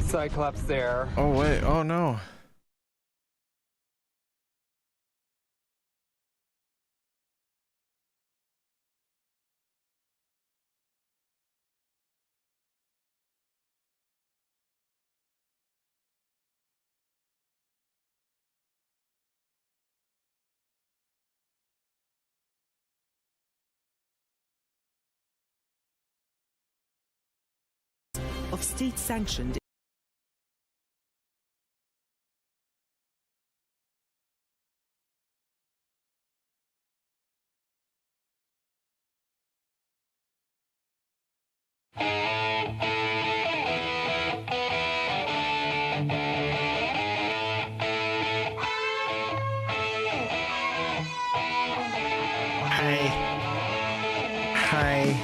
Cyclops there. Oh wait, oh no. Of state-sanctioned. Hi.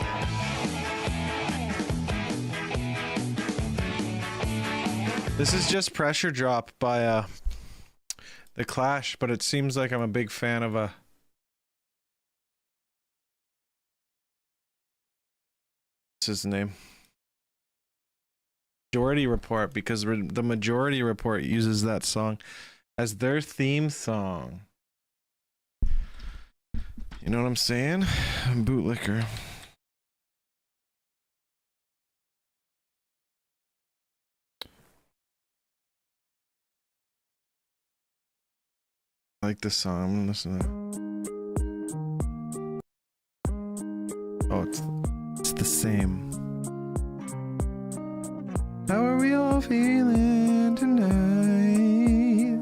This is just Pressure Drop by The Clash, but it seems like I'm a big fan of what's his name? Majority Report, because the Majority Report uses that song as their theme song. You know what I'm saying? Bootlicker. I like this song. I'm gonna listen to it. Oh, it's the same. How are we all feeling tonight?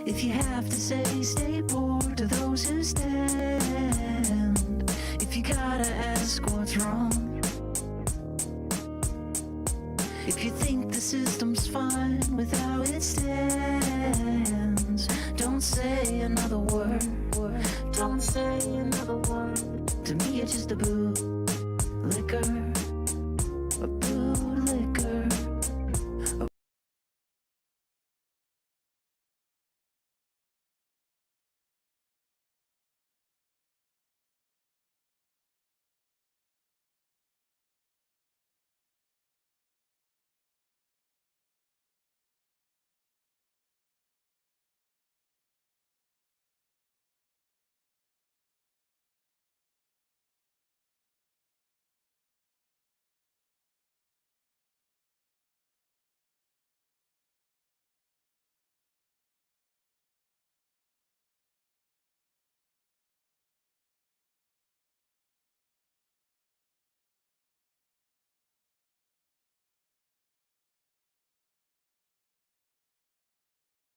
If you have to say stay poor to those who stand, if you gotta ask what's wrong, if you think the system's fine with how it stands, don't say another word. Don't say another word. To me it's just a bootlicker. A bootlicker.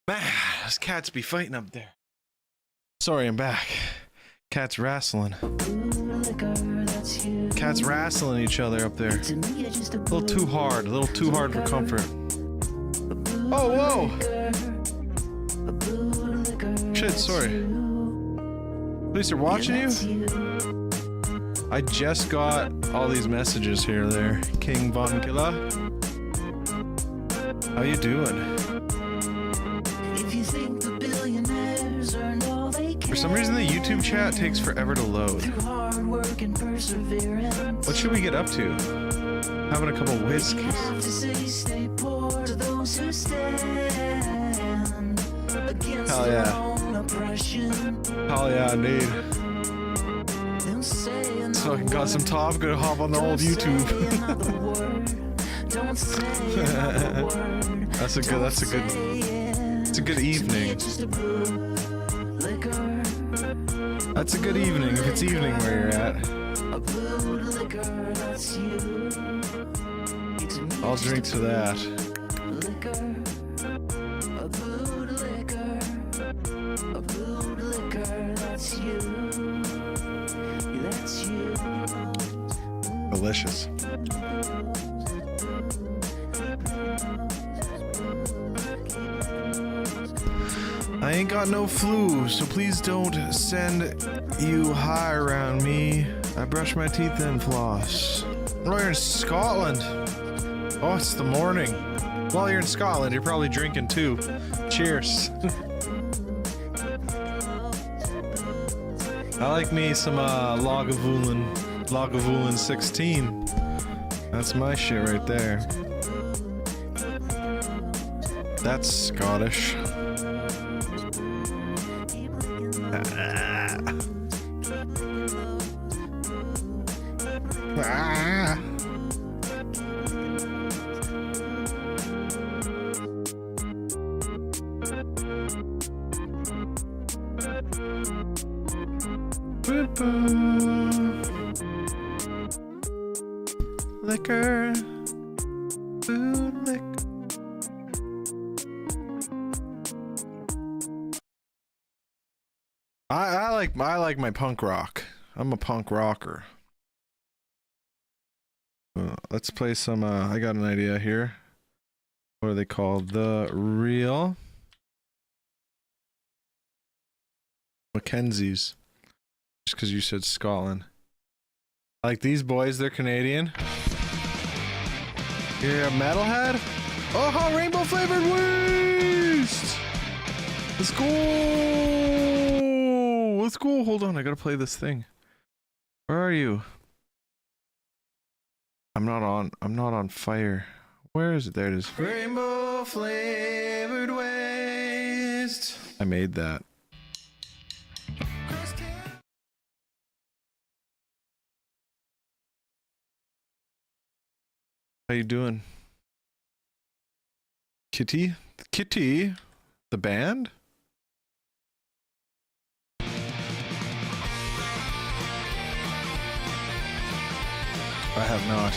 Man, those cats be fighting up there. Sorry, I'm back. Cats wrestling. Cats wrestling each other up there. A little too hard. A little too hard for comfort. Oh, whoa! Shit, sorry. Police are watching you? I just got all these messages here there. King Von Killa. How you doing? For some reason the YouTube chat takes forever to load. What should we get up to? Having a couple whiskeys. Hell yeah. Hell yeah, indeed. So I got some top, gonna hop on the old YouTube. That's a good evening. That's a good evening if it's evening where you're at. I'll drink to that. Delicious. I ain't got no flu, so please don't send you high around me. I brush my teeth and floss. Oh, you're in Scotland. Oh, it's the morning. While you're in Scotland, you're probably drinking too. Cheers. I like me some Lagavulin 16. That's my shit right there. That's Scottish. Ah. Liquor, food, liquor. I like my punk rock. I'm a punk rocker. Let's play some. I got an idea here. What are they called? The Real Mackenzies. Just because you said Scotland. I like these boys. They're Canadian. You're a metalhead? Oh, rainbow flavored waste! Let's go! Let's go. Hold on, I gotta play this thing. Where are you? I'm not on fire. Where is it? There it is. Rainbow flavored waste. I made that. How you doing? Kitty? Kitty? The band? I have not.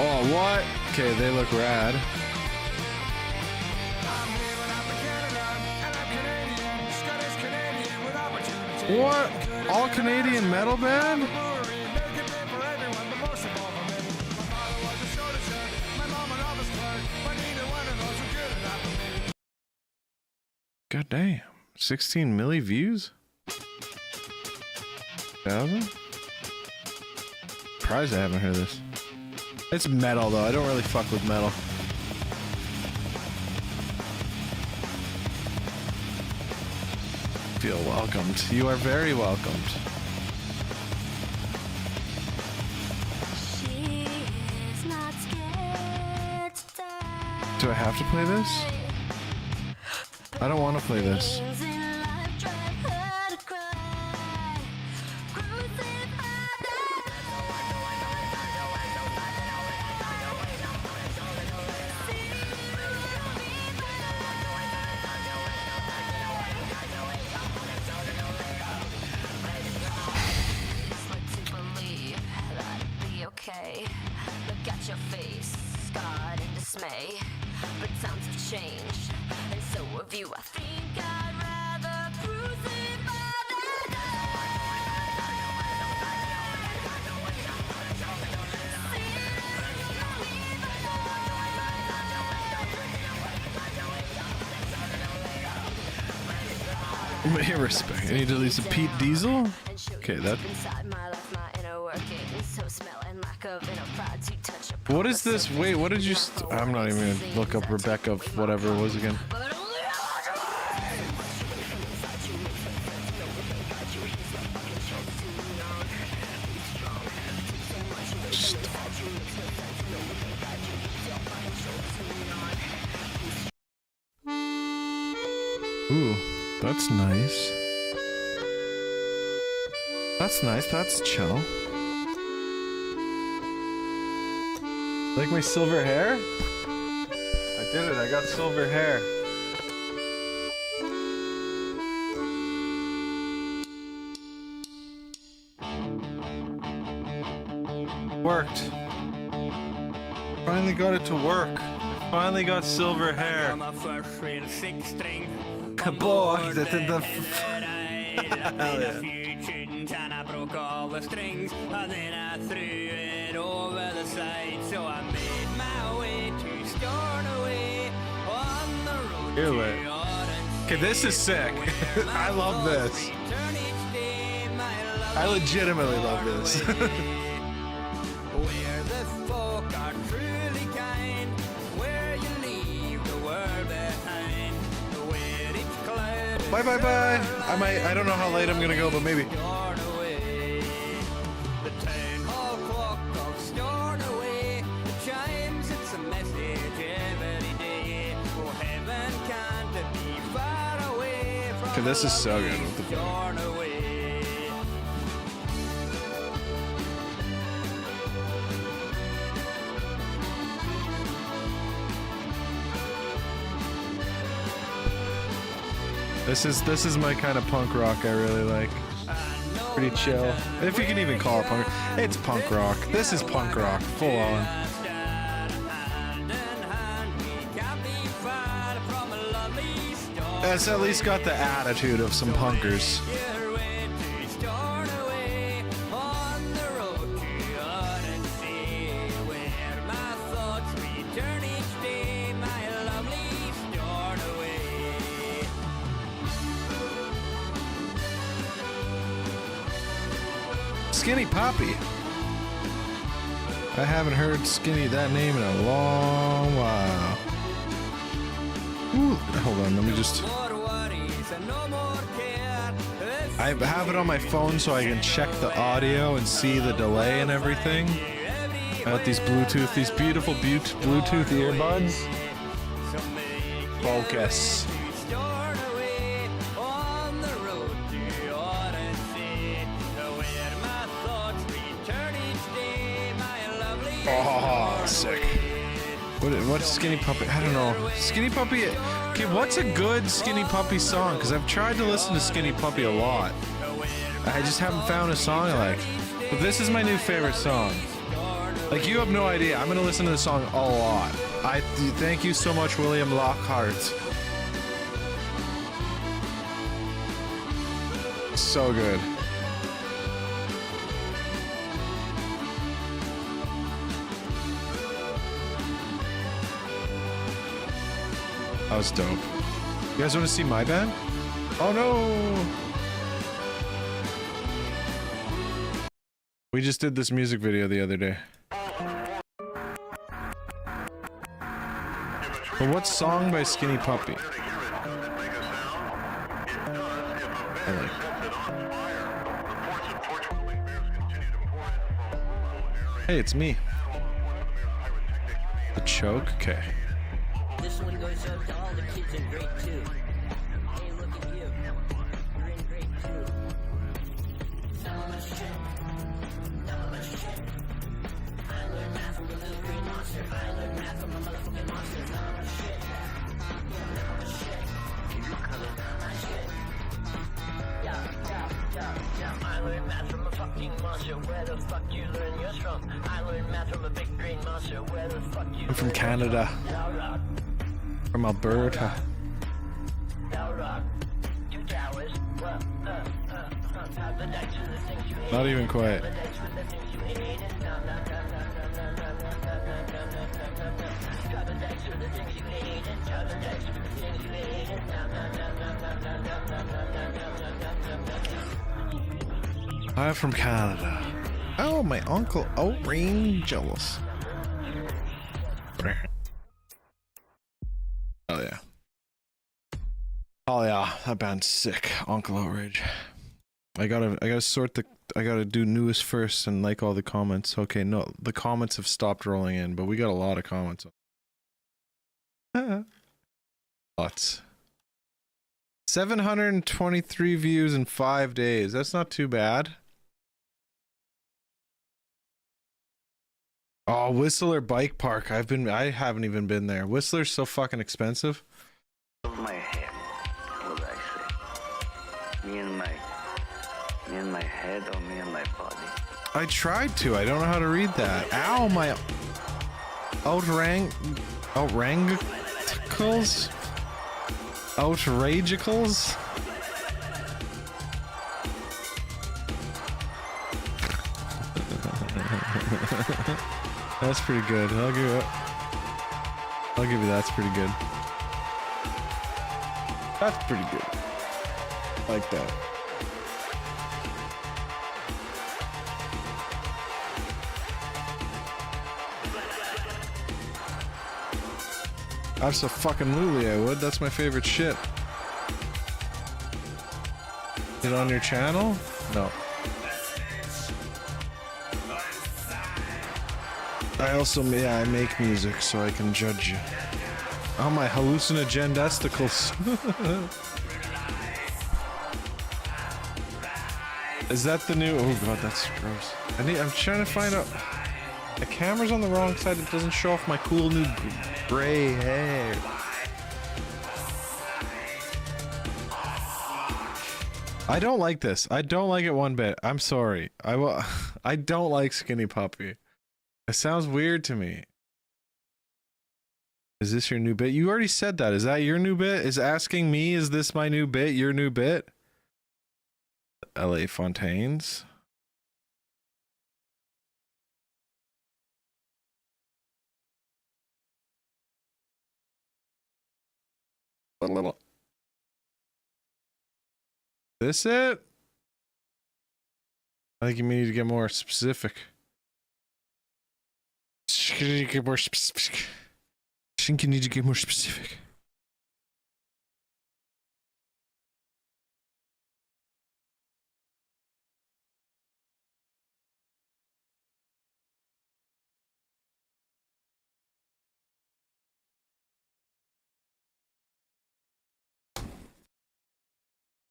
Oh, what? Okay, they look rad. What? All Canadian metal band? God damn. 16 milli views? 1,000? Surprised I haven't heard this. It's metal though. I don't really fuck with metal. Feel welcomed. You are very welcomed. Do I have to play this? I don't want to play this. Look at your face, scarred in dismay. But times have changed, and so have you. I think I'd rather crucify May respect. I need to release a Pete Diesel? Okay, that. What is this? Wait, what did you? I'm not even gonna look up Rebecca, whatever it was again. Ooh, that's nice. That's nice. That's chill. Like my silver hair? I did it. I got silver hair. Worked. Finally got it to work. I finally got silver hair. Boy, the hell yeah. And I broke all the strings, and then I threw it over the side. So I made my way to Stornoway on the road to Orange. Okay, this is sick. I love this. I legitimately love this. Where the folk are truly kind, where you leave the world behind, where each cloud Bye, bye, bye. I don't know how late I'm gonna go, but maybe. Start away. The town hall clock of start away. The chimes, it's a message every day. Oh, heaven can't be far away from Okay, this is so good. lovely What the fuck? start away. This is my kind of punk rock I really like. Pretty chill. If you can even call it punk. It's punk rock. This is punk rock. Full on. It's at least got the attitude of some punkers. Skinny Poppy. I haven't heard Skinny that name in a long while. Ooh, hold on, let me just. I have it on my phone so I can check the audio and see the delay and everything. I got these beautiful Bluetooth earbuds. Focus. Oh, sick. What's Skinny Puppy? I don't know. Skinny Puppy. Okay, what's a good Skinny Puppy song? Because I've tried to listen to Skinny Puppy a lot. I just haven't found a song I like. But this is my new favorite song. Like, you have no idea. I'm gonna listen to this song a lot. Thank you so much, William Lockhart. So good. That was dope. You guys want to see my band? Oh no! We just did this music video the other day. But what song by Skinny Puppy? I like. Hey, it's me. The choke? Okay. This one goes out to all the kids in grade 2. Hey, look at you. You're in grade 2. Not much shit. Not much shit. I learned math from the little green monster. I learned math from a motherfucking monster. Not much shit. Not much shit. Not much shit. Yeah. I learned math from a fucking monster. Where the fuck you learn yours from? I learned math from a big green monster. Where the fuck you I'm from Canada. From Alberta. Not even quite. I'm from Canada. Oh, my uncle Outrageous. Oh yeah. Oh yeah, that band's sick. Uncle Outrage. I gotta do newest first and like all the comments. Okay, no, the comments have stopped rolling in, but we got a lot of comments. Lots. 723 views in 5 days. That's not too bad. Oh, Whistler Bike Park. I haven't even been there. Whistler's so fucking expensive. My head, what I say? Me and my head or me and my body? I tried to. I don't know how to read that. Ow, my outragicals? Outragicals? That's pretty good. I'll give you that's pretty good. That's pretty good. Like that. Absolutely I would. That's my favorite shit. Is it on your channel? No. I also, yeah, I make music so I can judge you. Oh, my hallucinogen-desticles. Is that the new? Oh god, that's gross. I'm trying to find out. The camera's on the wrong side. It doesn't show off my cool new gray hair. I don't like this. I don't like it one bit. I'm sorry. I don't like Skinny Puppy. It sounds weird to me. Is this your new bit? You already said that. Is that your new bit? Is asking me, is this my new bit? Your new bit? LA Fontaines. This it? I think you need to get more specific. I think you need to get more specific. I think you need to get more specific.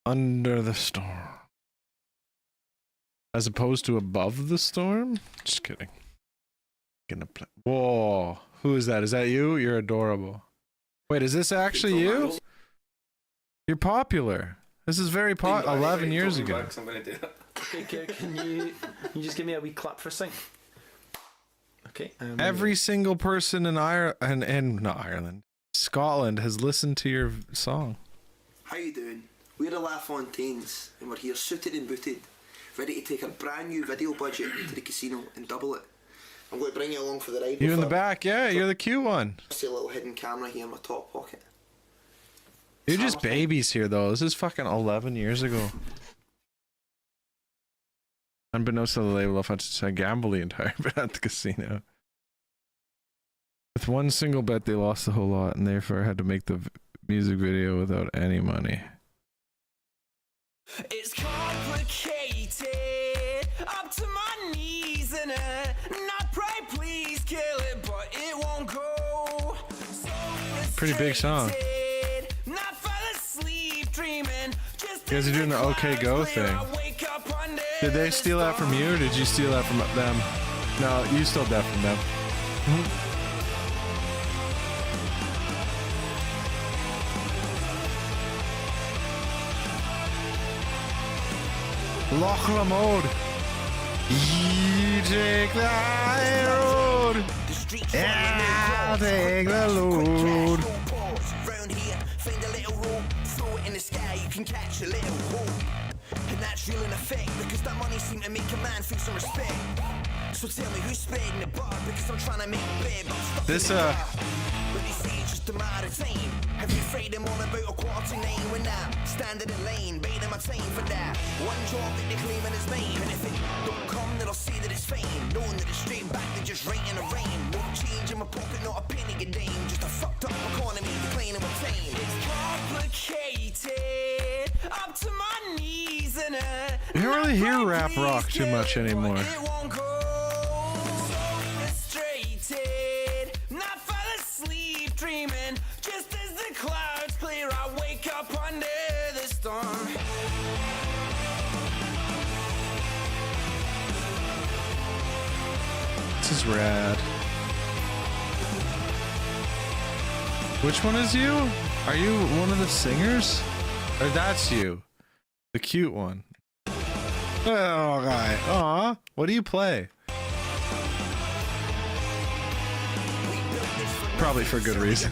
Under the storm. As opposed to above the storm? Just kidding. Gonna play. Whoa. Who is that? Is that you? You're adorable. Wait, is this actually you? You're popular. This is very 11 years ago. Okay, can you just give me a wee clap for a second? Okay. Every single person in not Ireland, Scotland has listened to your song. How you doing? We're the La Fontaines, and we're here suited and booted, ready to take a brand new video budget to the casino and double it. I'm going to bring you along for the ride. You in the back, yeah, you're the cute one. I see a little hidden camera here in my top pocket. You're just babies here, though. This is fucking 11 years ago. Unbeknownst to the label, I gamble the entire bit at the casino. With one single bet, they lost the whole lot, and therefore had to make the music video without any money. It's complicated, up to my knees in it. Not pray, please kill it, but it won't go. So pretty big song. Not fall asleep dreaming. Just you guys are doing the OK Go thing. Did they steal that from you, or did you steal that from them? No, you stole that from them. Loch Lomond. You take the high road. I'll take the load. Round here, find a little rope, throw it in the sky, you can catch a little hope. And that's real in effect, because that money seemed to make a man feel some respect. So tell me who's spreading the bar, because I'm trying to make bread, but I'm stuck this in the bar. But they say it's just a matter of time. Have you afraid I'm on about 8:45 when I'm standing in lane, baiting my time for that one job that they're claiming is mine. And if it don't come, then I'll say that it's fine, knowing that it's straight back, they're just right in the rain. No change in my pocket, not a penny a dime, just a fucked up economy, declining with time. It's complicated, up to my knees in it. You don't really hear rap rock too much anymore. It won't go. So frustrated, not fall asleep dreaming. Just as the clouds clear, I wake up under the storm. This is rad. Which one is you? Are you one of the singers? Or that's you? The cute one. Oh, guy. Aw. What do you play? Probably for good reason.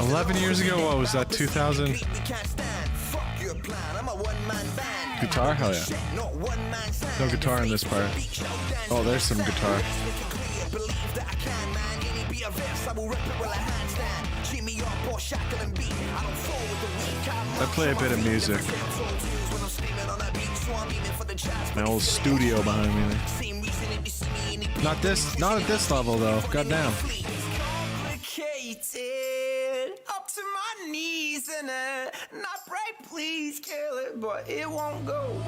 11 years ago, what was that, 2000? Guitar? Hell yeah. No guitar in this part. Oh, there's some guitar. I play a bit of music. My old studio behind me. Not at this level though. Goddamn. Not right, please kill it, but it won't go.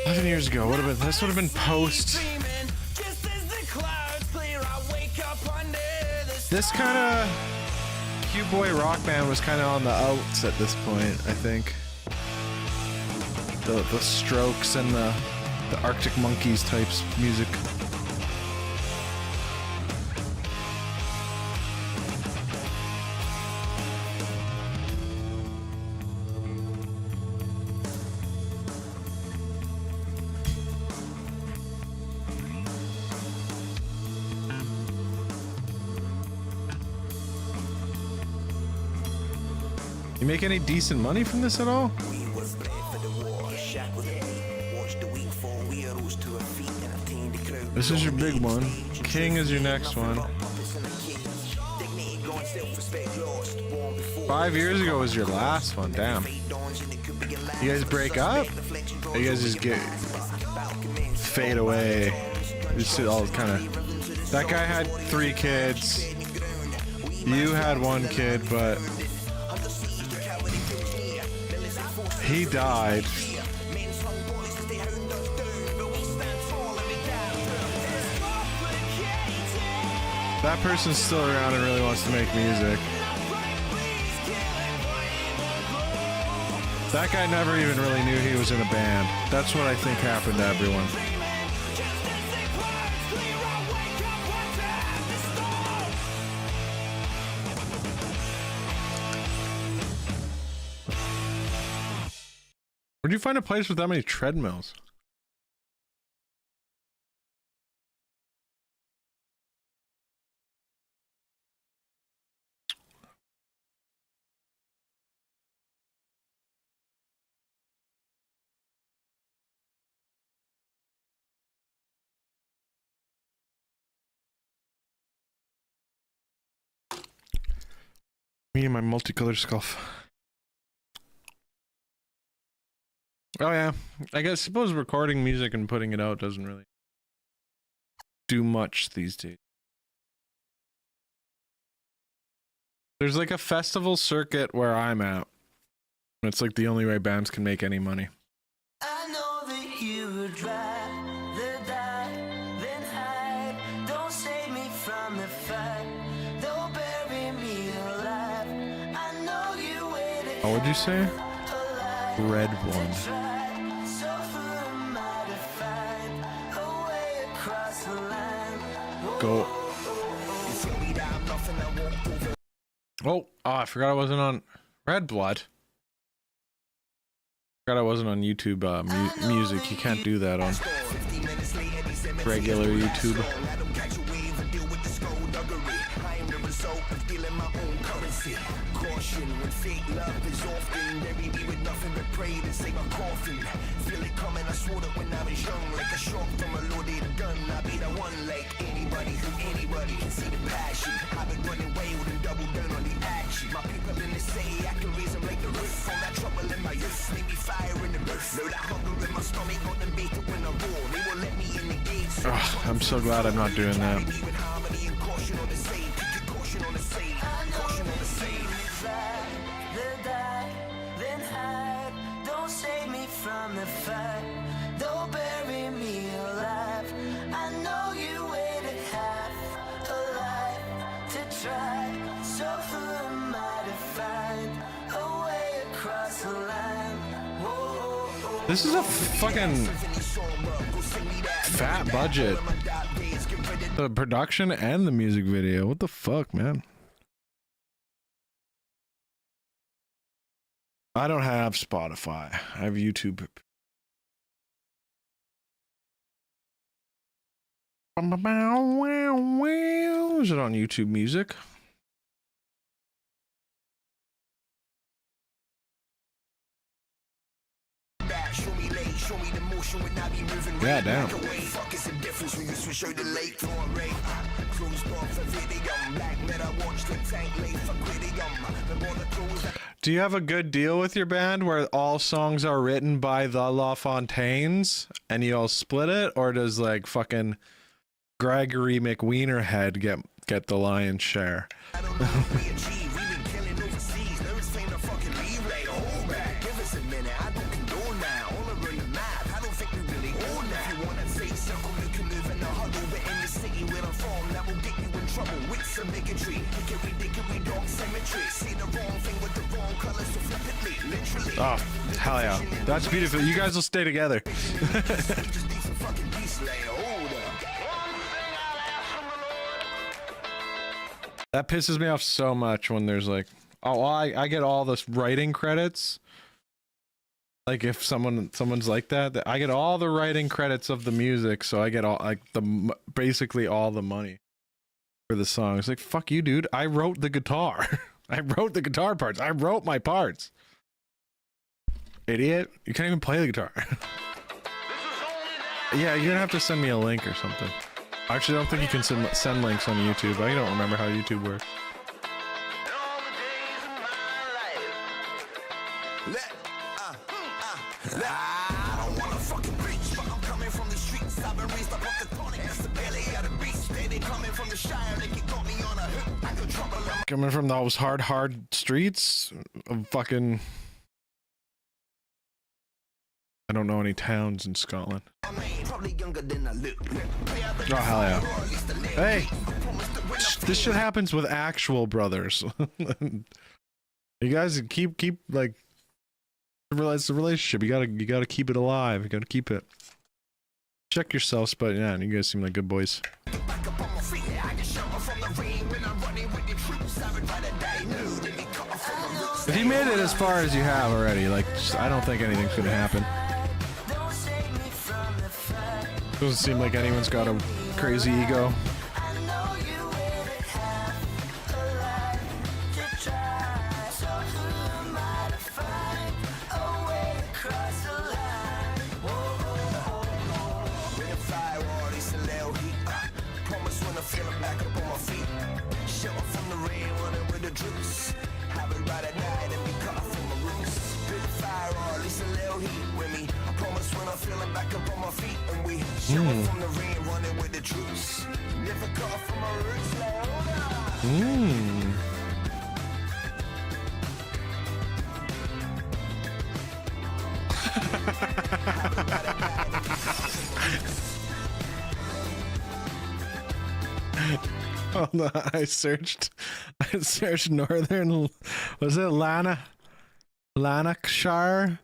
11 years ago, would have been, this would have been post. This kind of cute boy rock band was kind of on the outs at this point, I think. The Strokes and the Arctic Monkeys types music. You make any decent money from this at all? This is your big one. King is your next one. 5 years ago was your last one. Damn. You guys break up? Or you guys just get fade away? Just all kind of. That guy had 3 kids. You had 1 kid, but he died. That person's still around and really wants to make music. That guy never even really knew he was in a band. That's what I think happened to everyone. Where'd you find a place with that many treadmills? Me and my multicolored scuff. Oh yeah, I suppose recording music and putting it out doesn't really do much these days. There's like a festival circuit where I'm at. It's like the only way bands can make any money. I know that you would rather die than hide. Don't save me from the fight. Don't bury me alive. I know you waited. Oh, what'd you say? Red one. Go. Oh, I forgot I wasn't on Red Blood. Forgot I wasn't on YouTube music. You can't do that on regular YouTube. Caution when fake love is often bury me with nothing but pray to save my coffin. Feel it coming, I swore that when I was young, like a shot from a loaded gun. I be the one like anybody can see the passion. I've been running wild and double down on the action. My people in the city, I can raise them like the roof. All that trouble in my youth, make me fire in the birth. Know that hunger in my stomach, got them bait when I roll. They won't let me in the gates. I'm so glad I'm not doing that. Don't save me from the fight. Don't bury me alive. I know you waited half alive to try. So who am I to find a way across the line? Whoa. This is a fucking fat budget. The production and the music video. What the fuck, man? I don't have Spotify. I have YouTube. Is it on YouTube Music? Yeah, damn. Do you have a good deal with your band where all songs are written by the LaFontaines and you all split it, or does like fucking Gregory McWienerhead get the lion's share? a form that will get you in trouble with some bigotry. Hickory dickory dog cemetery. See the wrong thing with the wrong colors, so flippantly, literally. Oh, hell yeah. That's beautiful. You guys will stay together. That pisses me off so much when there's like, oh, well, I get all this writing credits. Like if someone's like that, I get all the writing credits of the music, so I get all like basically all the money for the song. It's like, fuck you, dude. I wrote the guitar. I wrote the guitar parts. I wrote my parts. Idiot. You can't even play the guitar. Yeah, you're gonna have to send me a link or something. Actually, I don't think you can send links on YouTube. I don't remember how YouTube works. I don't wanna fucking preach, but I'm coming from the streets. I've been raised up off the tonic. That's the belly of the beast. They coming from the Shire. They got me on a hook. I could trouble them. Coming from those hard streets of fucking... I don't know any towns in Scotland. Oh, hell yeah. Hey! This shit happens with actual brothers. You guys keep like... It's a relationship. You gotta keep it alive. You gotta keep it. Check yourselves, but yeah, you guys seem like good boys. If you made it as far as you have already, like, I don't think anything's gonna happen. Doesn't seem like anyone's got a crazy ego. Hold on, I searched northern, was it Lanarkshire?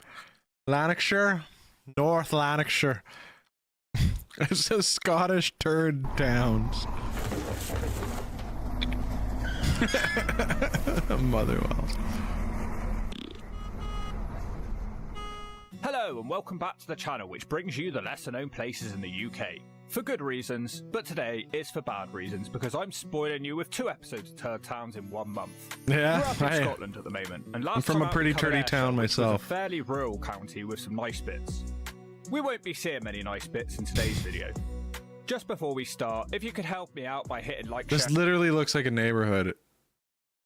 North Lanarkshire. It says Scottish turd towns. Motherwell. Hello and welcome back to the channel which brings you the lesser known places in the UK. For good reasons, but today it's for bad reasons because I'm spoiling you with 2 episodes of Turd Towns in 1 month. Yeah, we're up in Scotland at the moment, and last I'm from time a pretty turdy town myself. Was a fairly rural county with some nice bits. We won't be seeing many nice bits in today's video. Just before we start, if you could help me out by hitting like, this literally looks like a neighborhood,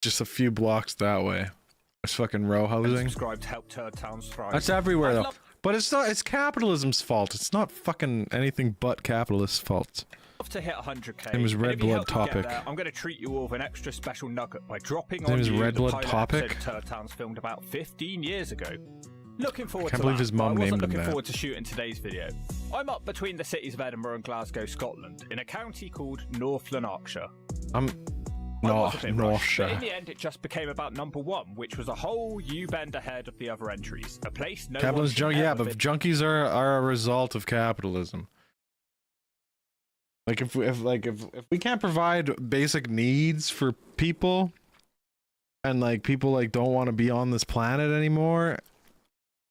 just a few blocks that way. It's fucking row housing. Subscribe to help Turd Towns thrive. That's everywhere though. But it's not. It's capitalism's fault. It's not fucking anything but capitalist's fault. Love to hit 100k. Name is Red Blood Topic. I'm going to treat you all with an extra special nugget by dropping His name on is you Red the Blood pilot Topic. episode of Turd Towns filmed about 15 years ago. Looking forward Can't to believe that, his mum but I wasn't named him looking that. forward to shooting today's video. I'm up between the cities of Edinburgh and Glasgow, Scotland, in a county called North Lanarkshire. But in the end, it just became about number 1, which was a whole U-bend ahead of the other entries. A place no one should yeah, ever but junkies are a result of capitalism. Like if we can't provide basic needs for people, and like people like don't want to be on this planet anymore,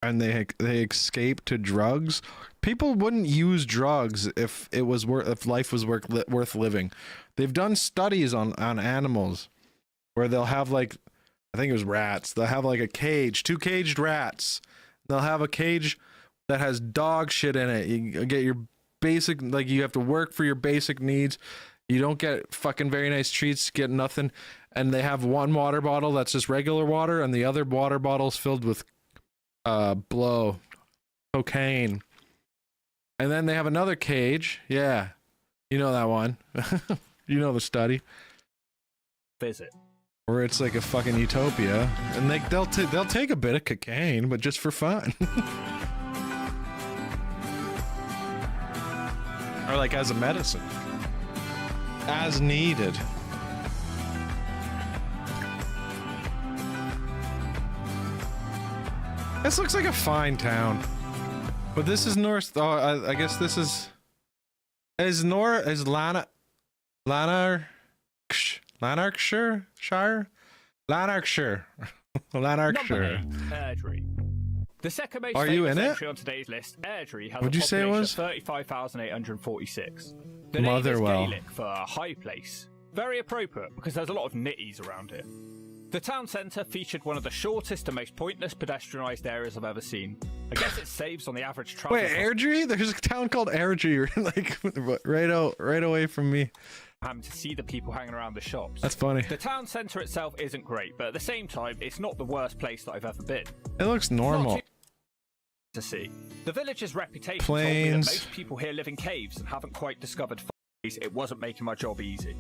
and they escape to drugs. People wouldn't use drugs if life was worth living. They've done studies on animals where they'll have like, I think it was rats. They'll have like a cage, 2 caged rats. They'll have a cage that has dog shit in it. You get your basic, like you have to work for your basic needs. You don't get fucking very nice treats, get nothing. And they have 1 water bottle that's just regular water, and the other water bottle's filled with blow, cocaine. And then they have another cage. Yeah. You know that one. You know the study. Visit. Where it's like a fucking utopia, and they'll take a bit of cocaine, but just for fun. Or like as a medicine. as needed. This looks like a fine town. But this is North. Oh, I guess this is Lanarkshire? Lanarkshire. Lanarkshire. Airdrie. The second most Are you famous in it? entry on today's list, Airdrie, has What'd a you say it population was? of 35,846. The name is Motherwell. Gaelic for high place. Very appropriate because there's a lot of nitties around here. The town centre featured one of the shortest and most pointless pedestrianised areas I've ever seen. I guess it saves on the average travel. Wait, Airdrie? There's a town called Airdrie, like right away from me. To see the people hanging around the shops. That's funny. The town centre itself isn't great, but at the same time, it's not the worst place that I've ever been. It looks normal. To see. The village's reputation Plains. told me that most people here live in caves and haven't quite discovered fires. It wasn't making my job easy.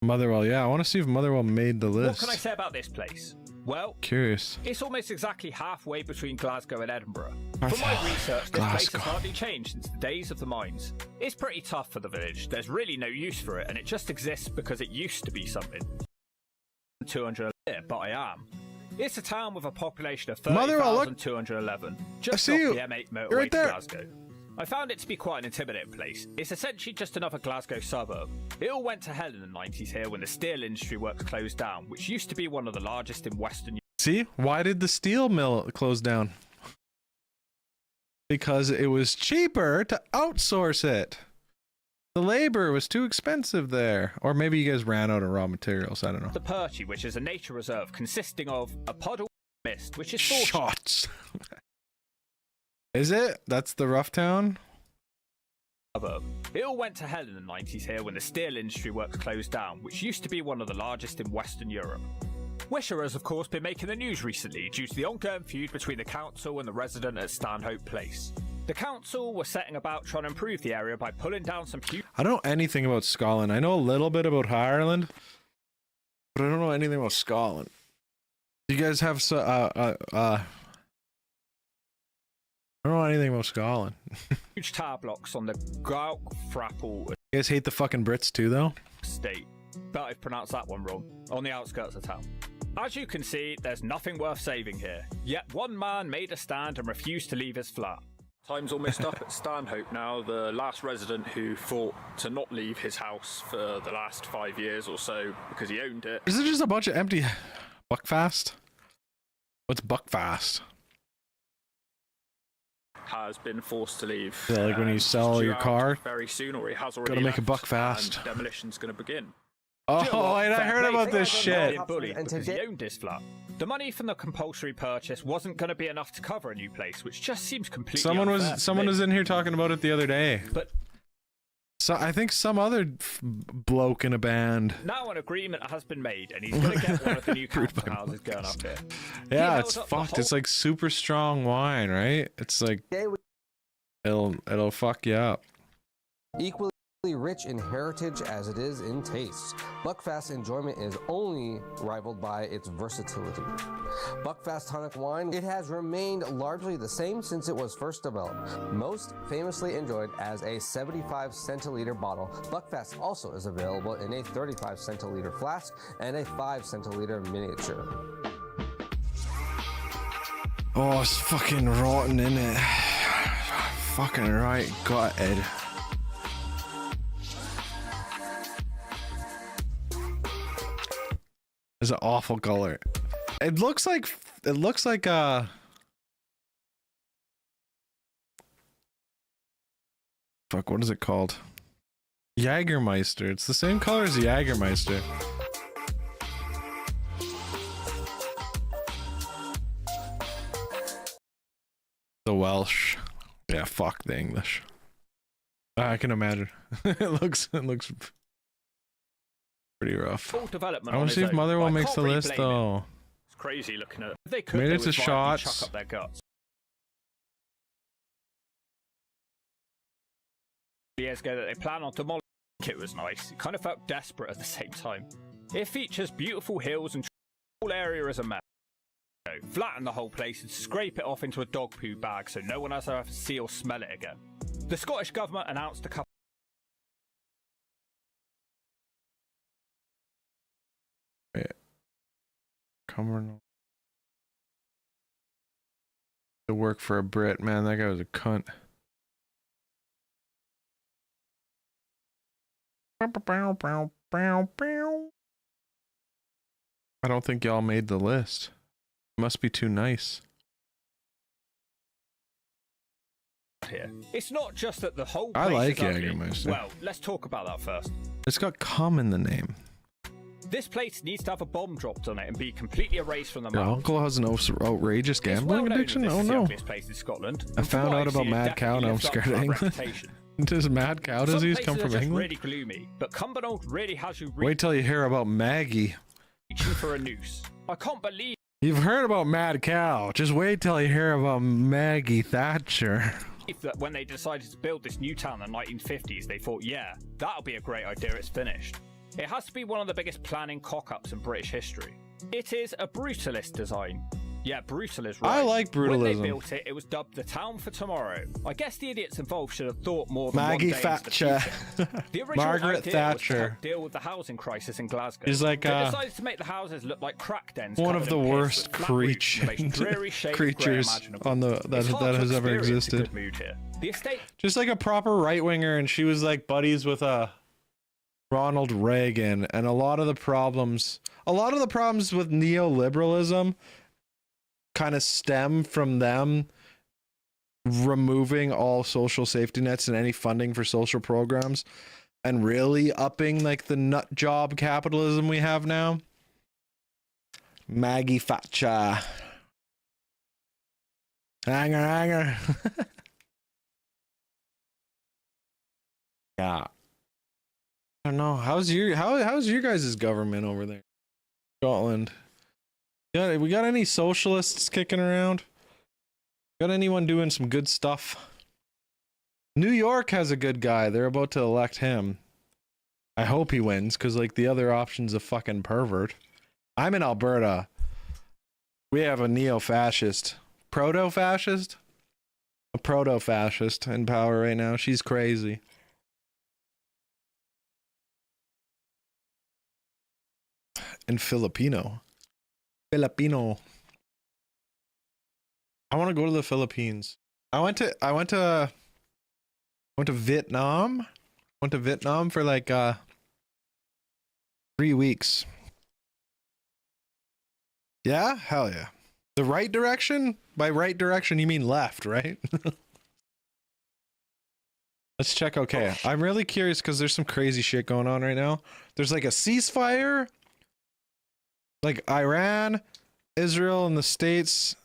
Motherwell, yeah, I want to see if Motherwell made the list. What can I say about this place? Well, Curious. it's almost exactly halfway between Glasgow and Edinburgh. I From my thought- research, this place Glasgow. has hardly changed since the days of the mines. It's pretty tough for the village. There's really no use for it, and it just exists because it used to be something. 200 here, but I am. It's a town with a population of Motherwell, look. 30,211, I just see off you. the M8 motorway You're right to there. Glasgow. I found it to be quite an intimidating place. It's essentially just another Glasgow suburb. It all went to hell in the 90s here when the steel industry works closed down, which used to be one of the largest in Western Europe. See, why did the steel mill close down? Because it was cheaper to outsource it. The labor was too expensive there. Or maybe you guys ran out of raw materials, I don't know. The Perchy, which is a nature reserve consisting of a puddle of mist, which is fortunate. Shots. Is it? That's the rough town? Suburb. It all went to hell in the 90s here when the steel industry works closed down, which used to be one of the largest in Western Europe. Wishaw has of course been making the news recently due to the ongoing feud between the council and the resident at Stanhope Place. The council were setting about trying to improve the area by pulling down some huge... I don't know anything about Scotland. I know a little bit about Ireland, but I don't know anything about Scotland. You guys have I don't know anything about Scotland. huge tower blocks on the Gaukfrapple You guys hate the fucking Brits too, though? estate. Bet I've pronounced that one wrong. On the outskirts of town. As you can see, there's nothing worth saving here. Yet one man made a stand and refused to leave his flat. Time's almost up at Stanhope now, the last resident who fought to not leave his house for the last 5 years or so because he owned it. Is it just a bunch of empty Buckfast? What's Buckfast? Has been forced to leave. Yeah, like when you sell Due your out car? very soon, or he has already Gotta make a left, buck fast. and demolition's going to begin. Oh, Do you know what? I Fair heard play about to this him. shit. Being bullied because he owned his flat. The money from the compulsory purchase wasn't going to be enough to cover a new place, which just seems completely Someone unfair to was me. in here talking about it the other day. But So I think some other bloke in a band. now an agreement has been made, and he's going to get one of the new council houses going up here. Yeah, He it's held up the fucked. It's whole- like super strong wine, right? It's like it'll fuck you up. Equally rich in heritage as it is in taste, Buckfast enjoyment is only rivaled by its versatility. Buckfast tonic wine, it has remained largely the same since it was first developed. Most famously enjoyed as a 75 centiliter bottle, Buckfast also is available in a 35 centiliter flask and a 5 centiliter miniature. Oh, it's fucking rotten, isn't it? Fucking right, gutted. It's an awful color. It looks like fuck, what is it called? Jägermeister. It's the same color as the Jägermeister. The Welsh. Yeah, fuck the English. I can imagine. it looks pretty rough. Full development I on want to see his if own, Motherwell but I makes the can't really list blame him. though. It's crazy looking at it. If they could, Made they it to would violently shots. chuck up their guts. Years ago that they plan on demolishing it was nice. It kind of felt desperate at the same time. It features beautiful hills and the whole area is a mess. Flatten the whole place and scrape it off into a dog poo bag so no one has to see or smell it again. The Scottish government announced a couple Cumbernauld. To work for a Brit, man, that guy was a cunt. I don't think y'all made the list. Must be too nice. Here. It's not just that the whole I place like is ugly. Jägermeister. Well, let's talk about that first. It's got cum in the name. This place needs to have a bomb dropped on it and be completely erased from the Your map. uncle has an outrageous gambling addiction? Oh This is the no. ugliest place in Scotland. I found out about Mad Cow, now I'm scared of England. Does Mad Cow disease come from Some places are just England? really gloomy, but Cumbernauld really has you Wait till you hear about Maggie. reaching for a noose. I can't believe You've heard about Mad Cow. Just wait till you hear about Maggie Thatcher. that when they decided to build this new town in the 1950s, they thought, yeah, that'll be a great idea, it's finished. It has to be one of the biggest planning cock-ups in British history. It is a brutalist design. Yeah, brutal is right. I like When brutalism. they built it, it was dubbed the Town for Tomorrow. I guess the idiots involved should have thought more than Maggie one day into the Thatcher. future. The original Margaret idea Thatcher. was to help deal with the housing crisis in Glasgow. She's like, they decided to make the houses look like crack dens. one covered of the in piss worst with flat roofs and the most dreary shade of grey creatures imaginable. on the It's hard that to has ever experience a existed. good mood here. The estate Just like a proper right winger, and she was like buddies with Ronald Reagan, and a lot of the problems with neoliberalism kind of stem from them removing all social safety nets and any funding for social programs and really upping like the nut job capitalism we have now. Maggie Thatcher. Hanger. Yeah. I don't know. How's your guys' government over there? Scotland. We got any socialists kicking around? Got anyone doing some good stuff? New York has a good guy. They're about to elect him. I hope he wins, because like the other option's a fucking pervert. I'm in Alberta. We have a neo-fascist. Proto-fascist? A proto-fascist in power right now. She's crazy. And Filipino. I want to go to the Philippines. I went to Vietnam. Went to Vietnam for like 3 weeks. Yeah? Hell yeah. The right direction? By right direction you mean left, right? Let's check. Okay. I'm really curious because there's some crazy shit going on right now. There's like a ceasefire. Like Iran, Israel, and the States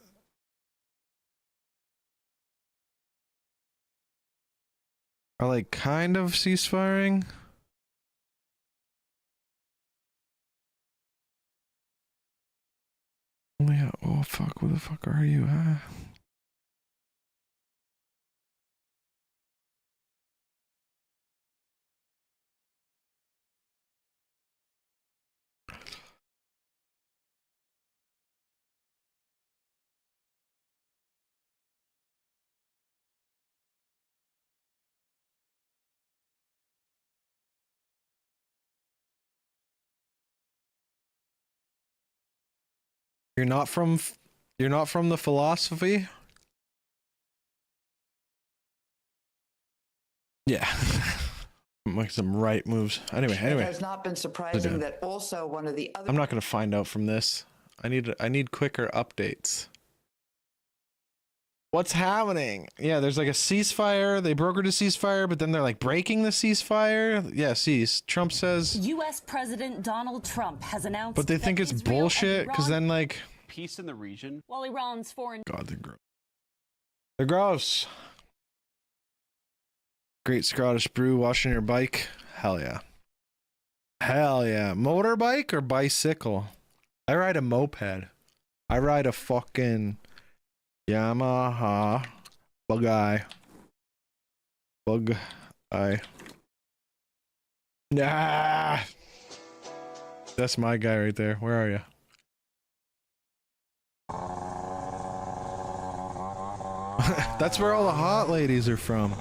are like kind of ceasefiring. Yeah. Oh fuck! Where the fuck are you? Huh? You're not from the philosophy? Yeah. Make some right moves. Anyway. It has not been surprising that also one of the other I'm not going to find out from this. I need quicker updates. What's happening? Yeah, there's like a ceasefire. They brokered a ceasefire, but then they're like breaking the ceasefire. Yeah, Trump says. U.S. President Donald Trump has announced. But they think it's bullshit because then like. Peace in the region. While Iran's foreign. God, they're gross. They're gross. Great Scottish brew. Washing your bike. Hell yeah. Hell yeah. Motorbike or bicycle? I ride a moped. I ride a fucking Yamaha Bug Eye. Nah. That's my guy right there. Where are you? That's where all the hot ladies are from.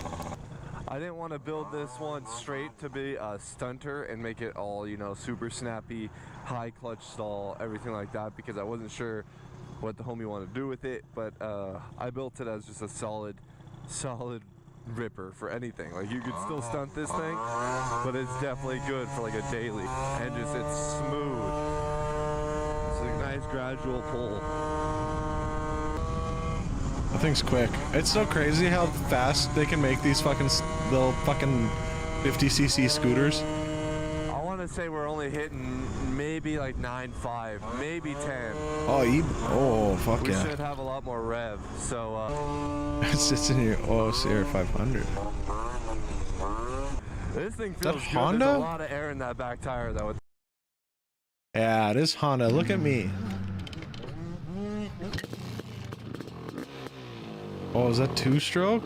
I didn't want to build this one straight to be a stunter and make it all, you know, super snappy, high clutch stall, everything like that, because I wasn't sure what the homie wanted to do with it. But I built it as just a solid ripper for anything. Like, you could still stunt this thing, but it's definitely good for like a daily, and just it's smooth. It's a nice gradual pull. That thing's quick. It's so crazy how fast they can make these little fucking 50cc scooters. I want to say we're only hitting maybe like 9.5, maybe 10. Oh, fuck we yeah. We should have a lot more rev, so it sits in your CR 500. This thing feels good. Honda? There's a lot of air in that back tire though. Yeah, it is Honda. Look at me. Oh, is that two-stroke?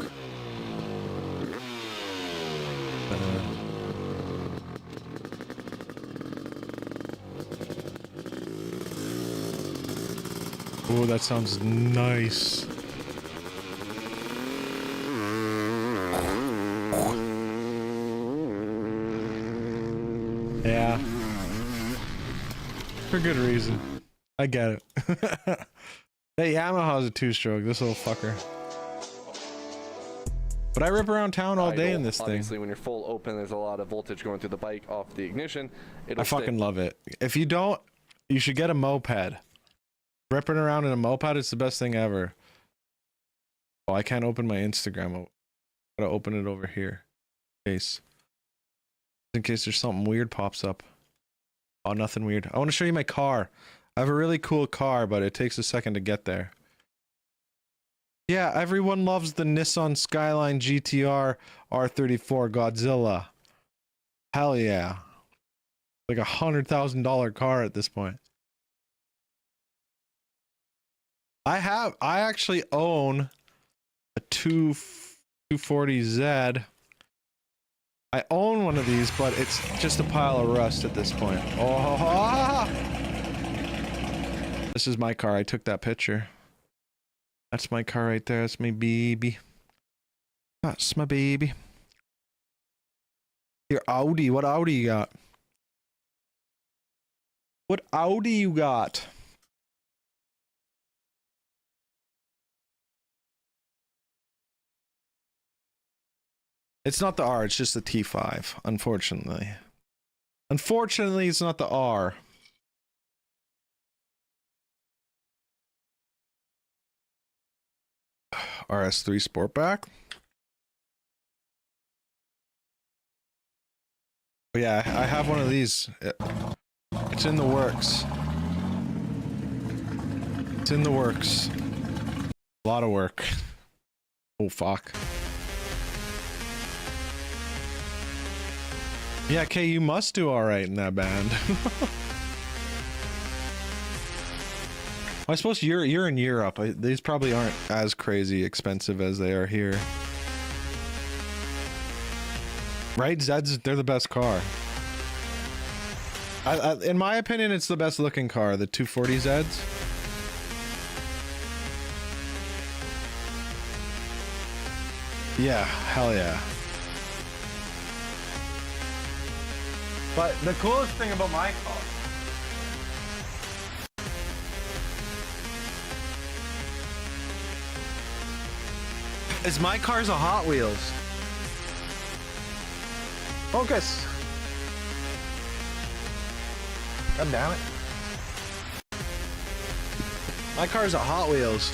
Oh, that sounds nice. Yeah. For good reason. I get it. Hey, Yamaha's a two-stroke, this little fucker. But I rip around town all day in this thing. Obviously, when you're full open, there's a lot of voltage going through the bike off the ignition. I fucking love it. If you don't, you should get a moped. Ripping around in a moped is the best thing ever. Oh, I can't open my Instagram. I gotta open it over here. In case there's something weird pops up. Oh, nothing weird. I want to show you my car. I have a really cool car, but it takes a second to get there. Yeah, everyone loves the Nissan Skyline GTR R34 Godzilla. Hell yeah. Like $100,000 car at this point. I actually own a 240Z. I own one of these, but it's just a pile of rust at this point. Oh, this is my car. I took that picture. That's my car right there. That's my baby. That's my baby. Your Audi. What Audi you got? What Audi you got? It's not the R, it's just the T5, unfortunately. Unfortunately, it's not the R. RS3 Sportback. But yeah, I have one of these. It's in the works. It's in the works. A lot of work. Oh, fuck. Yeah, Kay, you must do alright in that band. I suppose you're in Europe. These probably aren't as crazy expensive as they are here. Right? Zeds, they're the best car. In my opinion, it's the best looking car, the 240 Zeds. Yeah, hell yeah. But the coolest thing about my car is my car's a Hot Wheels. Focus. God damn it. My car's a Hot Wheels.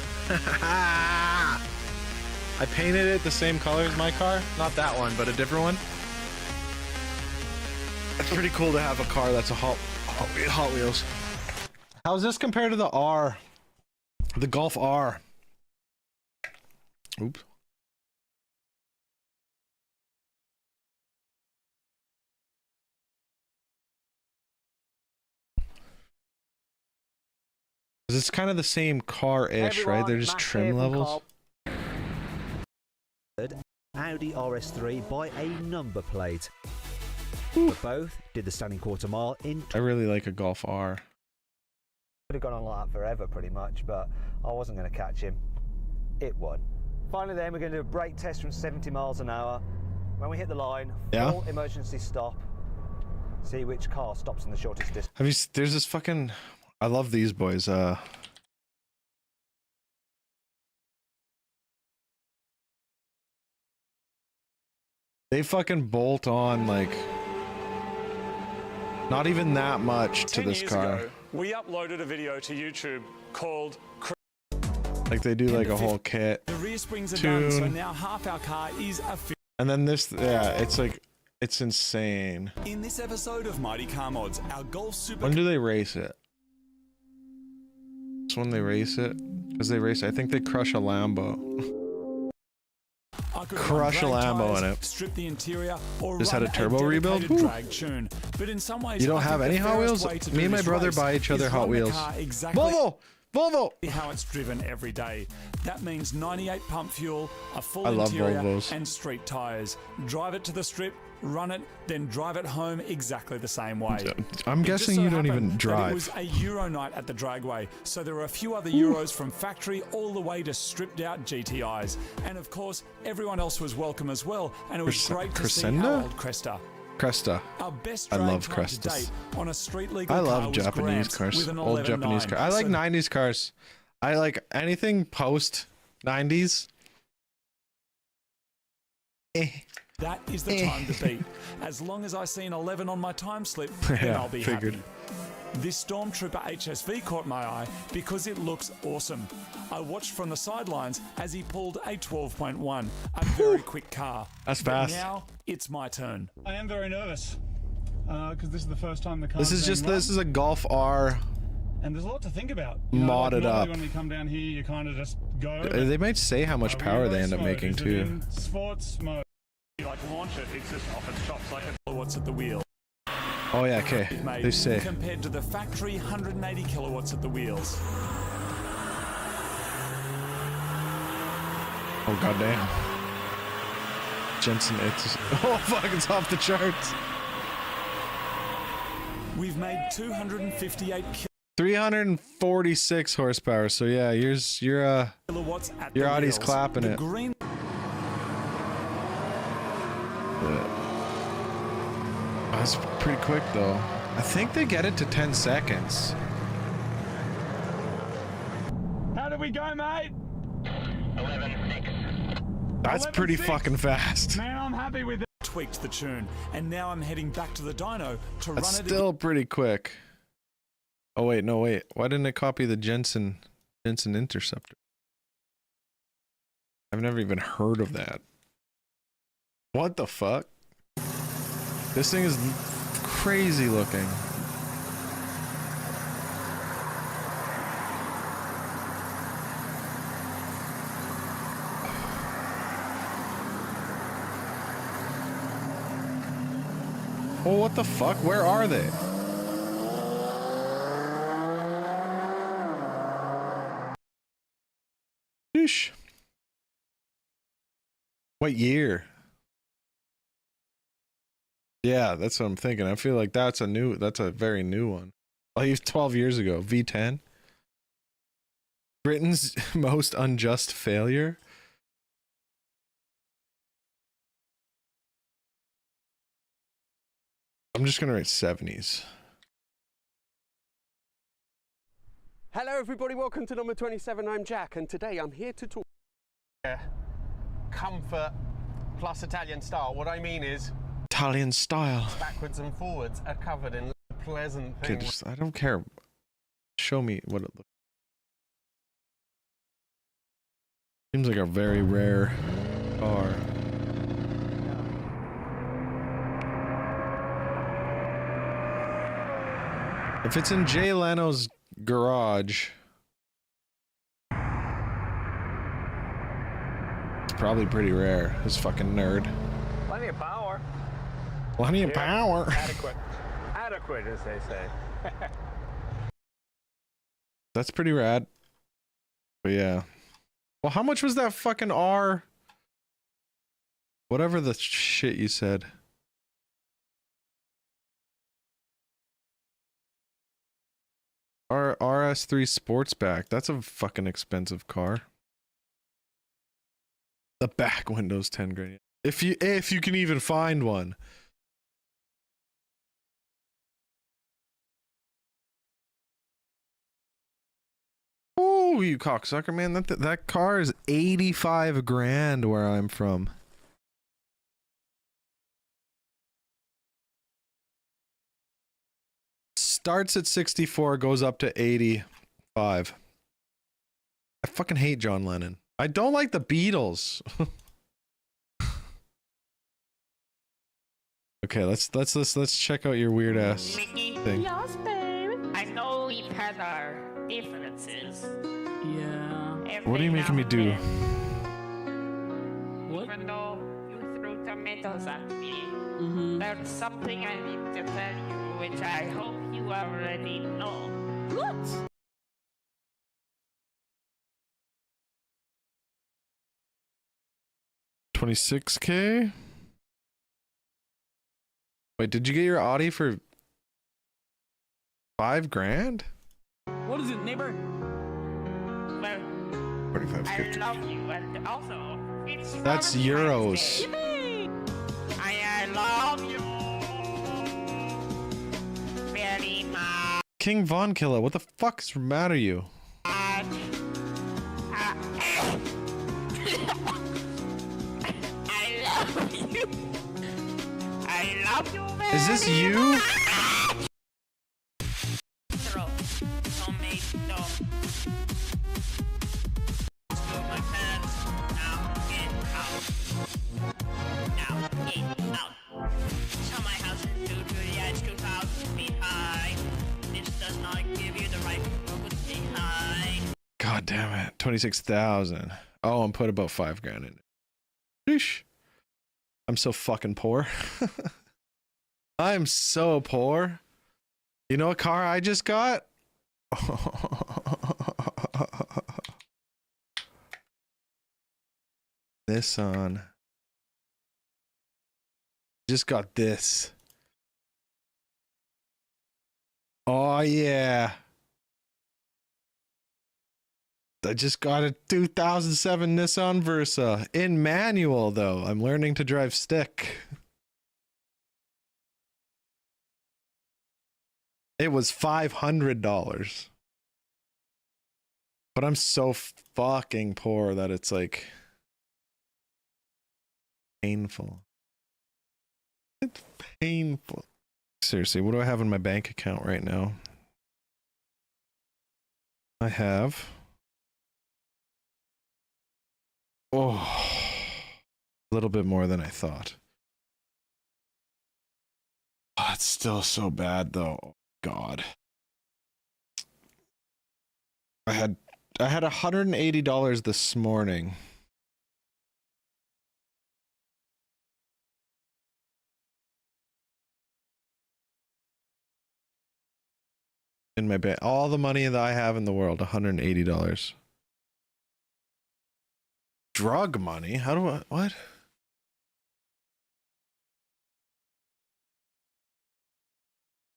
I painted it the same color as my car. Not that one, but a different one. It's pretty cool to have a car that's a Hot Wheels. How's this compared to the R? The Golf R. Oops. It's kind of the same car-ish, right? They're just trim levels. Audi RS3 by a number plate. But both did the standing quarter mile in. I really like a Golf R. Could have gone on like that forever, pretty much, but I wasn't going to catch him. It won. Finally, then we're going to do a brake test from 70 miles an hour. When we hit the line, Yeah. full emergency stop. See which car stops in the shortest distance. Have you? There's this fucking. I love these boys. They fucking bolt on like. Not even that much to 10 this years car. ago, we uploaded a video to YouTube called Like they do like a whole kit. The rear springs are done, so Tune. now half our car is And then this, yeah, it's like, it's insane. In this episode of Mighty Car Mods, our Golf Super When do they race it? It's when they race it? Because they race, I think they crush a Lambo. Crush a Lambo in it. strip the interior, or Just had a run turbo rebuild? dedicated Whew. drag tune. But in some ways, You don't I have think any the Hot fairest Wheels? way to Me do and my this brother race buy each other is Hot run the Wheels. car exactly Volvo! how it's driven every day. That means 98 pump fuel, a full I love interior, Volvos. and street tires. Drive it to the strip, run it, then drive it home exactly the same way. I'm It just guessing so you don't happened even that drive. It was a Euro night at the Dragway, so there were a few other Euros from factory all the way to stripped out GTIs. And of course, everyone else was welcome as well, and it was great to see Crescenda? our old Cresta. Cresta. Our best I drag love time to Crestas. date on a street legal I car love was Japanese Grant cars. with an Old Japanese 11.9. cars. I like So 90s cars. I like anything post 90s. that is the time to beat. As long as I see an 11 on my time slip, then Yeah, I'll be figured. happy. This Stormtrooper HSV caught my eye because it looks awesome. I watched from the sidelines as he pulled a 12.1, a very quick car. That's But fast. now it's my turn. I am very nervous because this is the first time the car. This is just, this is a Golf R. and there's a lot to think about. Modded normally up. When we come down here, you kind of just go. They might say how much power they end up mode? making Is it too. in sports mode. You like launch it, it's just off its chops like kilowatts at the wheel. Oh yeah, okay. Made They say. compared to the factory 180 kilowatts at the wheels. Oh goddamn. Jensen, it's oh fuck, it's off the charts. We've made 258 346 horsepower. So yeah, your kilowatts at your the Audi's wheels. clapping The it. green That's pretty quick though. I think they get it to 10 seconds. How did we go, mate? 11.6. That's pretty fucking fast. Man, I'm happy with it. Tweaked the tune, and now I'm heading back to the dyno to That's run it still pretty quick. Oh wait, no wait. Why didn't it copy the Jensen Interceptor? I've never even heard of that. What the fuck? This thing is crazy looking. Oh, what the fuck? Where are they? Sheesh. What year? Yeah, that's what I'm thinking. I feel like that's a very new one. Oh, he's 12 years ago. V10. Britain's most unjust failure. I'm just gonna write 70s. Hello everybody, welcome to number 27. I'm Jack, and today I'm here to talk comfort plus Italian style. What I mean is Italian style. backwards and forwards are covered in pleasant Okay, things. I don't care. Show me what it looks. Seems like a very rare car. If it's in Jay Leno's garage, it's probably pretty rare. This fucking nerd. Plenty of power. Plenty of Yeah, power. Adequate. Adequate, as they say. That's pretty rad. But yeah. Well, how much was that fucking R? Whatever the shit you said. RS3 Sportsback. That's a fucking expensive car. The back window's 10 grand. If you can even find one. Oh, you cocksucker, man. That car is 85 grand where I'm from. Starts at 64, goes up to 85. I fucking hate John Lennon. I don't like the Beatles. Okay, let's check out your weird ass thing. Yes, babe. I know we've had our differences. Yeah. What are you making me do? What? Even though you threw tomatoes at me, there's something I need to tell you, which I hope you already know. What? $26K? Wait, did you get your Audi for 5 grand? What is it, neighbor? Well, 45K. I love you, and also, it's That's euros. I love you very much. King Von Killer, what the fuck's the matter you? I love you. I love you very Is this you? Throw tomato. Stole my pants. Now get out. Now get out. Tell my house and go to the edge 2,000 feet high. This does not give you the right to go behind. God damn it. 26,000. Oh, I'm put about 5 grand in it. Sheesh. I'm so fucking poor. I'm so poor. You know what car I just got? Nissan. Just got this. Oh yeah. I just got a 2007 Nissan Versa. In manual, though. I'm learning to drive stick. It was $500. But I'm so fucking poor that it's like painful. It's painful. Seriously, what do I have in my bank account right now? I have... Oh, a little bit more than I thought. Oh, it's still so bad though. Oh, God. I had $180 this morning. In my bank, all the money that I have in the world, $180. Drug money? How do I, what?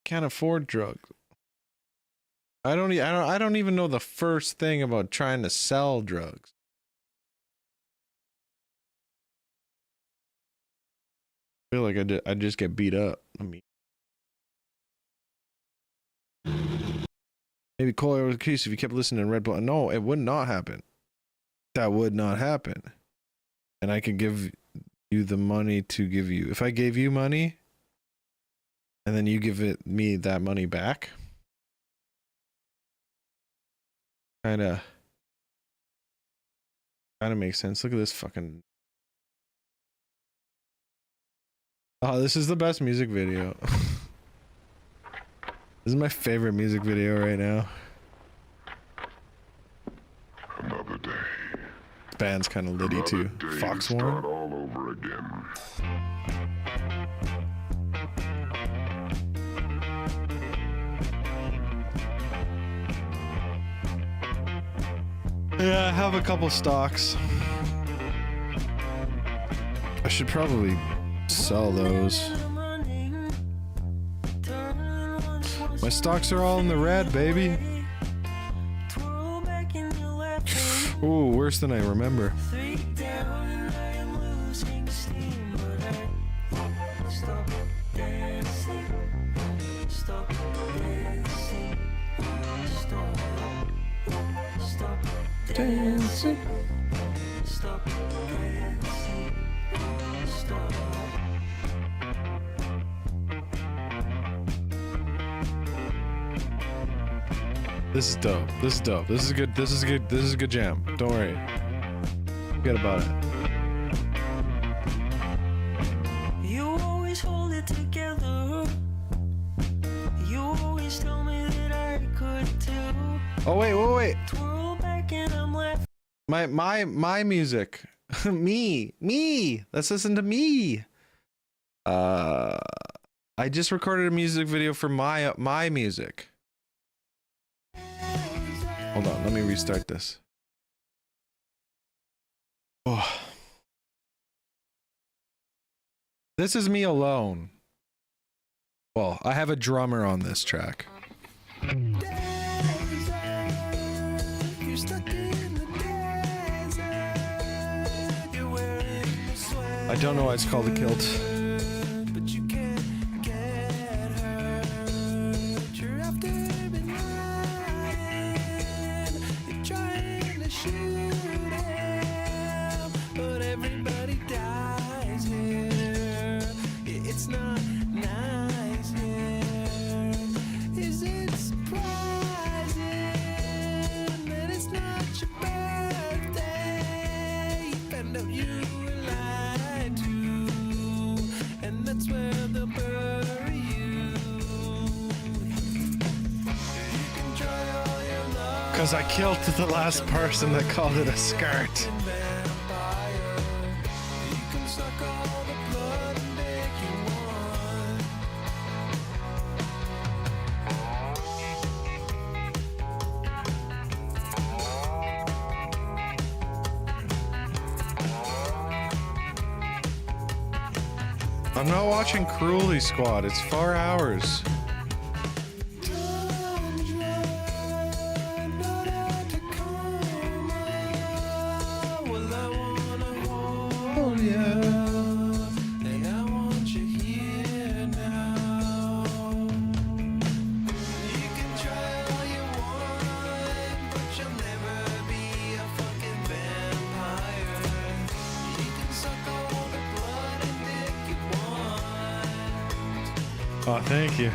Can't afford drugs. I don't even know the first thing about trying to sell drugs. I feel like I just get beat up. I mean, maybe Cole was the case if you kept listening to Red Bull. No, it would not happen. That would not happen. And I could give you the money to give you. If I gave you money and then you give me that money back, kind of makes sense. Look at this fucking... Oh, this is the best music video. This is my favorite music video right now. Another day. Band's kind of litty too. Foxhorn. All over again. Yeah, I have a couple stocks. I should probably sell those. My stocks are all in the red, baby. Ooh, worse than I remember. dancing. Stop dancing. Stop. This is dope. This is dope. This is good. This is good. This is a good jam. Don't worry. Forget about it. You always hold it together. You always tell me that I could too. Oh wait. Twirl back and I'm laughing. My music. me. Let's listen to me. I just recorded a music video for my music. Hold on, let me restart this. Oh. This is me alone. Well, I have a drummer on this track. I don't know why it's called a kilt. Because I killed the last person that called it a skirt. I'm not watching Cruelty Squad. It's 4 hours. Oh, thank you.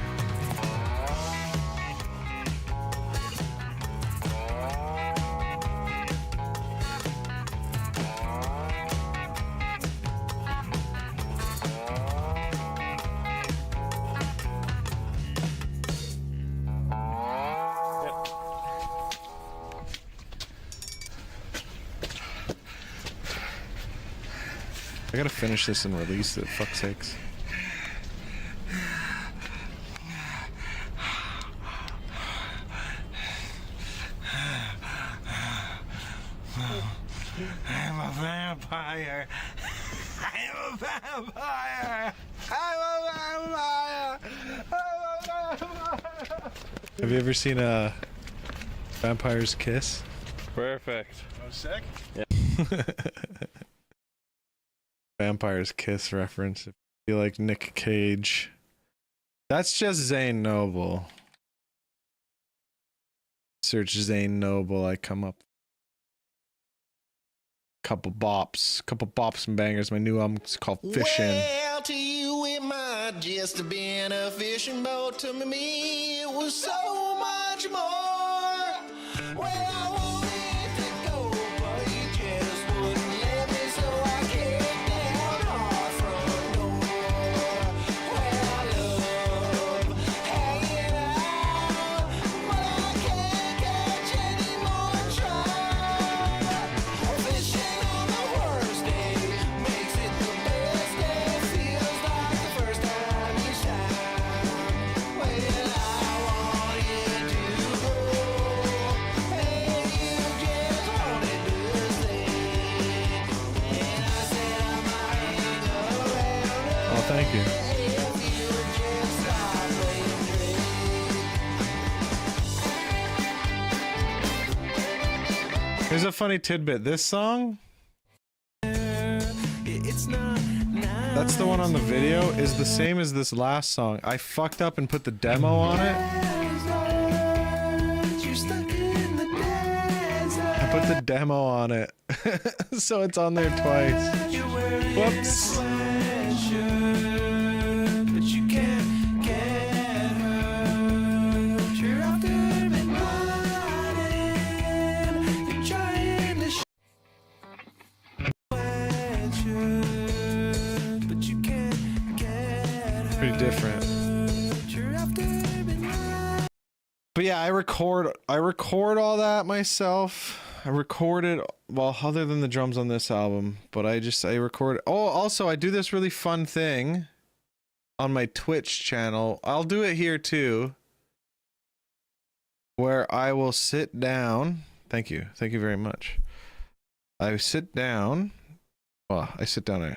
I gotta finish this and release it, fuck's sakes. I'm a vampire. I'm a vampire. I'm a vampire. I'm a vampire. Have you ever seen a Vampire's Kiss? Perfect. Oh, sick? Yeah. Vampire's Kiss reference. If you like Nick Cage. That's just Zane Noble. Search Zane Noble, I come up. Couple bops and bangers. My new album's called Fishin'. Well, to you it might just have been a fishing boat. To me, it was so much more. Well, I wanted to go, but you just wouldn't let me, so I kicked down our front door. Well, I love hanging out, but I can't catch any more trout. Fishing on the worst day makes it the best day. Feels like the first time each time. Well, I wanted to go, and you just wanted to stay. And I said I might hang around Oh, thank you. if you would just stop playing Drake. Here's a funny tidbit. This song, It's not nice. that's the one on the video, is the same as this last song. I fucked up and put the demo on it. You're stuck in the desert. I put put the demo on it. So it's on there twice. Whoops. But you can't get hurt. You're after midnight. You're trying to but you can't get hurt. Pretty different. You're after midnight. But yeah, I record all that myself. I recorded, well, other than the drums on this album, but I record. Oh, also I do this really fun thing on my Twitch channel. I'll do it here too, where I will sit down. Thank you very much. I sit down. Well, I sit down.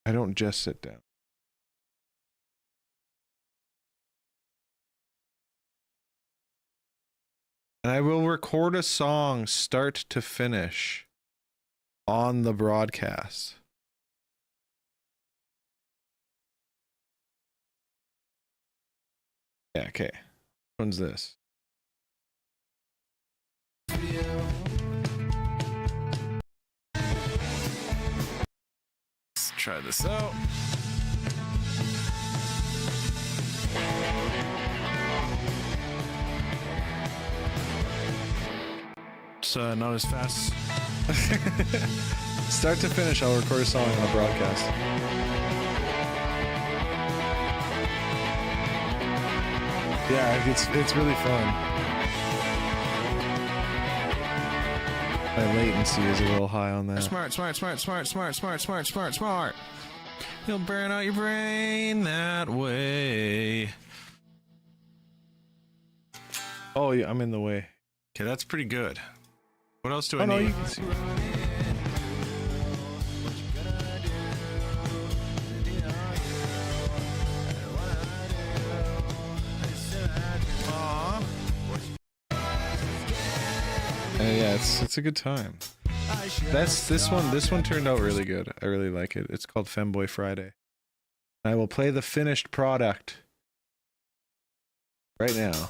I don't just sit down. And I will record a song start to finish on the broadcast. Yeah, okay. Which one's this? Let's try this out. It's not as fast. Start to finish, I'll record a song on the broadcast. Yeah, it's really fun. My latency is a little high on that. Smart. You'll burn out your brain that way. Oh, yeah, I'm in the way. Okay, that's pretty good. What else do I need? No, you can see. Yeah, it's a good time. This one turned out really good. I really like it. It's called Femboy Friday. I will play the finished product right now.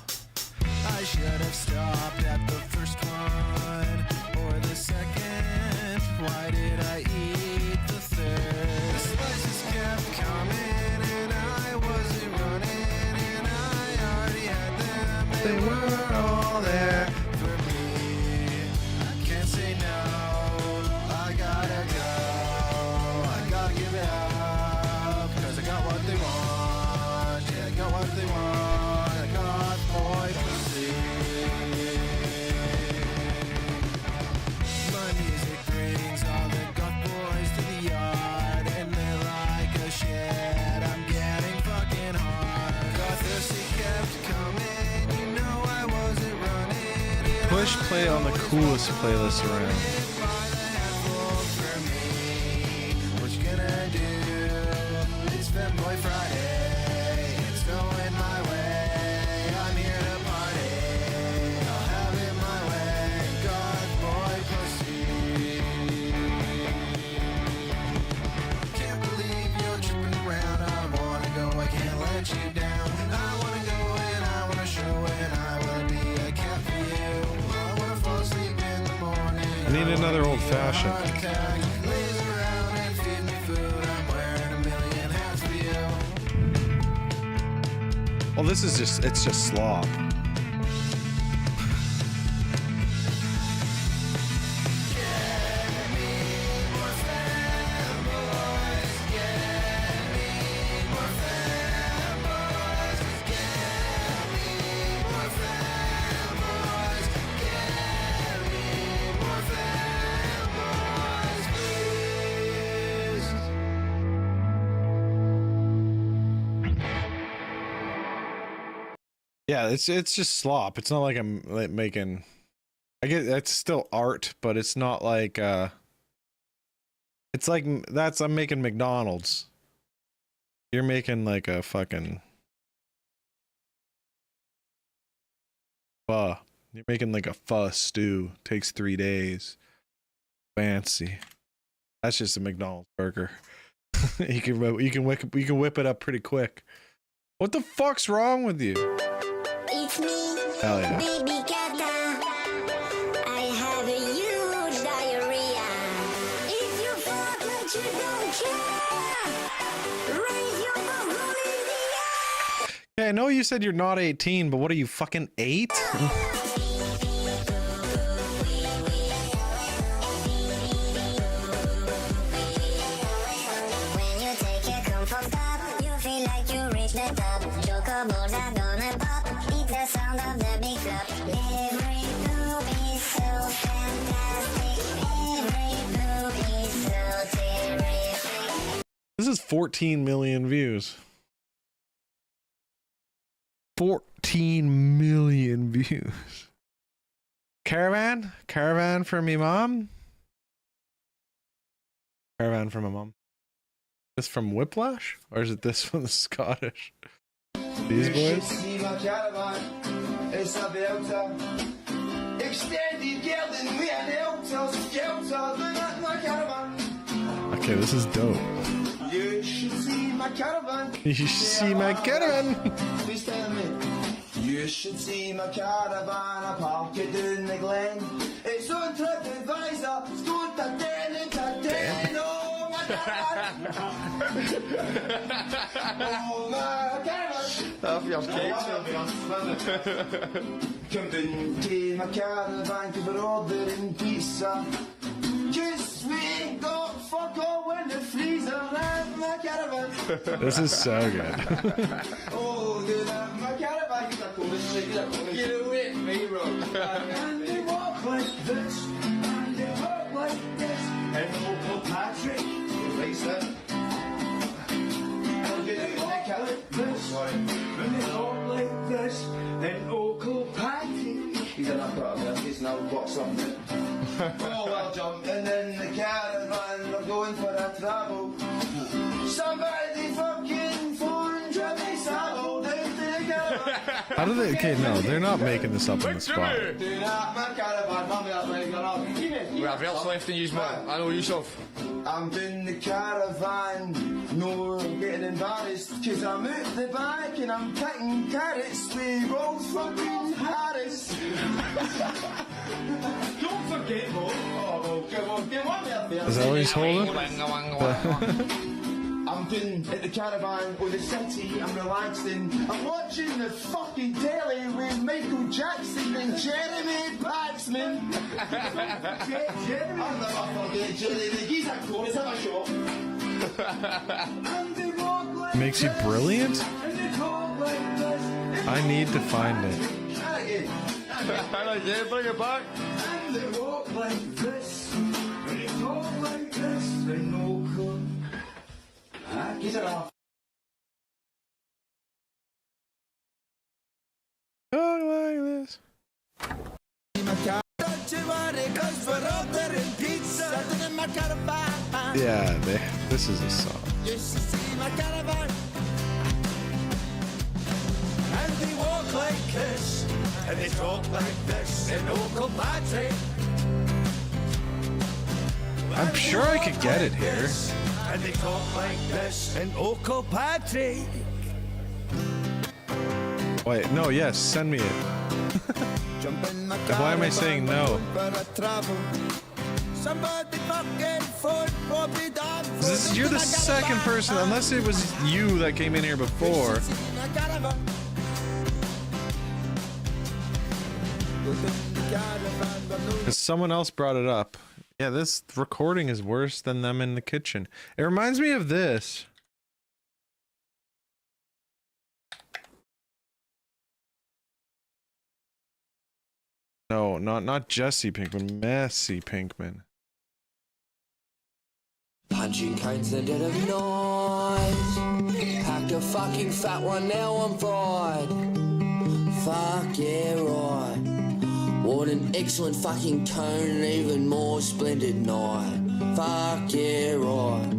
I should have stopped at the first one or the second. Why did I eat the third? The spices kept coming and I wasn't running and I already had them. They were all there for me. I can't say no. I gotta go. I gotta give it up because I got what they want. Yeah, I got what they want. I got boy pussy. My music brings all the goth boys to the yard and they're like, oh shit, I'm getting fucking hard. Gothosy kept coming, you know I wasn't running. Push play on the coolest playlist around. What you gonna do? It's Femboy Friday. It's going my way. I'm here to party. I'll have it my way. God, boy, pussy. Can't believe you're tripping around. I wanna go, I can't let you down. I wanna go and I wanna show and I will be a cat for you. I wanna fall asleep in the morning. I need another old fashioned. Lays around and feed me food. I'm wearing a million hats for you. Well, this is it's just slop. Yeah, it's just slop. It's not like I'm like making. I get that's still art, but it's not like it's like I'm making McDonald's. You're making like a fucking pho. You're making like a pho stew. Takes 3 days. Fancy. That's just a McDonald's burger. you can whip it up pretty quick. What the fuck's wrong with you? It's me, Hell yeah. Baby Kata, I have a huge diarrhea. If you fuck but you don't care, raise your bubble in the air. Yeah, I know you said you're not 18, but what are you, fucking 8? When you take your cum from top, you feel like you reached the top. Chocobos are gonna pop. It's the sound of the big flop. Every poop is so fantastic. Every poop is so terrific. This is 14 million views. 14 million views. Caravan? Caravan for me mom? Caravan for my mom. This from Whiplash? Or is it this from the Scottish? These boys? See my caravan, it's a belter. Extended gelding, we had elters, skelter, look at my caravan. Okay, this is dope. You should see my caravan. You should see my caravan. Please tell me. You should see my caravan, I park it in the glen. It's on TripAdvisor, scored a 10 and a 10. Oh, my caravan. Oh, my caravan. That'll be on Come into my caravan, keep it ordering pizza. Cause we ain't got fuck all in the freezer. Have my caravan. This is so good. Oh, good, my caravan. Get away from me, bro. And they walk like this, and they walk like this. And Uncle Patrick, race that. And they walk like this, and they walk like this. And Uncle Patrick. He's an upper, he's now got something. Oh, well done. And then the caravan, we're going for a travel. Somebody fucking phone Jimmy Savile down to the caravan. How do they? Okay, no, they're not making this up on the spot. Do that, my caravan, mummy, that's where you're up. We have else left in use, man. I know yourself. I'm in the caravan, no getting embarrassed, cause I'm out the back and I'm picking carrots with Rolls fucking Harris. Don't forget, Mo. Oh, come on, there. Is that what he's holding? I'm been at the caravan or the city, I'm relaxing. I'm watching the fucking telly with Michael Jackson and Jeremy Paxman. Jeremy? I'll never forget Jeremy. He's a chorus at my shop. Makes you brilliant? I need to find it. Yeah, bring it back. And they walk like this, and they talk like this, they no cool. Get it off. Talk like this. Yeah, this is a song. You should see my caravan. And they walk like this, and they talk like this, and Uncle Patrick. I'm sure I could get it here. And they talk like this, and Uncle Patrick. Wait, no, yes, send me it. Why am I saying no? You're the second person, unless it was you that came in here before. Because someone else brought it up. Yeah, this recording is worse than them in the kitchen. It reminds me of this. No, not Jesse Pinkman, Messy Pinkman. Punching cones in the dead of night. Packed a fucking fat one, now I'm fried. Fuck yeah, right. What an excellent fucking cone, an even more splendid night. Fuck yeah, right.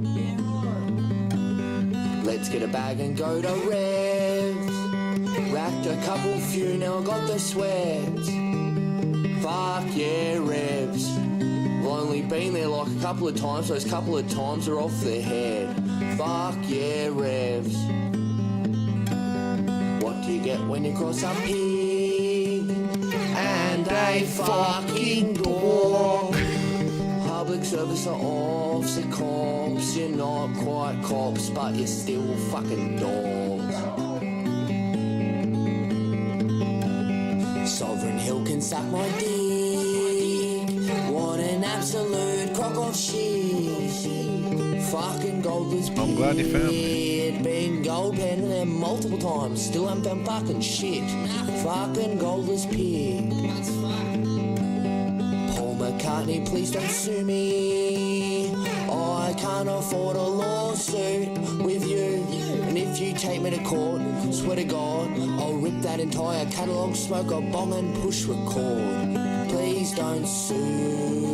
Let's get a bag and go to Revs. Racked a couple few, now I got the sweats. Fuck yeah, Revs. I've only been there like a couple of times, those couple of times are off the head. Fuck yeah, Revs. What do you get when you cross up pigs? they fucking dog. Public service are officer cops. You're not quite cops, but you're still fucking dogs. Sovereign Hill can suck my dick. What an absolute crock of shit. Fucking Goldless pig. I'm glad you found me. Been gold panning there multiple times. Still haven't found fucking shit. Fucking Goldless pig. Paul McCartney, please don't sue me. I can't afford a lawsuit with you. And if you take me to court, swear to God, I'll rip that entire catalogue, smoke a bong and push record. Please don't sue.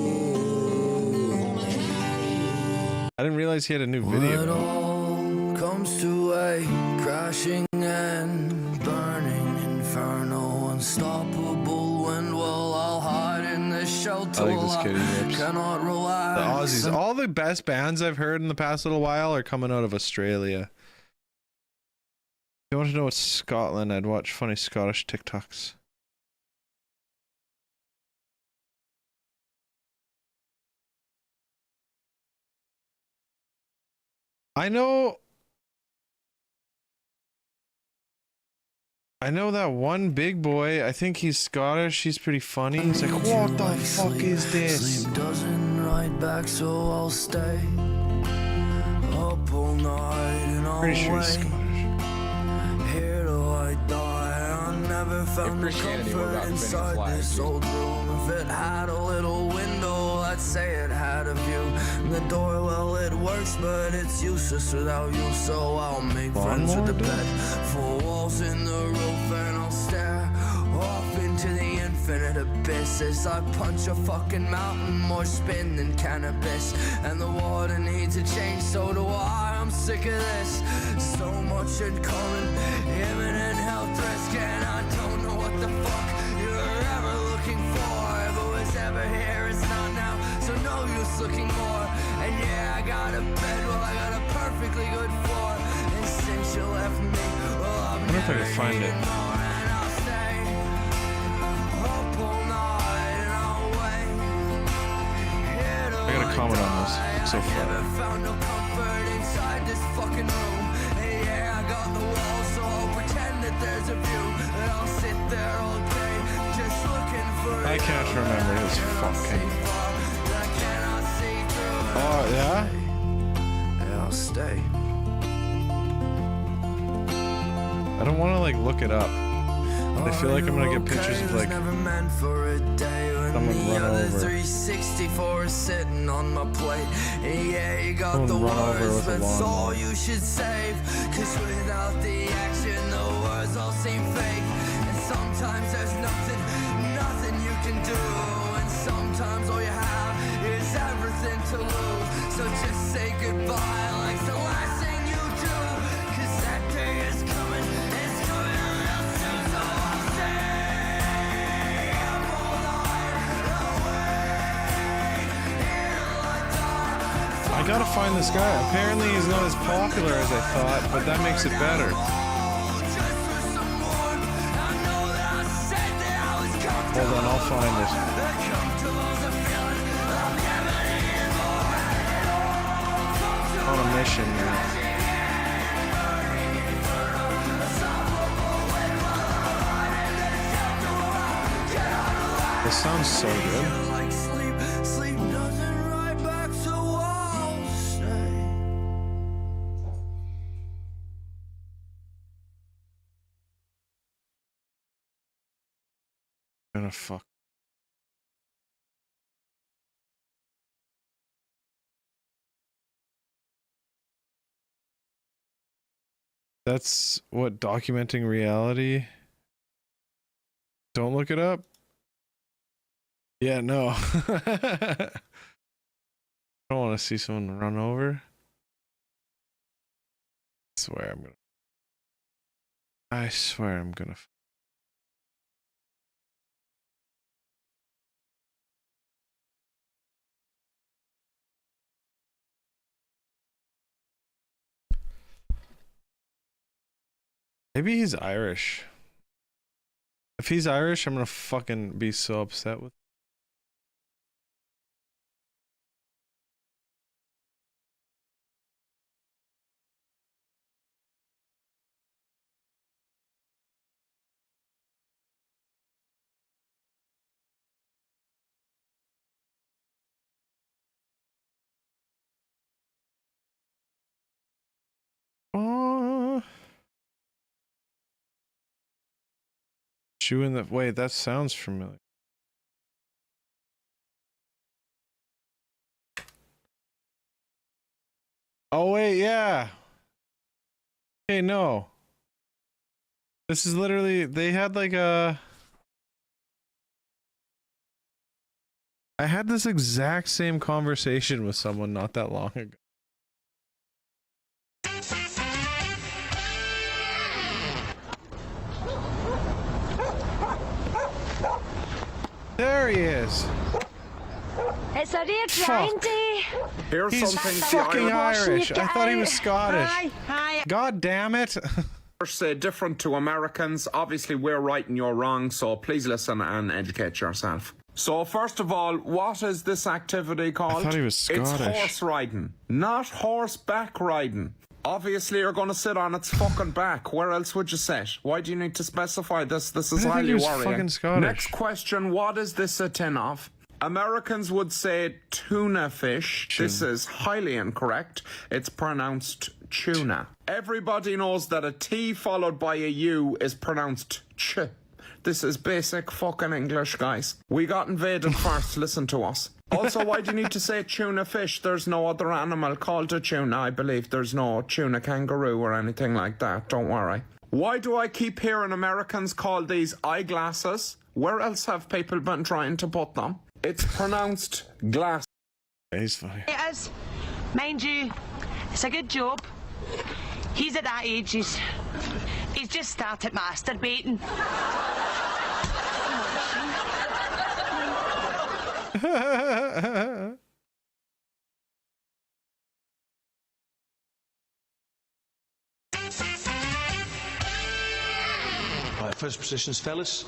I didn't realize he had a new video. It all comes to a crashing and burning inferno, unstoppable wind. Well, I'll hide in the shelter. I like this kid. He rips. Cannot relax. The Aussies. All the best bands I've heard in the past little while are coming out of Australia. If you want to know what's Scotland, I'd watch funny Scottish TikToks. I know that one big boy. I think he's Scottish. He's pretty funny. He's like, what the fuck is this? Sleep doesn't ride back, so I'll stay up all night and I'll Pretty sure he's wait. Scottish. Here till I die, I never found the comfort inside this old room. If it had a little window, I'd say it had a view. And the door, well, it works, but it's useless without you. So I'll make friends with the bed, four walls in the roof, and I'll stare off into the infinite abyss as I punch a fucking mountain, more spin than cannabis. And the water needs a change, so do I. I'm sick of this. So much incoming, imminent health risk, and I don't know what the fuck you're ever looking for. If it was ever here, it's not now, so no use looking more. And yeah, I got a bed, well, I got a perfectly good floor. And since you left me, well, I'm I wonder if I can find it. I gotta comment on this so far. Found no comfort inside this fucking room. Hey, yeah, I got the wall, so I'll pretend that there's a view. And I'll sit there all day, just looking for. I can't remember his fucking. Oh yeah. Yeah, I'll stay. I don't want to like look it up. I feel like I'm gonna get pictures of like someone run over. 364 is sitting on my plate. And yeah, you got Someone the run over words, with a but it's all lawnmower. you should save. Cause without the action, the words all seem fake. And sometimes there's nothing you can do. And sometimes all you have is everything to lose. So just say goodbye like the last thing you do. Cause that day is coming, it's coming real soon. So I'll stay up all night away. I gotta find this guy. Apparently he's not as popular as I thought, but that makes it better. Hold on, I'll find it. On a mission now. This sounds so good. Like sleep doesn't ride back, so I'll stay. I'm gonna fuck. That's what documenting reality. Don't look it up. Yeah, no. I don't want to see someone run over. I swear I'm gonna. Maybe he's Irish. If he's Irish, I'm gonna fucking be so upset with. Chewing the wait, that sounds familiar. Oh wait, yeah. Okay, no. This is literally they had like a. I had this exact same conversation with someone not that long ago. There he is. It's a real trying day. Here's He's fucking Irish. I thought he was Scottish. Hi. God damn it. Different to Americans. Obviously, we're right and you're wrong, so please listen and educate yourself. So, first of all, what is this activity called? I thought he was Scottish. It's horse riding, not horseback riding. Obviously, you're going to sit on its fucking back. Where else would you sit? Why do you need to specify this? This is highly worrying. Next question, what is this a tin of? Americans would say tuna fish. This is highly incorrect. It's pronounced tuna. Everybody knows that a T followed by a U is pronounced ch. This is basic fucking English, guys. We got invaded first, listen to us. Also, why do you need to say tuna fish? There's no other animal called a tuna, I believe. There's no tuna kangaroo or anything like that, don't worry. Why do I keep hearing Americans call these eyeglasses? Where else have people been trying to put them? It's pronounced glass. He's funny. It is. Mind you, it's a good job. He's at that age, he's just started masturbating. Right, first positions, fellas.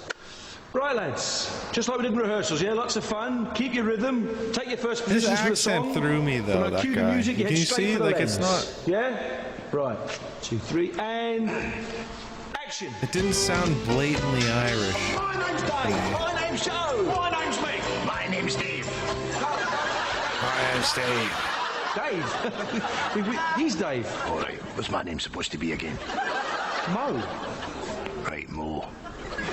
Right, lads. Just like we did in rehearsals, yeah? Lots of fun. Keep your rhythm. Take your first His positions for the song. accent threw me though. When I That cue guy. the music, you Can head you straight see? for the Like lens. it's not. Yeah. Right. 2, 3, and action. It didn't sound blatantly Irish. My name's Dave. My name's Joe. My name's Mick. My name's Dave. My name's Dave. Dave. He's Dave. All right. What's my name supposed to be again? Mo. Right, Mo.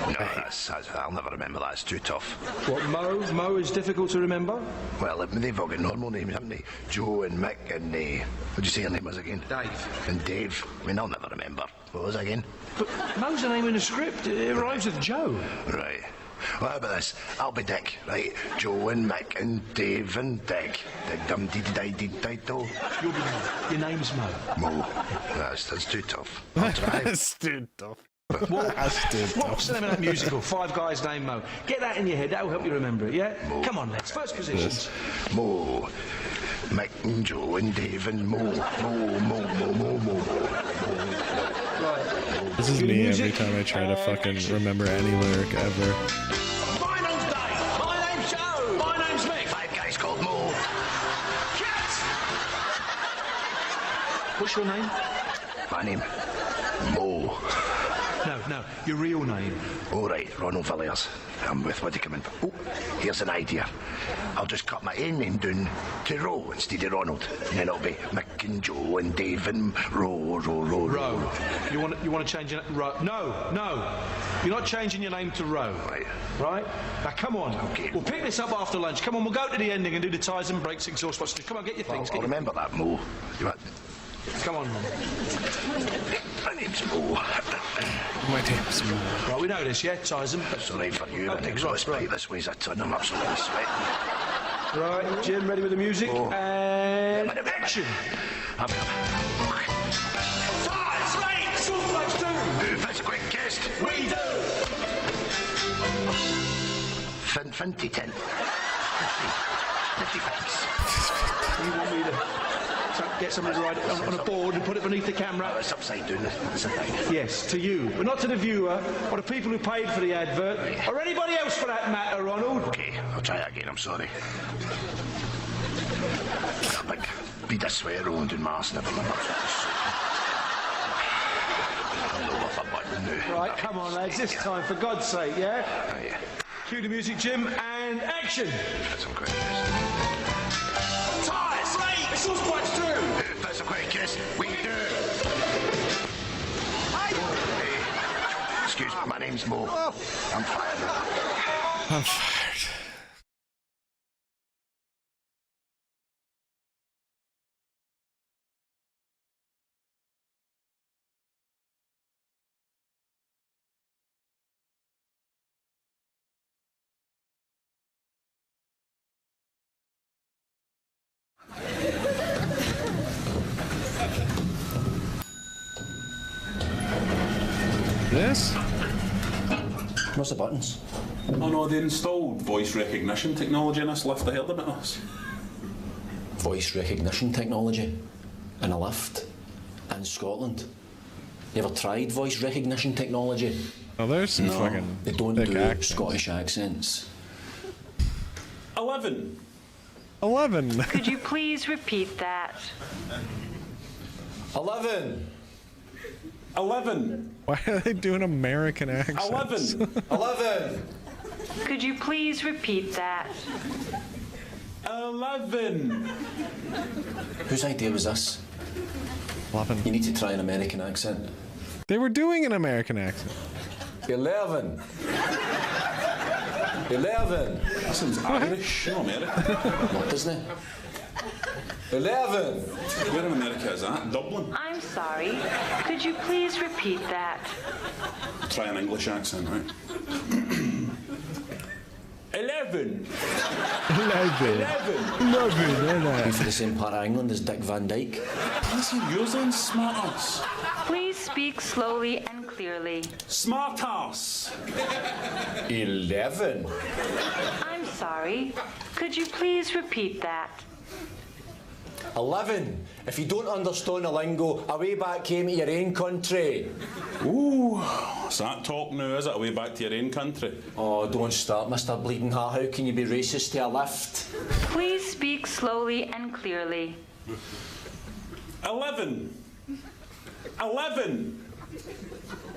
No, that's I'll never remember that. It's too tough. What, Mo? Mo is difficult to remember? Well, they've all got normal names, haven't they? Joe and Mick and, what'd you say your name was again? Dave. And Dave. I mean, I'll never remember. What was it again? But Mo's the name in the script. It rhymes with Joe. Right. Well, how about this? I'll be Dick, right? Joe and Mick and Dave and Dick. Dum dee dee dee dee do. Your name's Mo. Mo. That's too tough. I'll try. That's too tough. What's the name of that musical? Five Guys Named Mo. Get that in your head. That'll help you remember it, yeah? Mo. Come on, let's. First positions. Yes. Mo. Mick and Joe and Dave and Mo. Mo. Right. This is me every time I try to fucking remember any lyric ever. My name's Dave. My name's Joe. My name's Mick. Five guys called Mo. Cat! What's your name? My name? Mo. No, your real name. All right, Ronald Villiers. I'm with what you come in. Oh, here's an idea. I'll just cut my own name down to Roe instead of Ronald. And then it'll be Mick and Joe and Dave and Roe. Roe. You want to change your name? Roe. No. You're not changing your name to Roe. Right? Now, come on. Okay. We'll pick this up after lunch. Come on, we'll go to the ending and do the ties and breaks, exhaust spots. Come on, get your things. I'll remember that, Mo. Come on, man. My name's Mo. My name's Mo. Right, we know this, yeah? Ties them. It's all right for you. An exhaust pipe this way's a ton. I'm absolutely sweating. Right, Jim, ready with the music? And action! Who fits a quick guest? We do! Finty tin. 50 pence. You want me to... So get somebody to write it on a board and put it beneath the camera. Oh, it's upside down. That's the thing. Yes, to you, but not to the viewer or the people who paid for the advert, or anybody else for that matter, Ronald. Okay, I'll try that again. I'm sorry. Like, be this swear, Roland and Mars never remember. Right, come on, lads, this time, for God's sake, yeah? Oh, yeah. Cue the music, Jim, and action! That's some great Ties! Right! It's all quite true! That's a great kiss. We do. Hey, excuse me, my name's Mo. I'm fired. I'm fired. This? What's the buttons? Oh no, they installed voice recognition technology in this lift. I heard about this. Voice recognition technology? In a lift? In Scotland? You ever tried voice recognition technology? Oh, there's some fucking they don't thick do accents. Scottish accents. 11. 11. Could you please repeat that? 11. 11. Why are they doing American accents? 11. 11. Could you please repeat that? 11. Whose idea was this? 11. You need to try an American accent. They were doing an American accent. 11. 11. That sounds Irish, not American. What, doesn't it? 11. Where in America is that? Dublin? I'm sorry. Could you please repeat that? Try an English accent, right? 11. 11. You for the same part of England as Dick Van Dyke. Listen, yours then, smart ass. Please speak slowly and clearly. Smart ass. 11. I'm sorry. Could you please repeat that? 11. If you don't understand the lingo, away back home to your own country. Ooh, is that talk now, is it? Away back to your own country? Oh, don't start, Mr. Bleeding Heart. How can you be racist to a lift? Please speak slowly and clearly. 11. 11.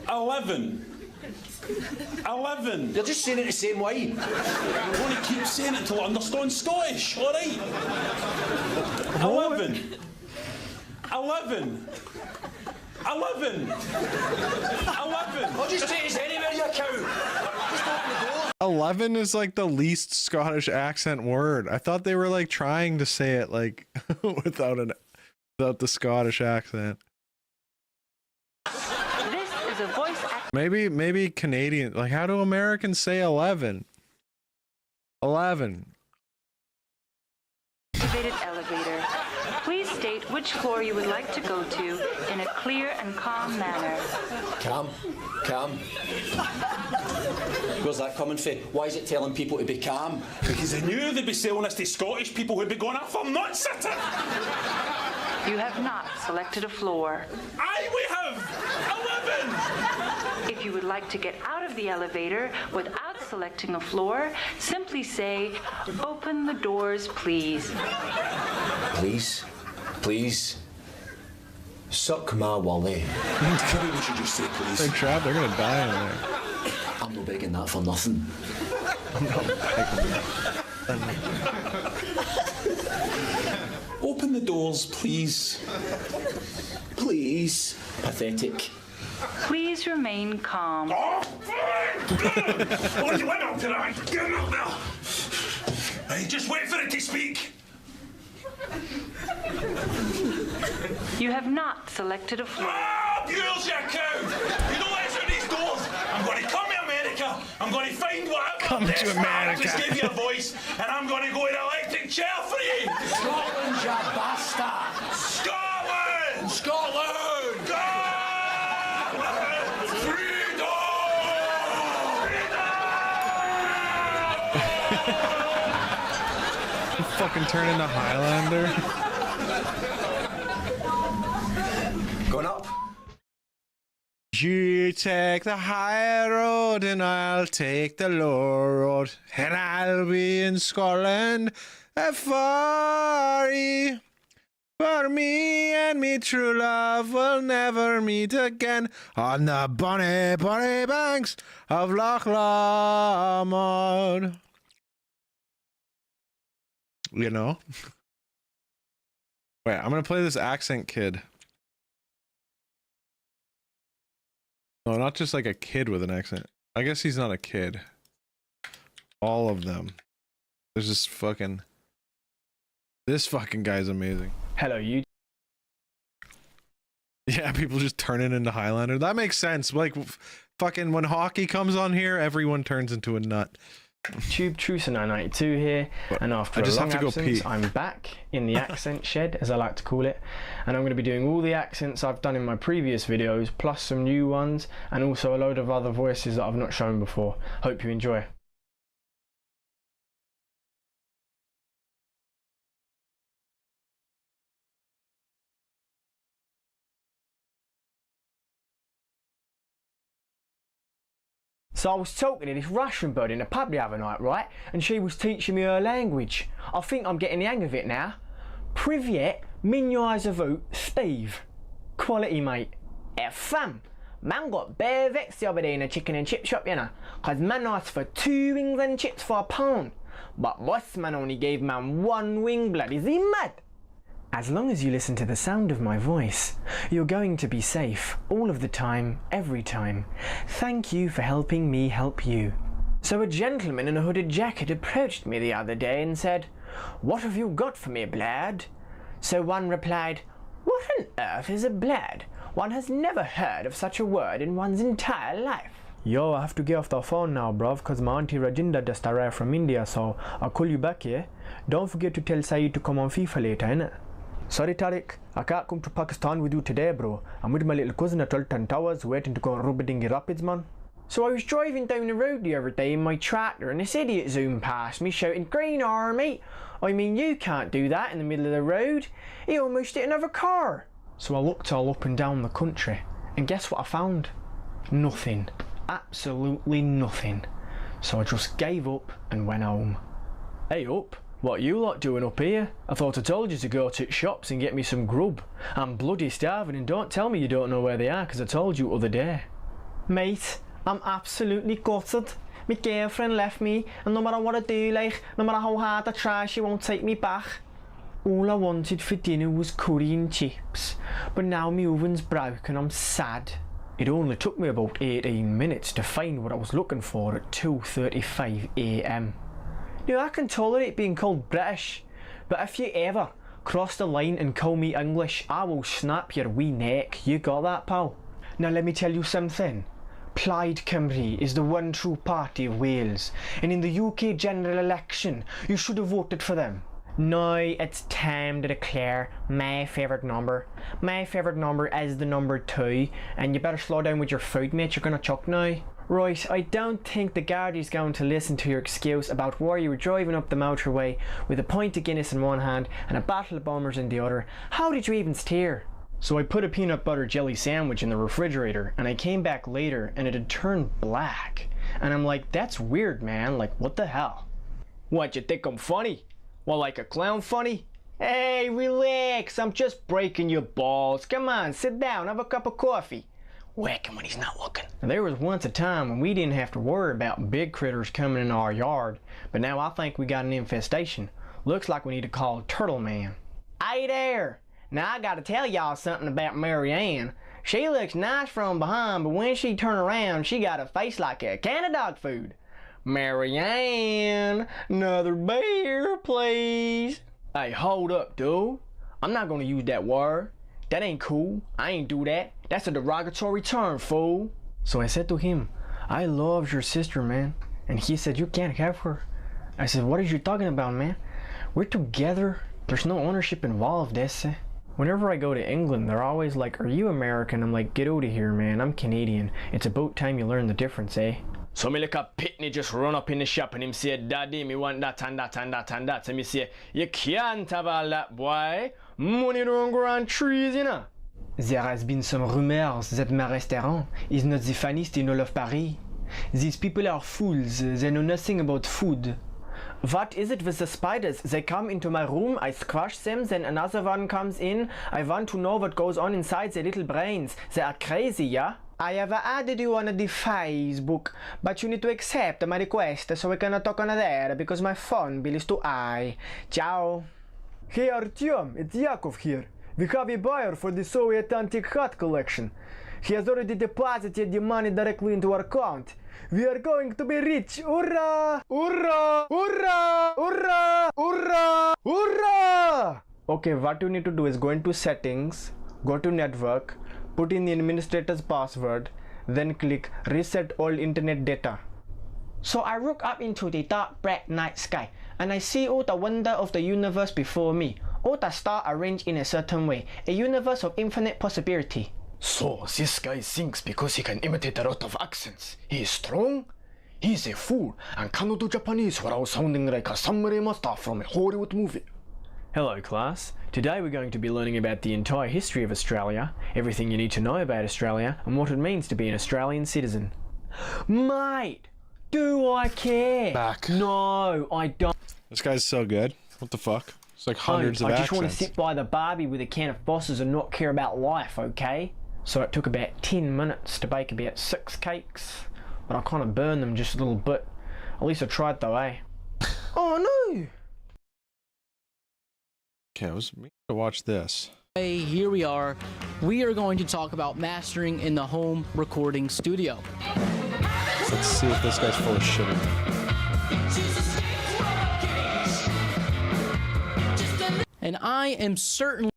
11. 11. You're just saying it the same way. I'm going to keep saying it until I understand Scottish, alright? 11. 11. 11. 11. I'll just take his anywhere, you cow. Just open the door. 11 is like the least Scottish accent word. I thought they were like trying to say it like without the Scottish accent. This is a voice Maybe Canadian. Like, how do Americans say 11? 11. activated elevator. Please state which floor you would like to go to in a clear and calm manner. Calm. Where's that coming from? Why is it telling people to be calm? Because they knew they'd be selling this to Scottish people who'd be going off for nuts at it. You have not selected a floor. Aye, we have! 11! If you would like to get out of the elevator without selecting a floor, simply say, "Open the doors, please." Please. Suck my wally. Maybe we should just say please. They're trapped. They're gonna die in there. I'm not begging that for nothing. I'm not begging Open the doors, please. Please. Pathetic. Please remain calm. What do you want up tonight? Get him up there. Hey, just wait for it to speak. You have not selected a floor. Ah, mules, you cow! You don't let us through these doors. I'm going to come to America. I'm going to find whatever. Come to America. Just give you a voice, and I'm going to go in an electric chair for you. Scotland, you bastard! Scotland! Scotland! fucking turn into Highlander. You take the high road and I'll take the low road, and I'll be in Scotland at 40. For me and me true love will never meet again on the bonny, bonny banks of Loch Lomond. You know? Wait, I'm gonna play this accent kid. No, not just like a kid with an accent. I guess he's not a kid. All of them. There's just fucking... This fucking guy's amazing. Hello, you. Yeah, people just turn it into Highlander. That makes sense. Like, fucking when hockey comes on here, everyone turns into a nut. Tube Trucer 992 here, and after a long absence, I'm back in the accent shed, as I like to call it, and I'm going to be doing all the accents I've done in my previous videos, plus some new ones, and also a load of other voices that I've not shown before. Hope you enjoy. So I was talking to this Russian bird in a pub the other night, right? And she was teaching me her language. I think I'm getting the hang of it now. Privyet, меня зовут Steve. Quality, mate. Fam, man got bare vexed the other day in a chicken and chip shop, you know, cause man asked for 2 wings and chips for £1. But boss man only gave man 1 wing, blood. Is he mad? As long as you listen to the sound of my voice, you're going to be safe all of the time, every time. Thank you for helping me help you. So a gentleman in a hooded jacket approached me the other day and said, "What have you got for me, Blad?" So one replied, "What on earth is a Blad? One has never heard of such a word in one's entire life." Yo, I have to get off the phone now, bruv, cause my auntie Rajinda just arrived from India, so I'll call you back, yeah? Don't forget to tell Saeed to come on FIFA later, innit? Sorry Tariq, I can't come to Pakistan with you today, bro. I'm with my little cousin at Tultan Towers waiting to go on Rubadingi Rapids, man. So I was driving down the road the other day in my tractor and this idiot zoomed past me shouting, "Green Army!" I mean, you can't do that in the middle of the road. He almost hit another car. So I looked all up and down the country and guess what I found? Nothing. Absolutely nothing. So I just gave up and went home. Hey up, what you lot doing up here? I thought I told you to go to shops and get me some grub. I'm bloody starving and don't tell me you don't know where they are because I told you other day. Mate, I'm absolutely gutted. My girlfriend left me and no matter what I do, like, no matter how hard I try, she won't take me back. All I wanted for dinner was curry and chips, but now my oven's broke and I'm sad. It only took me about 18 minutes to find what I was looking for at 2:35 AM. Now I can tolerate being called British, but if you ever cross the line and call me English, I will snap your wee neck. You got that, pal? Now let me tell you something. Plaid Cymru is the one true party of Wales, and in the UK general election, you should have voted for them. Now it's time to declare my favourite number. My favourite number is the number 2, and you better slow down with your food, mate, you're gonna choke now. Right, I don't think the Gardaí's going to listen to your excuse about why you were driving up the motorway with a pint of Guinness in one hand and a bottle of Bulmers in the other. How did you even steer? So I put a peanut butter jelly sandwich in the refrigerator and I came back later and it had turned black. And I'm like, that's weird, man, like what the hell? What, you think I'm funny? Well, like a clown funny? Hey, relax, I'm just breaking your balls. Come on, sit down, have a cup of coffee. Whack him when he's not looking. There was once a time when we didn't have to worry about big critters coming in our yard, but now I think we got an infestation. Looks like we need to call Turtle Man. Hey there! Now I gotta tell y'all something about Marianne. She looks nice from behind, but when she turn around, she got a face like a can of dog food. Marianne, another beer, please. Hey, hold up, dude. I'm not gonna use that word. That ain't cool. I ain't do that. That's a derogatory term, fool. So I said to him, I love your sister, man. And he said, you can't have her. I said, what are you talking about, man? We're together. There's no ownership involved, esse. Whenever I go to England, they're always like, are you American? I'm like, get out of here, man. I'm Canadian. It's about time you learn the difference, eh? So me like a pitney just run up in the shop and him say, Daddy, me want that and that and that and that. And me say, you can't have all that, boy. Money don't grow on trees, you know. There has been some rumors that my restaurant is not the finest in all of Paris. These people are fools, they know nothing about food. What is it with the spiders? They come into my room, I squash them, then another one comes in. I want to know what goes on inside their little brains. They are crazy, yeah? I have added you on the Facebook, but you need to accept my request so we can talk on there because my phone bill is too high. Ciao. Hey Artyom, it's Yakov here. We have a buyer for the Soviet antique hat collection. He has already deposited the money directly into our account. We are going to be rich! Hurrah! Hurrah! Hurrah! Hurrah! Hurrah! Hurrah! Okay, what you need to do is go into settings, go to network, put in the administrator's password, then click reset all internet data. So I look up into the dark black night sky and I see all the wonder of the universe before me, all the stars arranged in a certain way, a universe of infinite possibility. So this guy thinks because he can imitate a lot of accents, he is strong? He is a fool and cannot do Japanese without sounding like a samurai master from a Hollywood movie. Hello class, today we're going to be learning about the entire history of Australia, everything you need to know about Australia and what it means to be an Australian citizen. Mate, do I care? Back. No, I don't. This guy's so good. What the fuck? It's like hundreds of I just accents. want to sit by the Barbie with a can of Bosses and not care about life, okay? So it took about 10 minutes to bake about 6 cakes, but I kind of burned them just a little bit. At least I tried though, eh? Oh no! Okay, I was meaning to watch this. Hey, here we are. We are going to talk about mastering in the home recording studio. Let's see if this guy's full of shit or not. And I am certainly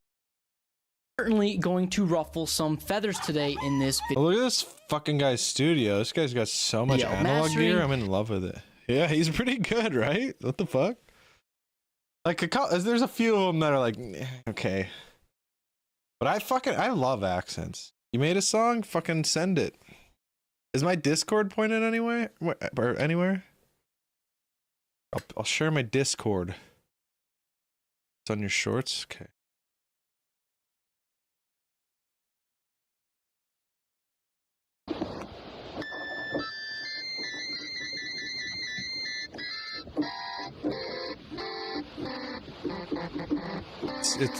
going to ruffle some feathers today in this video. Oh, look at this fucking guy's studio. This guy's got so much analog gear. I'm in love with it. Yeah, he's pretty good, right? What the fuck? Like, there's a few of them that are like, okay. But I love accents. You made a song? Fucking send it. Is my Discord pointed anywhere? Or anywhere? I'll share my Discord. It's on your shorts? Okay.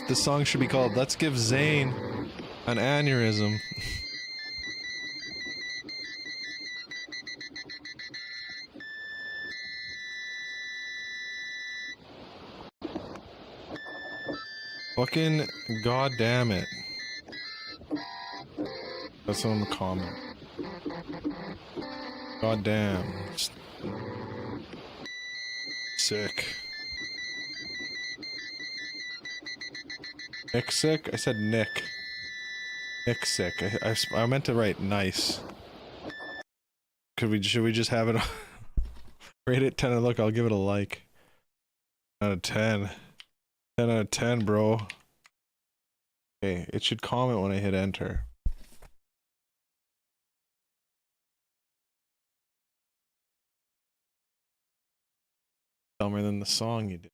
The song should be called "Let's Give Zayn an Aneurysm." Fucking goddamn it! That's on the comment. Goddamn. Sick. Nick sick? I said Nick. Nick sick. I meant to write nice. Should we just have it rate it 10 and look, I'll give it a like. Out of 10. 10 out of 10, bro. Okay, it should comment when I hit enter. Dumber than the song you did.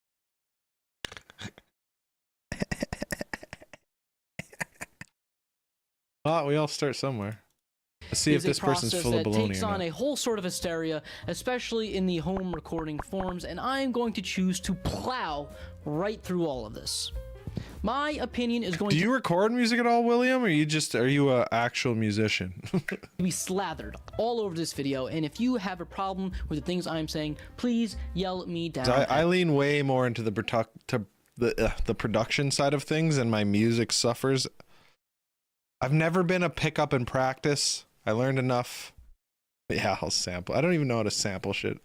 Well, we all start somewhere. Let's see if this person's full of baloney or not. It takes on a whole sort of hysteria, especially in the home recording forums, and I am going to choose to plow right through all of this. My opinion is going to... Do you record music at all, William, or are you an actual musician? be slathered all over this video, and if you have a problem with the things I'm saying, please yell at me down. I lean way more into the production side of things, and my music suffers. I've never been a pickup and practice. I learned enough. Yeah, I'll sample. I don't even know how to sample shit.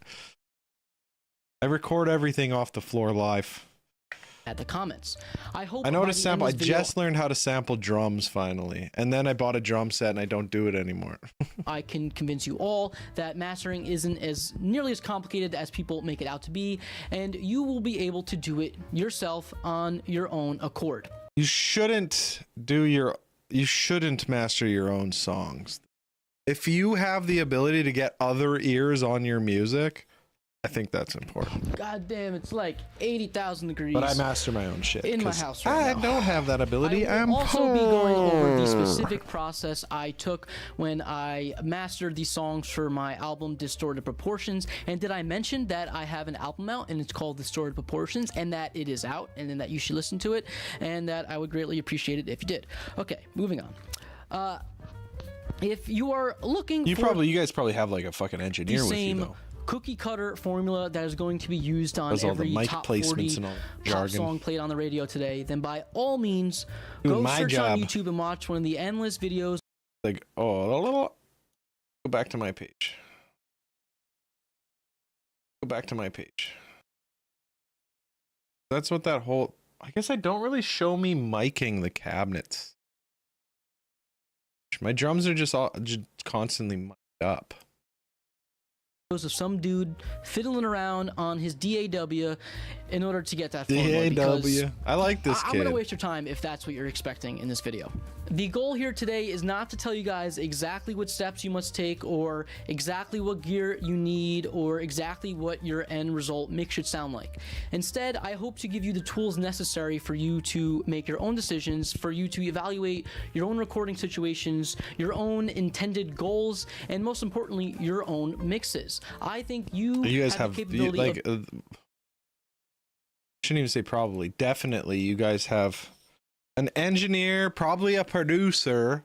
I record everything off the floor live. At the comments. I know how to sample. I just learned how to sample drums finally. And then I bought a drum set and I don't do it anymore. I can convince you all that mastering isn't as nearly as complicated as people make it out to be, and you will be able to do it yourself on your own accord. You shouldn't master your own songs. If you have the ability to get other ears on your music, I think that's important. God damn, it's like 80,000 degrees. But I master my own shit. in my 'cause house right now. I don't have that ability. I I'm will also be going over the poor. specific process I took when I mastered the songs for my album Distorted Proportions. And did I mention that I have an album out and it's called Distorted Proportions, and that it is out, and then that you should listen to it, and that I would greatly appreciate it if you did. Okay, moving on. If you are looking You for guys probably have like a fucking engineer the with you same though. cookie cutter formula that is going to be used on Does all the every mic top placements 40 and all pop jargon. song played on the radio today, then by all means Doing go my search job. on YouTube and watch one of the endless videos. Like, go back to my page. Go back to my page. That's what that whole. I guess I don't really show me miking the cabinets. My drums are just constantly mic'd up. Of some dude fiddling around on his DAW in order to get that formula. DAW. I like this I'm kid. gonna waste your time if that's what you're expecting in this video. The goal here today is not to tell you guys exactly what steps you must take, or exactly what gear you need, or exactly what your end result mix should sound like. Instead, I hope to give you the tools necessary for you to make your own decisions, for you to evaluate your own recording situations, your own intended goals, and most importantly, your own mixes. I think you guys have the capability like. of Shouldn't even say probably. Definitely, you guys have an engineer, probably a producer,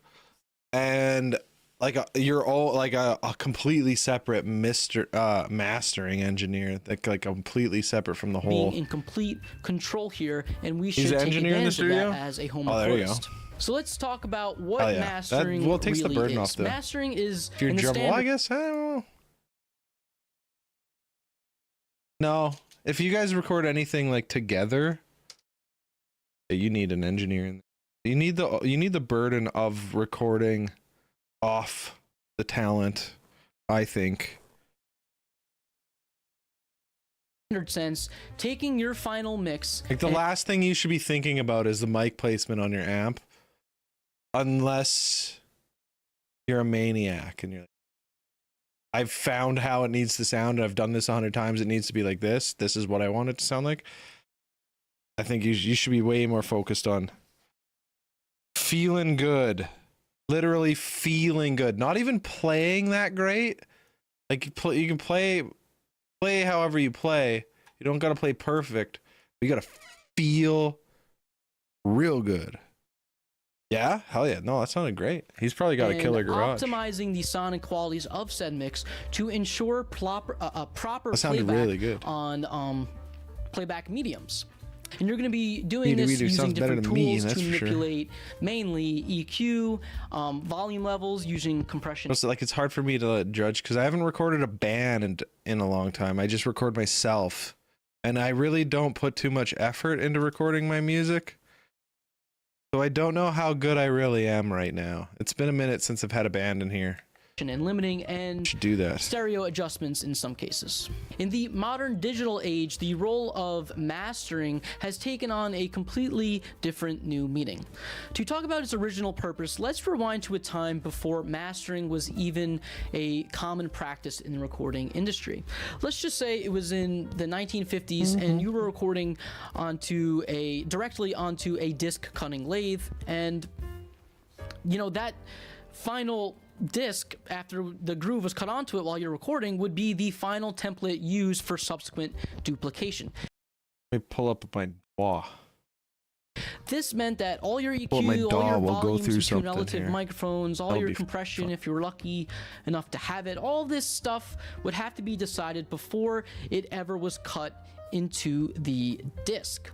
and like you're all like a completely separate mastering engineer, like completely separate from the whole. being in complete control here, and we should He's an take engineer in the advantage of that studio? as a home Oh, there you recordist. So let's talk about what Oh, yeah. mastering That takes really the burden is. off the. Mastering is If you're in the drum, well, I standard guess I don't know. No, if you guys record anything like together, you need an engineer. You need the burden of recording off the talent, I think. sense, taking your final mix. Like the last thing you should be thinking about is the mic placement on your amp, unless you're a maniac and you're like, I've found how it needs to sound. I've done this 100 times. It needs to be like this. This is what I want it to sound like. I think you should be way more focused on feeling good, literally feeling good. Not even playing that great. Like you can play however you play. You don't gotta play perfect. You gotta feel real good. Yeah, hell yeah. No, that sounded great. He's probably got a killer garage. Optimizing the sonic qualities of said mix to ensure proper That sounded playback really good. on playback mediums. And you're going to be doing Meter this using sounds better different than me, tools that's to for sure. manipulate mainly EQ, volume levels, using compression. Also, like it's hard for me to judge because I haven't recorded a band in a long time. I just record myself, and I really don't put too much effort into recording my music. So I don't know how good I really am right now. It's been a minute since I've had a band in here. And limiting and Should do that. stereo adjustments in some cases. In the modern digital age, the role of mastering has taken on a completely different new meaning. To talk about its original purpose, let's rewind to a time before mastering was even a common practice in the recording industry. Let's just say it was in the 1950s and you were recording directly onto a disc cutting lathe, and you know that final disc, after the groove was cut onto it while you're recording, would be the final template used for subsequent duplication. Let me pull up my DAW. This meant that all your EQ, Well, my all DAW your will go volumes, through your something relative here. microphones, all That'll your be compression, fun. if you were lucky enough to have it, all this stuff would have to be decided before it ever was cut into the disc.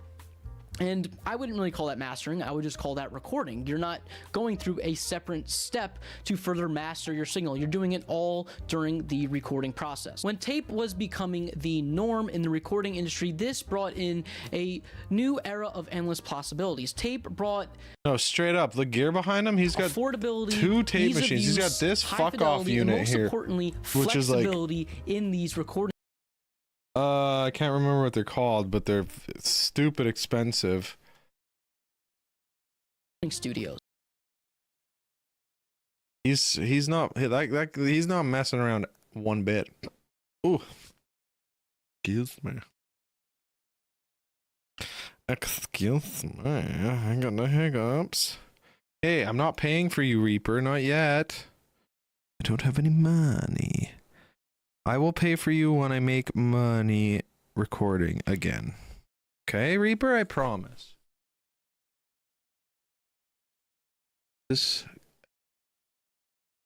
And I wouldn't really call that mastering, I would just call that recording. You're not going through a separate step to further master your signal. You're doing it all during the recording process. When tape was becoming the norm in the recording industry, this brought in a new era of endless possibilities. Tape brought No, straight up, the gear behind him, he's got affordability, two tape ease of machines. He's got use, this high fuck off fidelity, and unit most here, importantly, which is like flexibility in these recording I can't remember what they're called, but they're stupid expensive. studios. He's not like he's not messing around one bit. Ooh. Excuse me. Excuse me. I got the hiccups. Hey, I'm not paying for you, Reaper. Not yet. I don't have any money. I will pay for you when I make money recording again. Okay, Reaper? I promise. This...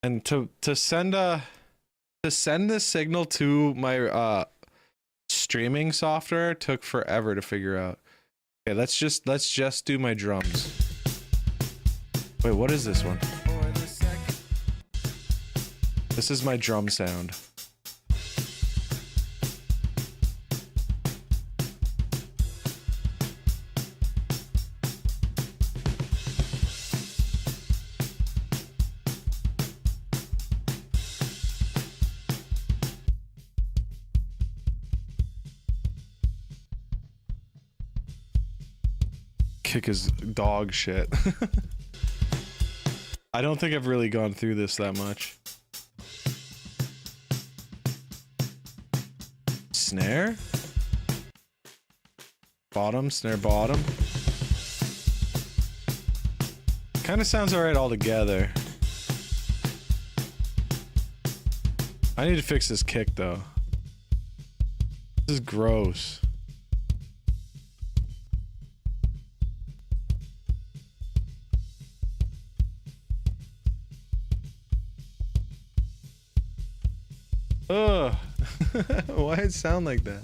And to send this signal to my streaming software took forever to figure out. Okay, let's just do my drums. Wait, what is this one? This is my drum sound. Kick is dog shit. I don't think I've really gone through this that much. Snare? Bottom, snare bottom. Kind of sounds alright altogether. I need to fix this kick though. This is gross. Ugh. Why it sound like that?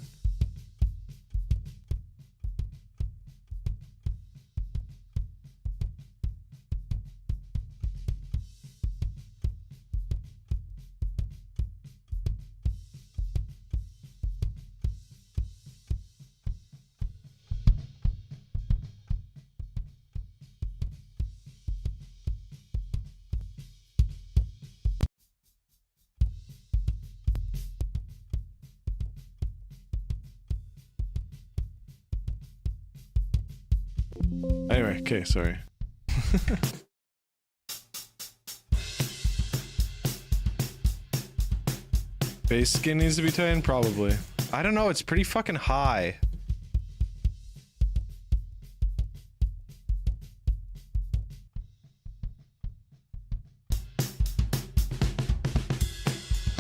Anyway, okay, sorry. Bass skin needs to be tightened? Probably. I don't know, it's pretty fucking high.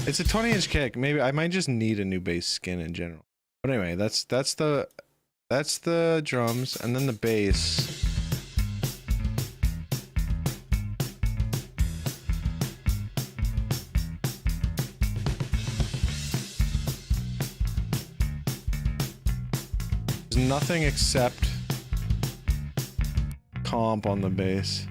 It's a 20-inch kick. Maybe I might just need a new bass skin in general. But anyway, that's the drums, and then the bass. There's nothing except comp on the bass.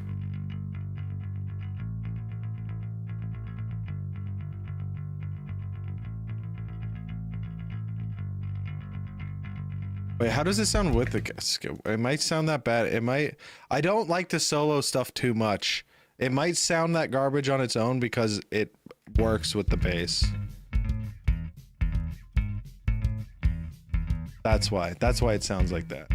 Wait, how does it sound with the... It might sound that bad. It might... I don't like the solo stuff too much. It might sound that garbage on its own because it works with the bass. That's why. That's why it sounds like that.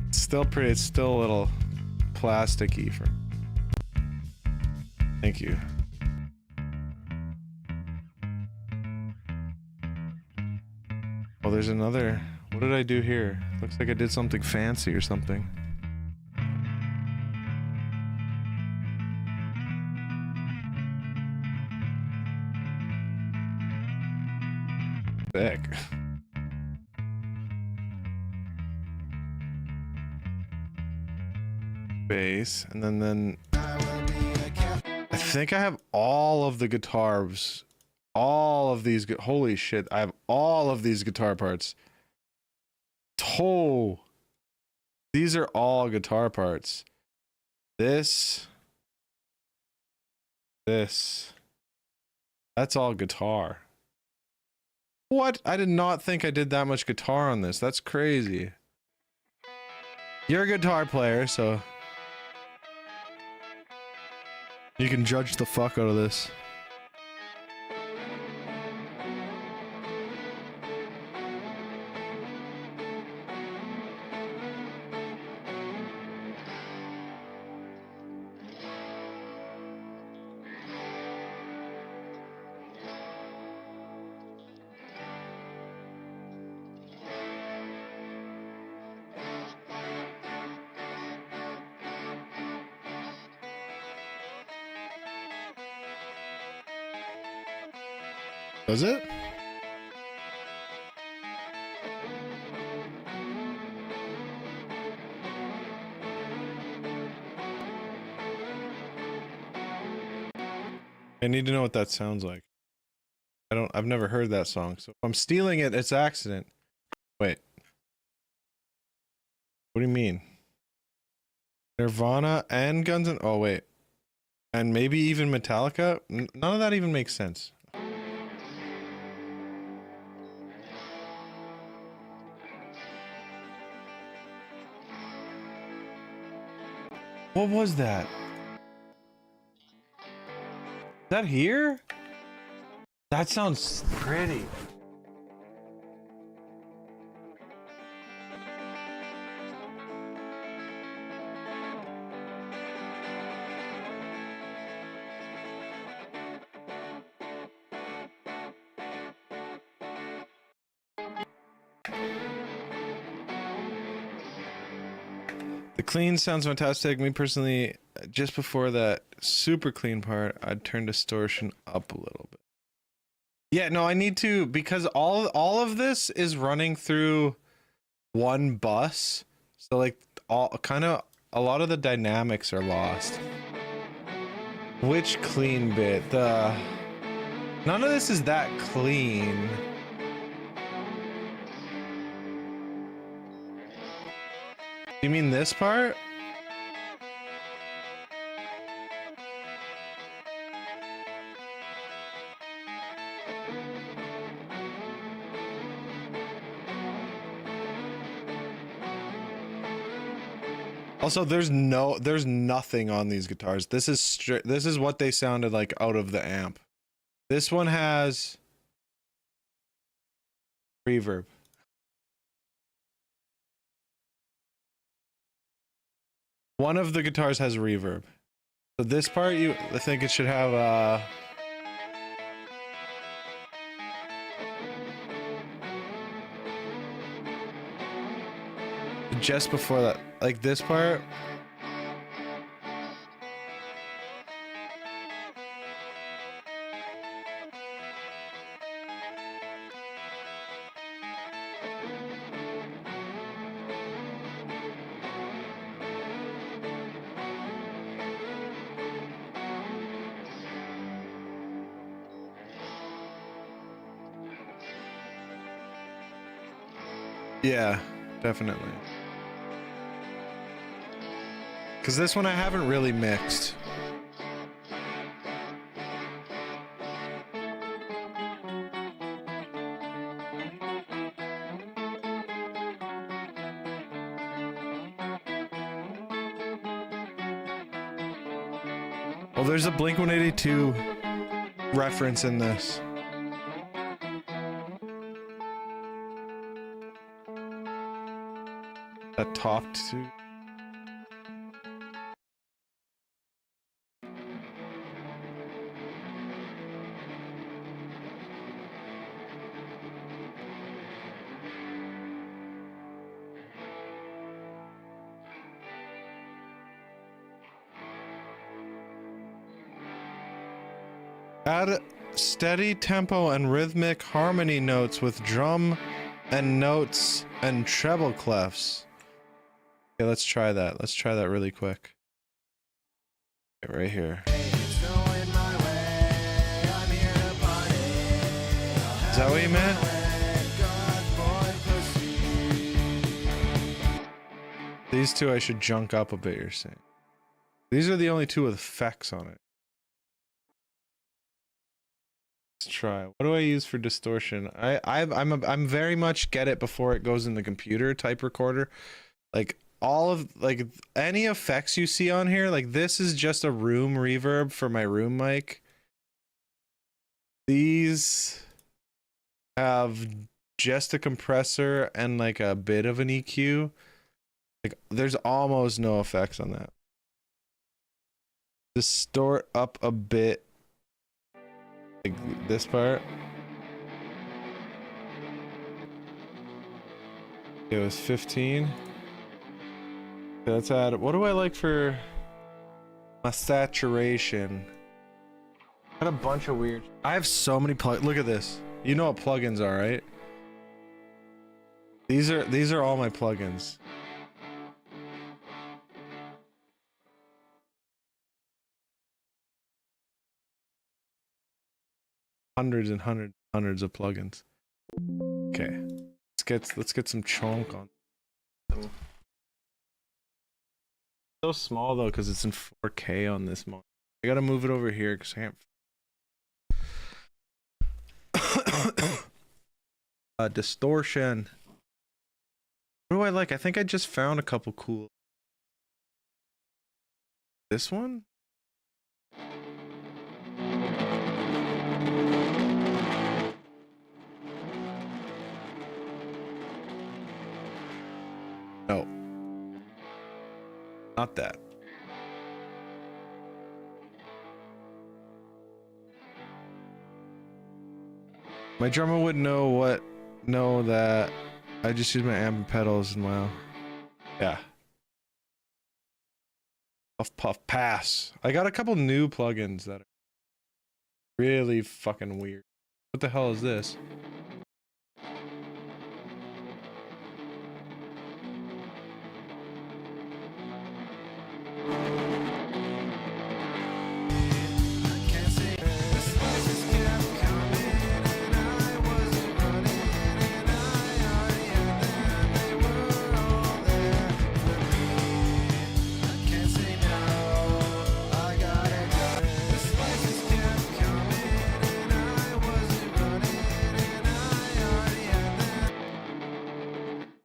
It's still pretty... It's still a little plasticky for... Thank you. Oh, there's another... What did I do here? Looks like I did something fancy or something. Sick. Bass, and then I think I have all of the guitars. All of these. Holy shit. I have all of these guitar parts. Oh. These are all guitar parts. This. That's all guitar. What? I did not think I did that much guitar on this. That's crazy. You're a guitar player, so... you can judge the fuck out of this. Does it? I need to know what that sounds like. I've never heard that song, so if I'm stealing it, it's accident. Wait. What do you mean? Nirvana and Guns N'... Oh, wait. And maybe even Metallica? None of that even makes sense. What was that? Is that here? That sounds pretty. The clean sounds fantastic. Me personally, just before that super clean part, I'd turn distortion up a little bit. Yeah, no, I need to, because all of this is running through one bus. So like a lot of the dynamics are lost. Which clean bit? None of this is that clean. You mean this part? Also, there's nothing on these guitars. This is what they sounded like out of the amp. This one has reverb. One of the guitars has reverb. So this part, I think it should have just before that, like this part. Yeah, definitely. Because this one I haven't really mixed. Well, there's a Blink-182 reference in this. That top two. Add steady tempo and rhythmic harmony notes with drum and notes and treble clefs. Okay, let's try that. Let's try that really quick. Okay, right here. Is that what you meant? These two I should junk up a bit, you're saying. These are the only two with effects on it. Let's try. What do I use for distortion? I'm very much get it before it goes in the computer type recorder. Like all of any effects you see on here, like this is just a room reverb for my room mic. These have just a compressor and like a bit of an EQ. Like there's almost no effects on that. Distort up a bit. Like this part. It was 15. Okay, let's add. What do I like for my saturation? Got a bunch of weird. I have so many plug. Look at this. You know what plugins are, right? These are all my plugins. Hundreds and hundreds of plugins. Okay, let's get some chunk on. So small though, because it's in 4K on this monitor. I gotta move it over here because I can't. Distortion. What do I like? I think I just found a couple cool. This one? No. Not that. My drummer would know that I just use my amp and pedals and wow. Yeah. Puff puff pass. I got a couple new plugins that are really fucking weird. What the hell is this?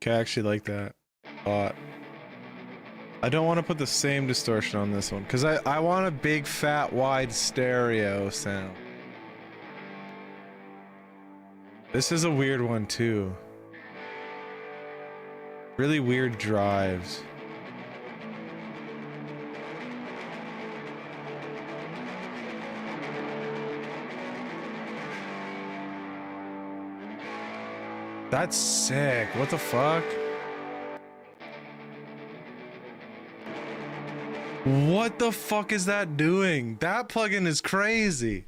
Okay, I actually like that a lot. I don't want to put the same distortion on this one because I want a big fat wide stereo sound. This is a weird one too. Really weird drives. That's sick. What the fuck? What the fuck is that doing? That plugin is crazy.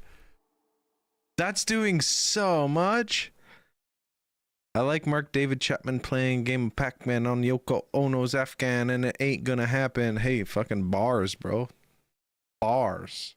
That's doing so much. I like Mark David Chapman playing Game of Pac-Man on Yoko Ono's Afghan and it ain't gonna happen. Hey, fucking bars, bro. Bars.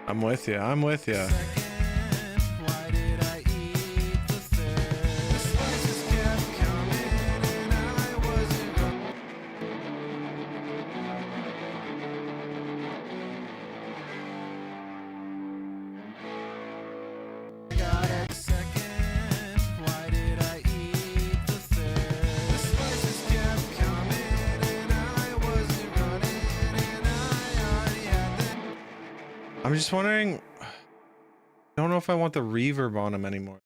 I'm with you. I'm with you. I'm just wondering, I don't know if I want the reverb on them anymore.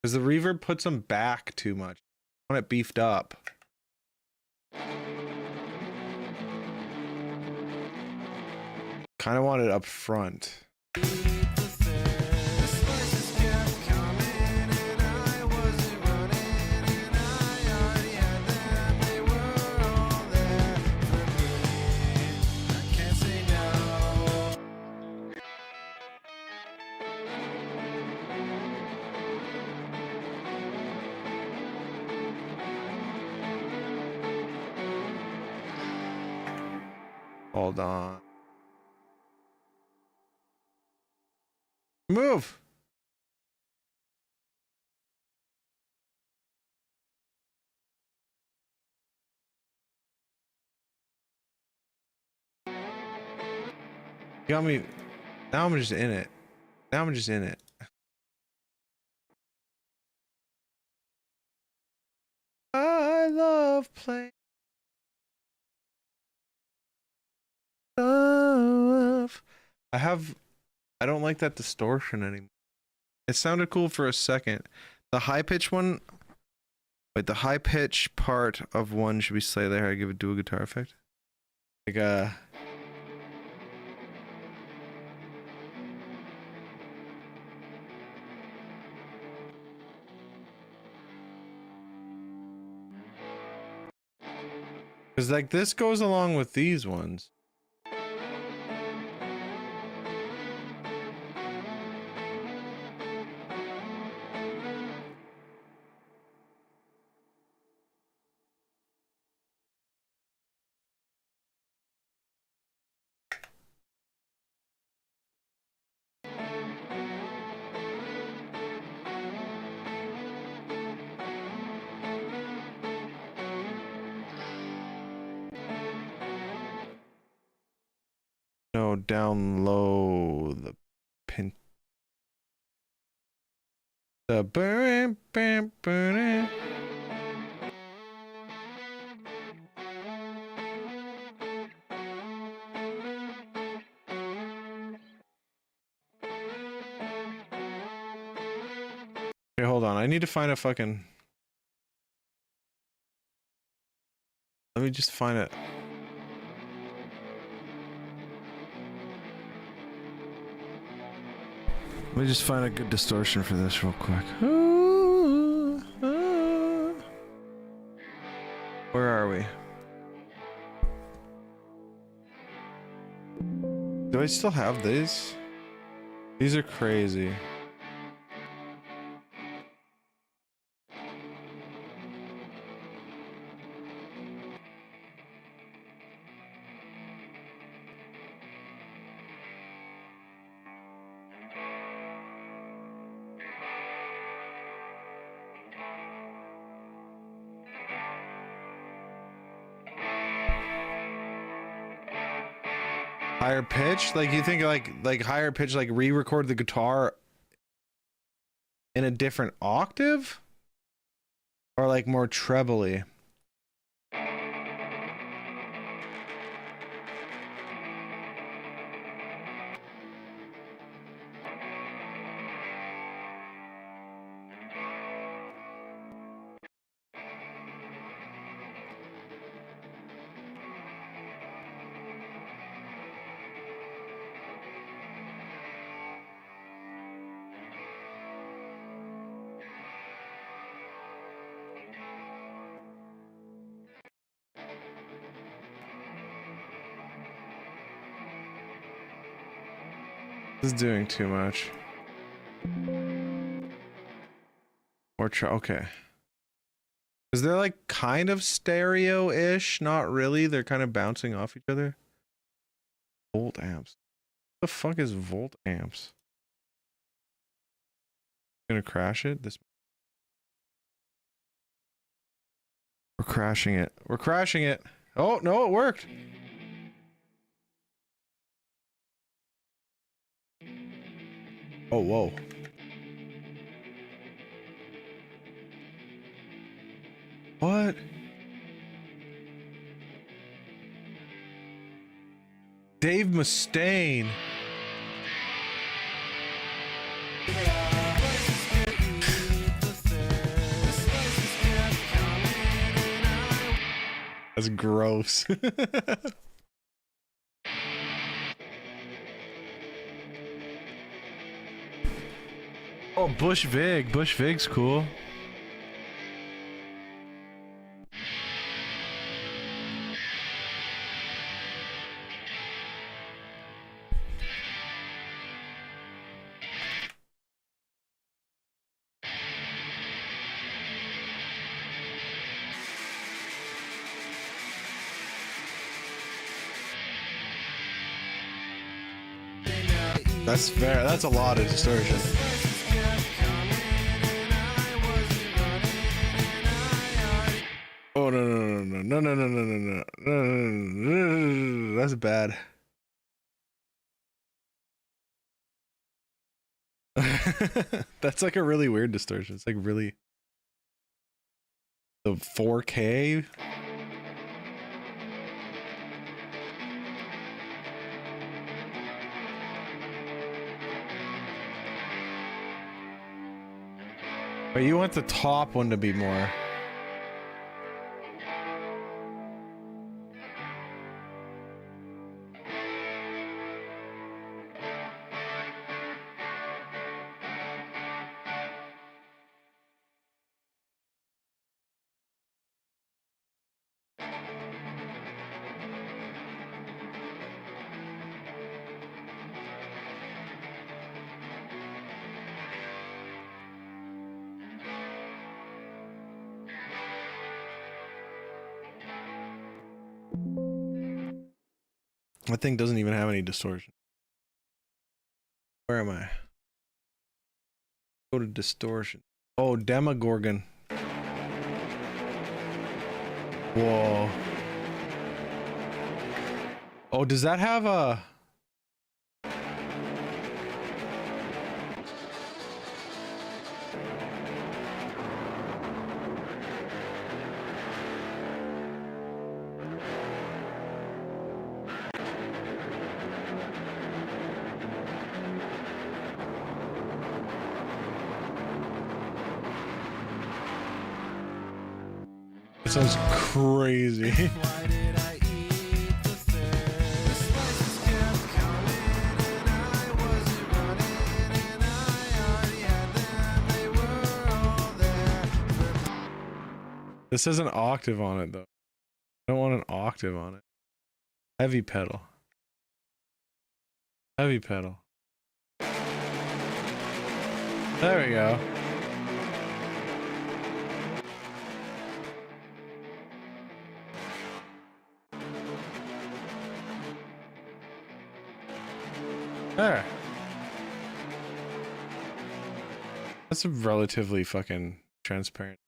Because the reverb puts them back too much. I want it beefed up. Kind of want it up front. Hold on. Move. Got me. Now I'm just in it. Now I'm just in it. I love playing. I don't like that distortion anymore. It sounded cool for a second. The high pitch one, Wait, the high pitch part of one should be slightly higher. Give it dual guitar effect. Like because like this goes along with these ones. No, down low the pin. The burn. Okay, hold on. I need to find a fucking. Let me just find it. Let me just find a good distortion for this real quick. Where are we? Do I still have these? These are crazy. Higher pitch? Like you think like higher pitch, like re-record the guitar in a different octave? Or like more trebly? This is doing too much. Okay. Is they're like kind of stereo-ish? Not really. They're kind of bouncing off each other. Volt amps. What the fuck is volt amps? Gonna crash it? We're crashing it. We're crashing it. Oh, no, it worked. Oh, whoa. What? Dave Mustaine. That's gross. Oh, Bush Vig. Bush Vig's cool. That's fair. That's a lot of distortion. Oh no. That's bad. That's like a really weird distortion. It's like really the 4K. But you want the top one to be more. That thing doesn't even have any distortion. Where am I? Go to distortion. Oh, Demogorgon. Whoa. Oh, does that have a... That sounds crazy. This has an octave on it though. I don't want an octave on it. Heavy pedal. Heavy pedal. There we go. There. That's relatively fucking transparent.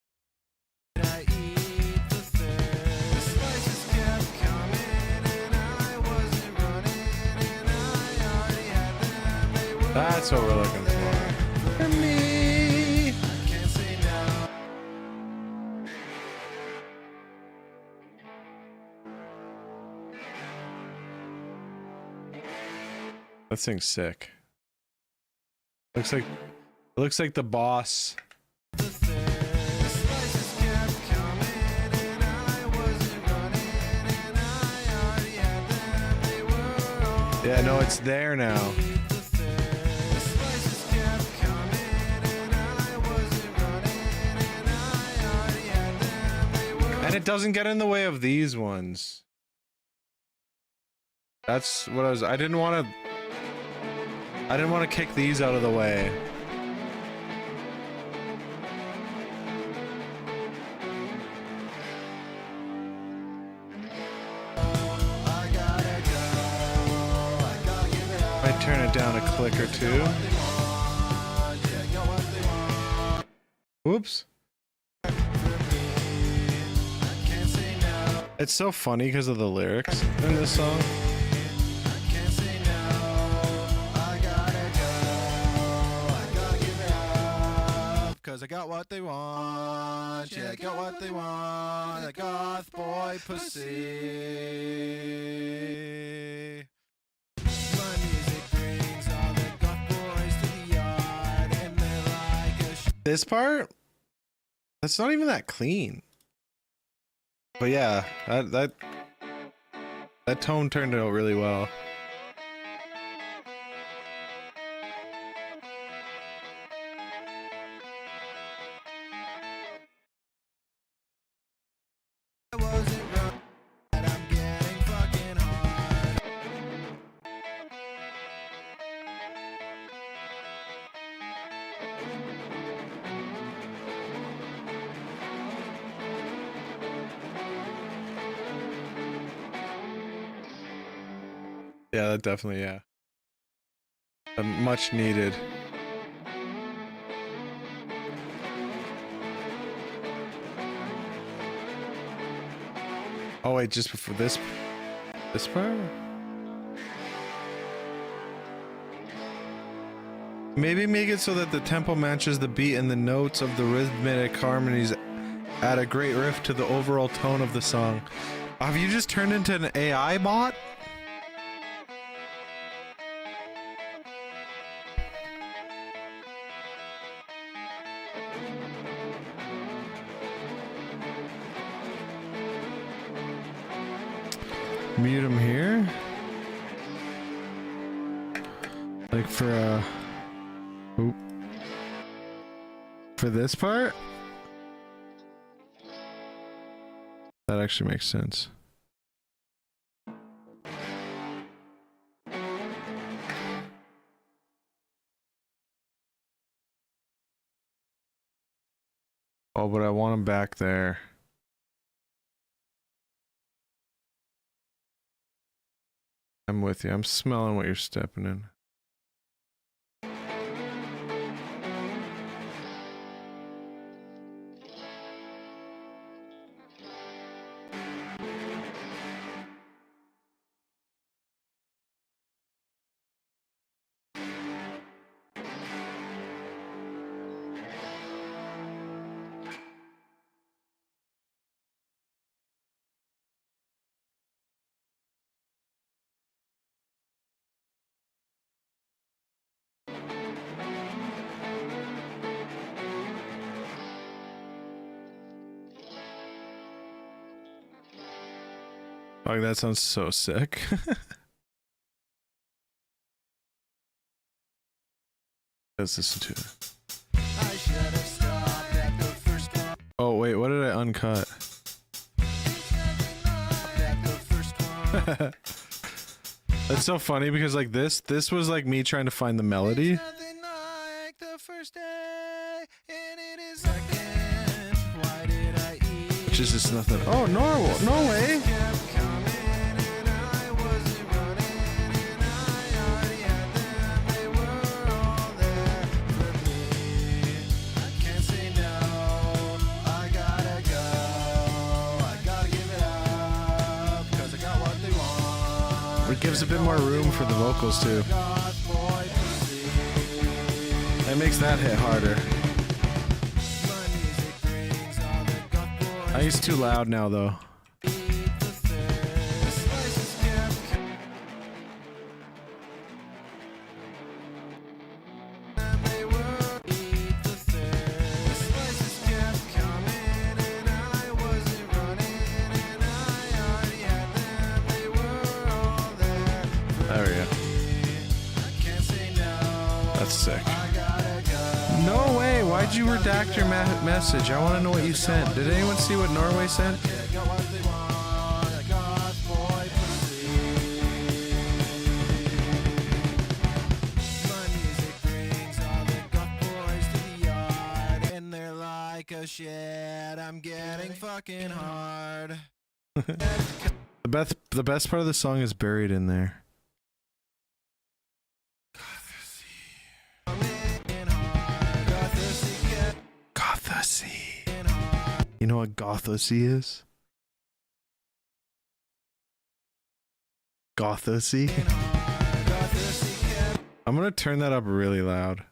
That's what we're looking for. For me. That thing's sick. Looks like the boss. Yeah, no, it's there now. And it doesn't get in the way of these ones. That's what I didn't want to kick these out of the way. Might turn it down a click or two. Whoops. It's so funny because of the lyrics in this song. Cause I got what they want, yeah, I got what they want, a goth boy pussy. My music brings all the goth boys to the yard, and they're like a this part? That's not even that clean. But yeah, that tone turned out really well. Yeah, that definitely, yeah. Much needed. Oh wait, just before this part? Maybe make it so that the tempo matches the beat and the notes of the rhythmic harmonies add a great riff to the overall tone of the song. Have you just turned into an AI bot? Mute him here. Like for oop. For this part? That actually makes sense. Oh, but I want him back there. I'm with you. I'm smelling what you're stepping in. Oh, that sounds so sick. Let's listen to it. Oh, wait, what did I uncut? That's so funny because like this was like me trying to find the melody. Which is just nothing. Oh, Norway. It gives a bit more room for the vocals too. That makes that hit harder. I think it's too loud now though. There we go. That's sick. No way! Why'd you redact your message? I want to know what you sent. Did anyone see what Norway sent? Shit, I'm getting fucking hard. The best part of the song is buried in there. Gothosy. You know what Gothosy is? Gothosy? I'm gonna turn that up really loud.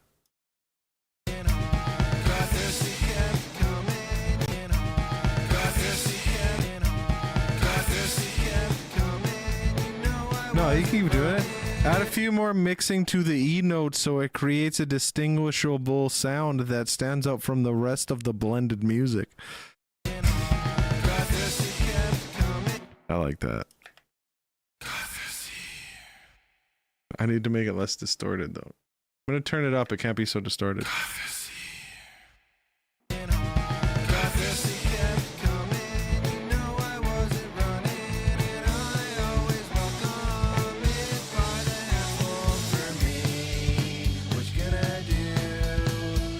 No, you keep doing it. Add a few more mixing to the E note so it creates a distinguishable sound that stands out from the rest of the blended music. I like that. I need to make it less distorted though. I'm gonna turn it up, it can't be so distorted.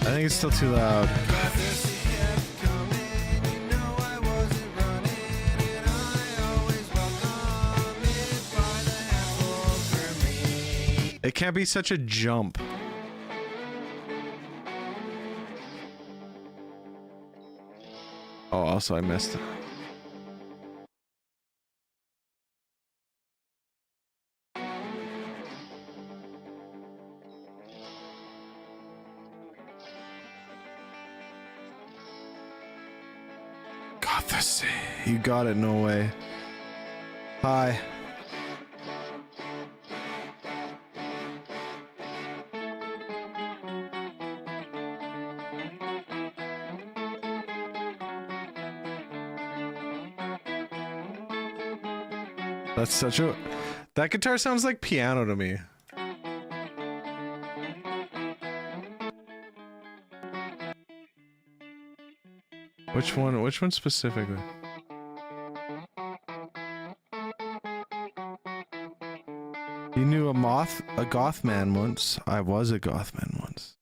I think it's still too loud. It can't be such a jump. Oh, also I missed it. Gothosy. You got it, no way. Hi. That's such a... That guitar sounds like piano to me. Which one? Which one specifically? You knew a Gothman once. I was a Gothman once.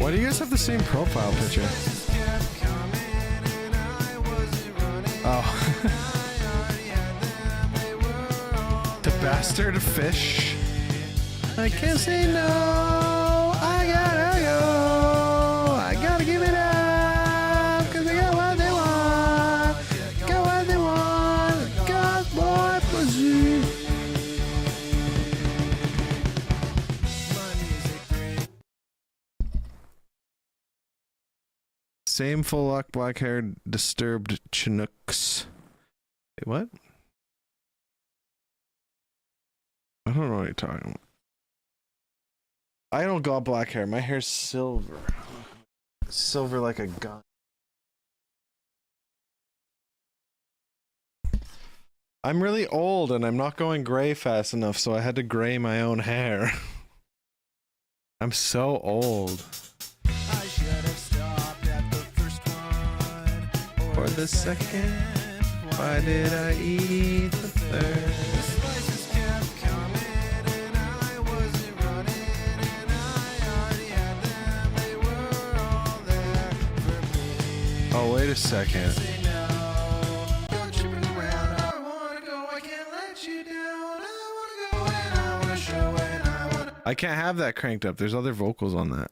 Why do you guys have the same profile picture? Oh. The bastard fish. I can't say no. I gotta go. I gotta give it up. Cause they got what they want. Got what they want. Got boy pussy. Same full lock, black hair, disturbed Chinooks. Wait, what? I don't know what you're talking about. I don't got black hair. My hair's silver. Silver like a gun. I'm really old and I'm not going gray fast enough, so I had to gray my own hair. I'm so old. I should have stopped at the first one. Or the second. Why did I eat the third? Oh, wait a second. I can't have that cranked up. There's other vocals on that.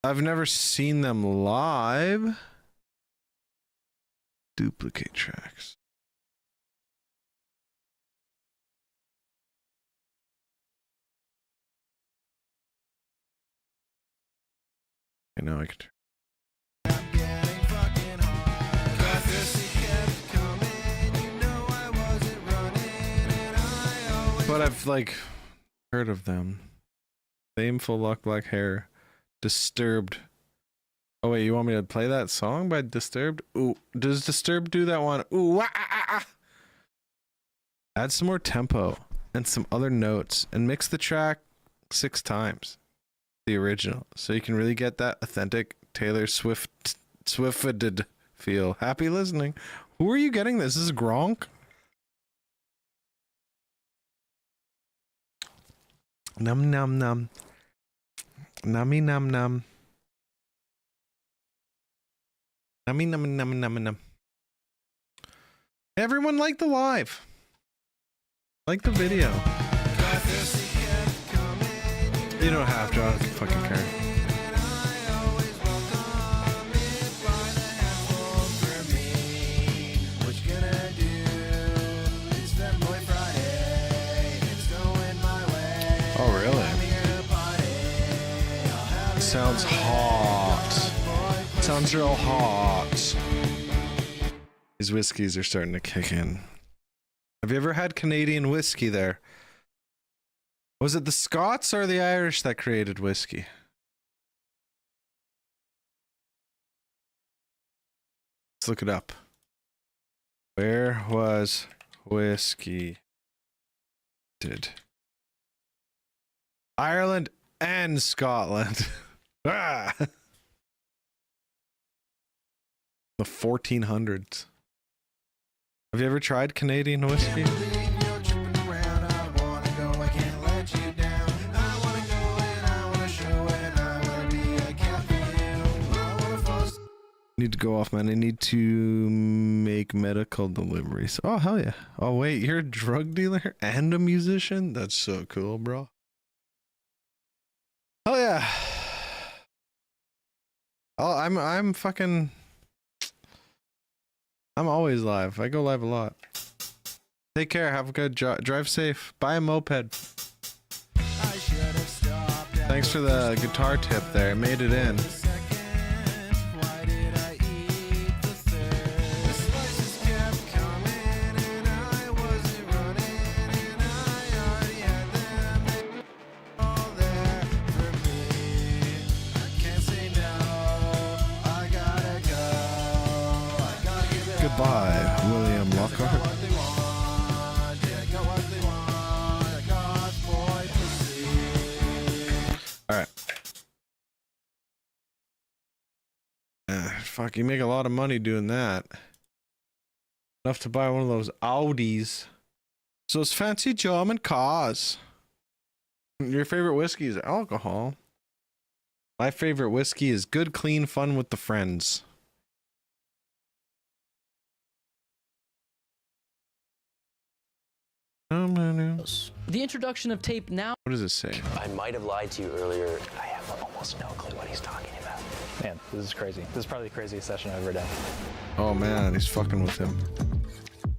I've never seen them live. Duplicate tracks. I know I could. But I've like heard of them. Same full lock, black hair, Disturbed. Oh wait, you want me to play that song by Disturbed? Ooh, does Disturbed do that one? Ooh, ah, ah, ah. Add some more tempo and some other notes and mix the track 6 times. The original, so you can really get that authentic Taylor Swifted feel. Happy listening. Who are you getting this? This is Gronk? Num num num. Nummy num num. Nummy num num num num. Everyone like the live. Like the video. You don't have to, I don't fucking care. Oh, really? Sounds hot. Sounds real hot. These whiskeys are starting to kick in. Have you ever had Canadian whiskey there? Was it the Scots or the Irish that created whiskey? Let's look it up. Where was whiskey? Ireland and Scotland. Ah! The 1400s. Have you ever tried Canadian whiskey? Need to go off, man. I need to make medical deliveries. Oh, hell yeah. Oh, wait, you're a drug dealer and a musician? That's so cool, bro. Hell yeah. Oh, I'm fucking... I'm always live. I go live a lot. Take care. Have a good drive safe. Buy a moped. Thanks for the guitar tip there. I made it in. Goodbye, William Lockhart. All right. Fuck, you make a lot of money doing that. Enough to buy one of those Audis. So it's fancy German cars. Your favorite whiskey is alcohol. My favorite whiskey is good, clean fun with the friends. The introduction of tape now. What does it say? I might have lied to you earlier. I have almost no clue what he's talking about. Man, this is crazy. This is probably the craziest session I've ever done. Oh man, he's fucking with him.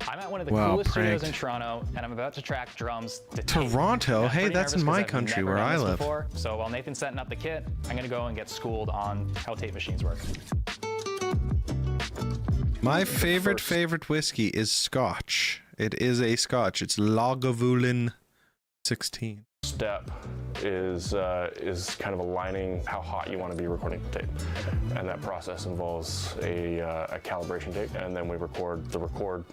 I'm at one of the coolest studios in Toronto, and I'm about to track drums. Toronto? Hey, that's in my country where I live. So while Nathan's setting up the kit, I'm gonna go and get schooled on how tape machines work. My favorite whiskey is Scotch. It is a Scotch. It's Lagavulin 16. Step is kind of aligning how hot you want to be recording the tape, and that process involves a calibration tape, and then we record the record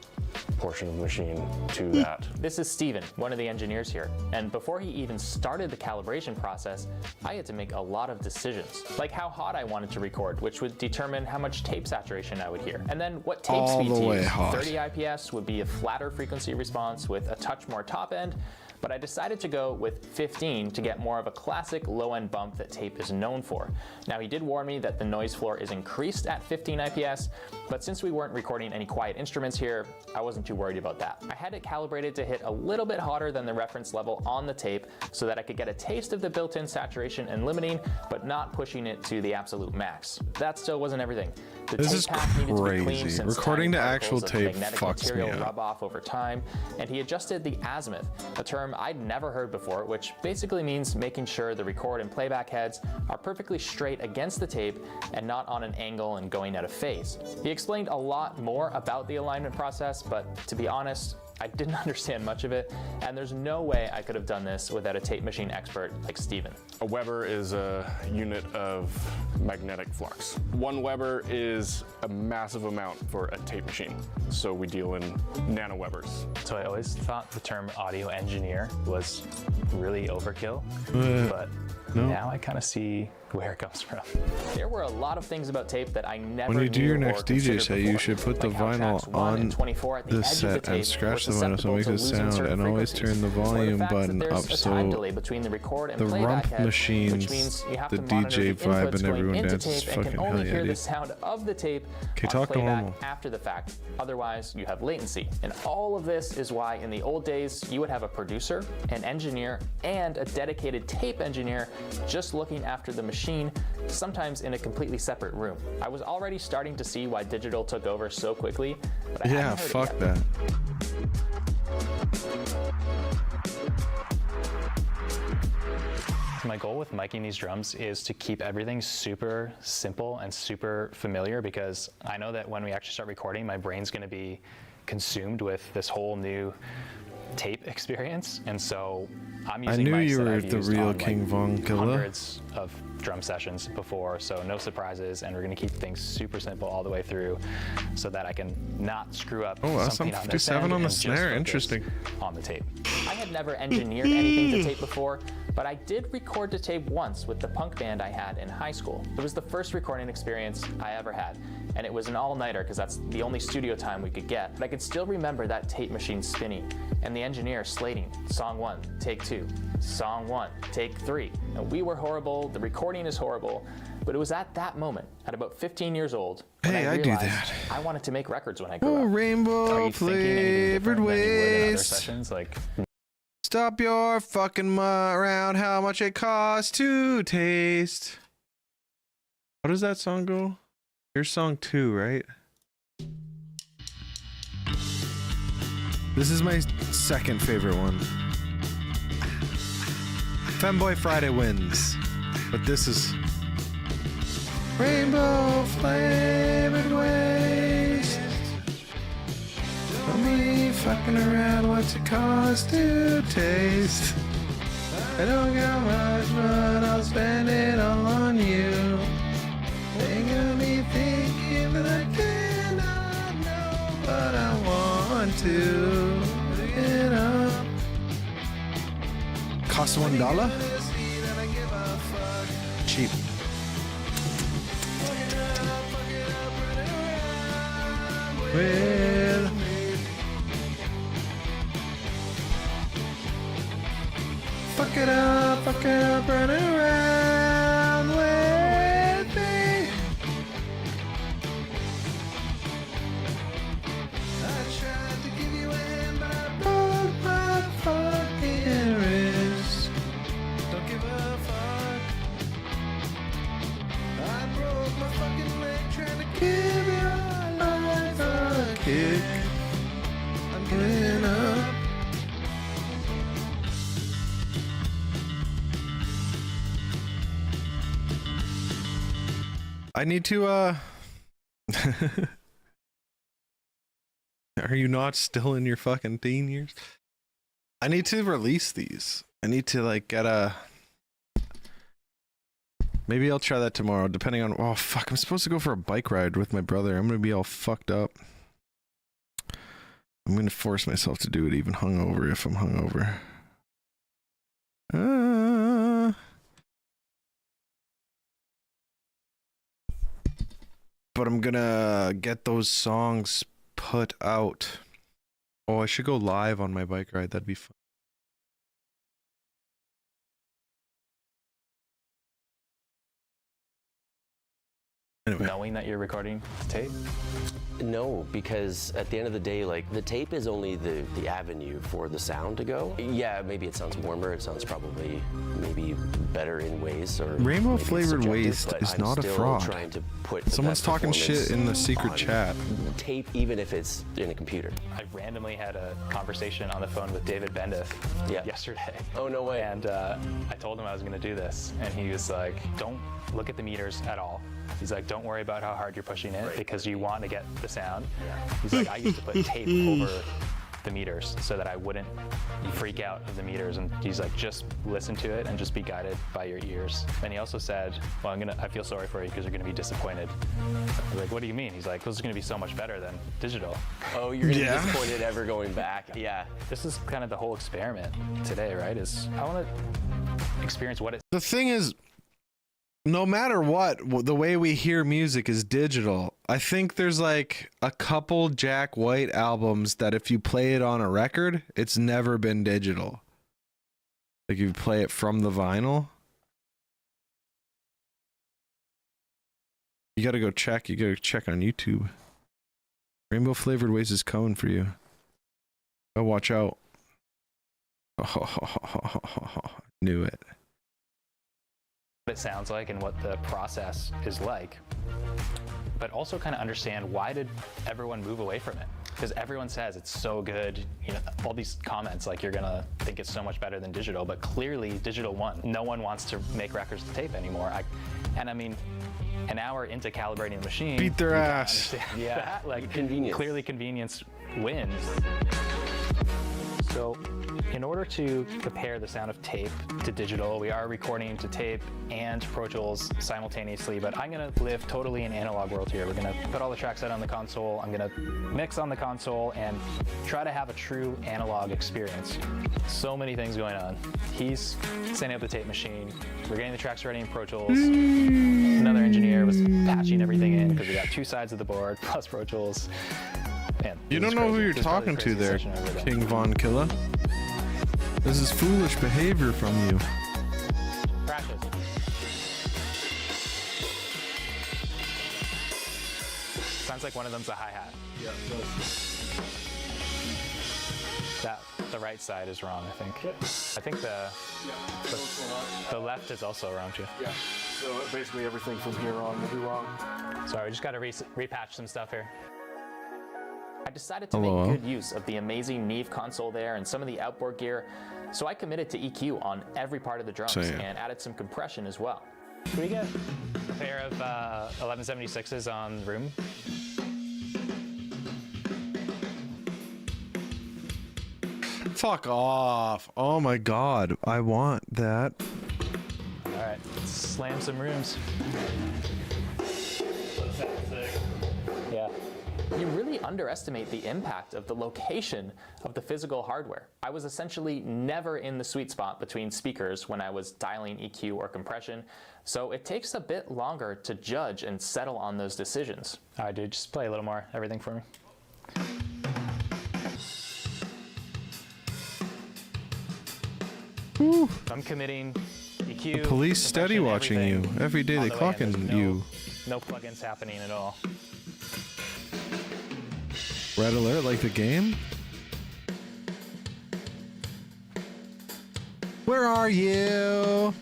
portion of the machine to that. This is Steven, one of the engineers here, and before he even started the calibration process, I had to make a lot of decisions, like how hot I wanted to record, which would determine how much tape saturation I would hear, and then what tape speed to use. 30 IPS would be a flatter frequency response with a touch more top end, but I decided to go with 15 to get more of a classic low-end bump that tape is known for. Now, he did warn me that the noise floor is increased at 15 IPS, but since we weren't recording any quiet instruments here, I wasn't too worried about that. I had it calibrated to hit a little bit hotter than the reference level on the tape so that I could get a taste of the built-in saturation and limiting, but not pushing it to the absolute max. That still wasn't everything. The This is tape path needed to be clean crazy. since Recording tiny to actual particles of tape magnetic fucks me material up. rub off over time, and he adjusted the azimuth, a term I'd never heard before, which basically means making sure the record and playback heads are perfectly straight against the tape and not on an angle and going out of phase. He explained a lot more about the alignment process, but to be honest, I didn't understand much of it, and there's no way I could have done this without a tape machine expert like Steven. A Weber is a unit of magnetic flux. 1 Weber is a massive amount for a tape machine, so we deal in nanowebers. So I always thought the term audio engineer was really overkill, but now I kind of see where it comes from. There were a lot of things about tape that I never When you do knew your or next DJ set, you before, should put the like how vinyl tracks 1 and on 24 at the the edge of the set and tape scratch were the vinyl so it makes susceptible a to losing sound, certain and always frequencies. turn the Or the volume fact that button there's up a time so delay between the record and the playback rump head, which machines, means you have the to monitor DJ the vibe inputs and going everyone into dances. tape and Fucking can only hell yeah, hear the dude. sound of the tape Okay, on talk to playback normal. after the fact. Otherwise, you have latency. And all of this is why in the old days, you would have a producer, an engineer, and a dedicated tape engineer just looking after the machine, sometimes in a completely separate room. I was already starting to see why digital took over so quickly, but I Yeah, hadn't heard fuck it yet. that. My goal with miking these drums is to keep everything super simple and super familiar, because I know that when we actually start recording, my brain's going to be consumed with this whole new tape experience, and so I'm using mics that I've used on, King Von Killer. hundreds of drum sessions before, so no surprises, and we're going to keep things super simple all the way through so that I can not screw up Oh, that's something on this end SM57 on the and just snare. focus Interesting. on the tape. I had never engineered anything to tape before, but I did record to tape once with the punk band I had in high school. It was the first recording experience I ever had, and it was an all-nighter because that's the only studio time we could get. But I could still remember that tape machine spinning and the engineer slating, song 1, take 2, song 1, take 3. And we were horrible, the recording is horrible, but it was at that moment, at about 15 years old, when I do realized that. I wanted to make records when I grew Oh, up. Are rainbow you thinking anything flavored different than you would in other waste. sessions? Like, Stop your fucking around how much it costs to taste. How does that song go? Here's song 2, right? This is my second favorite one. Femboy Friday wins, but this is rainbow flavored waste. Don't be fucking around what's it cost to taste. I don't got much, but I'll spend it all on you. They got me thinking that I cannot know, but I want to get up. Cost $1? Cheap. with me. Fuck it up, run around with me. I tried to give you a hand, but I broke my fucking wrist. Don't give a fuck. I broke my fucking leg trying to give your life a kick. I'm giving up. I need to, Are you not still in your fucking teen years? I need to release these. I need to, like, get a... Maybe I'll try that tomorrow, depending on... Oh, fuck, I'm supposed to go for a bike ride with my brother. I'm gonna be all fucked up. I'm gonna force myself to do it even hungover if I'm hungover. But I'm gonna get those songs put out. Oh, I should go live on my bike ride. That'd be fun. Anyway. Knowing that you're recording tape? No, because at the end of the day, like, the tape is only the avenue for the sound to go. Yeah, maybe it sounds warmer, it sounds probably maybe better in ways, or Rainbow Flavored Waste but is I'm not a still fraud. Trying to put Someone's that talking shit in the performance secret on chat. Tape, even if it's in a computer. I randomly had a conversation on the phone with David Bendeth yesterday. Oh, no way. And I told him I was going to do this, and he was like, don't look at the meters at all. He's like, don't worry about how hard you're pushing it because you want to get the sound. He's like, I used to put tape over the meters so that I wouldn't freak out of the meters. And he's like, just listen to it and just be guided by your ears. And he also said, well, I feel sorry for you because you're going to be disappointed. I was like, what do you mean? He's like, this is going to be so much better than digital. Oh, you're going to be disappointed ever going back. Yeah. This is kind of the whole experiment today, right? Is I want to experience what it's. The thing is, no matter what, the way we hear music is digital. I think there's like a couple Jack White albums that if you play it on a record, it's never been digital. Like you play it from the vinyl. You gotta go check. You gotta check on YouTube. Rainbow Flavored Waste is coming for you. Oh, watch out. Knew it. What it sounds like and what the process is like, but also kind of understand why did everyone move away from it? Because everyone says it's so good, you know, all these comments like you're gonna think it's so much better than digital, but clearly digital won. No one wants to make records to tape anymore. I mean, an hour into calibrating the machine, beat their ass. Yeah, like convenience. Clearly convenience wins. So in order to compare the sound of tape to digital, we are recording to tape and Pro Tools simultaneously, but I'm gonna live totally in analog world here. We're gonna put all the tracks out on the console, I'm gonna mix on the console and try to have a true analog experience. So many things going on. He's setting up the tape machine, we're getting the tracks ready in Pro Tools. Another engineer was patching everything in because we got two sides of the board plus Pro Tools. Man, you don't know who you're talking to there, King Von Killa. This is foolish behavior from you. Practice. Sounds like one of them's a hi-hat. Yeah, it does. That the right side is wrong, I think. I think the left is also wrong too. Yeah. So basically everything from here on will be wrong. Sorry, we just got to repatch some stuff here. I decided to Hello. make good use of the amazing Neve console there and some of the outboard gear, so I committed to EQ on every part of the drums and added some compression as well. Can we get a pair of 1176s on room? Fuck off. Oh my god, I want that. All right, let's slam some rooms. Yeah. You really underestimate the impact of the location of the physical hardware. I was essentially never in the sweet spot between speakers when I was dialing EQ or compression, so it takes a bit longer to judge and settle on those decisions. All right, dude, just play a little more, everything for me. Whew. I'm committing EQ. The police steady watching you. Every day they clocking you. No plugins happening at all. Red alert like the game? Where are you?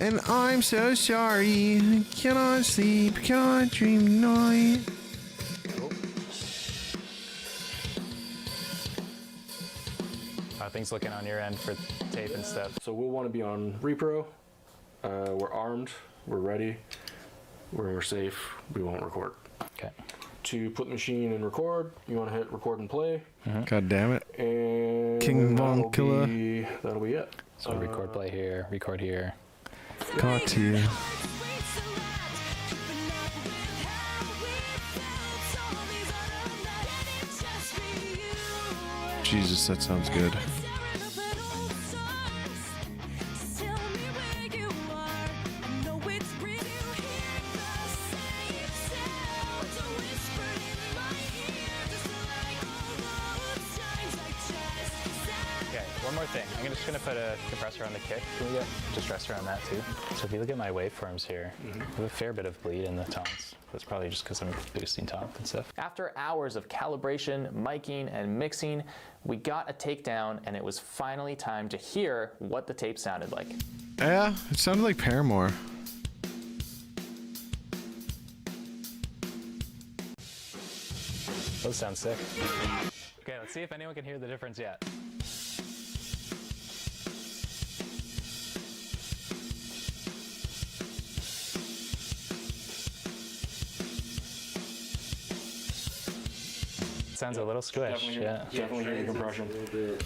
And I'm so sorry. I cannot sleep, cannot dream tonight. How are things looking on your end for tape and stuff? So we'll want to be on repro. We're armed. We're ready. We're safe. We won't record. Okay. To put the machine in record, you want to hit record and play. God damn it. And King Von Killer. That'll be it. So record, play here, record here. Got to you. Jesus, that sounds good. Okay, one more thing. I'm just gonna put a compressor on the kick. Can we get just rest around that too? So if you look at my waveforms here, I have a fair bit of bleed in the tones. That's probably just because I'm boosting top and stuff. After hours of calibration, miking, and mixing, we got a takedown, and it was finally time to hear what the tape sounded like. Yeah, it sounded like Paramore. Those sound sick. Okay, let's see if anyone can hear the difference yet. Sounds a little squish, yeah. Definitely hear the compression. You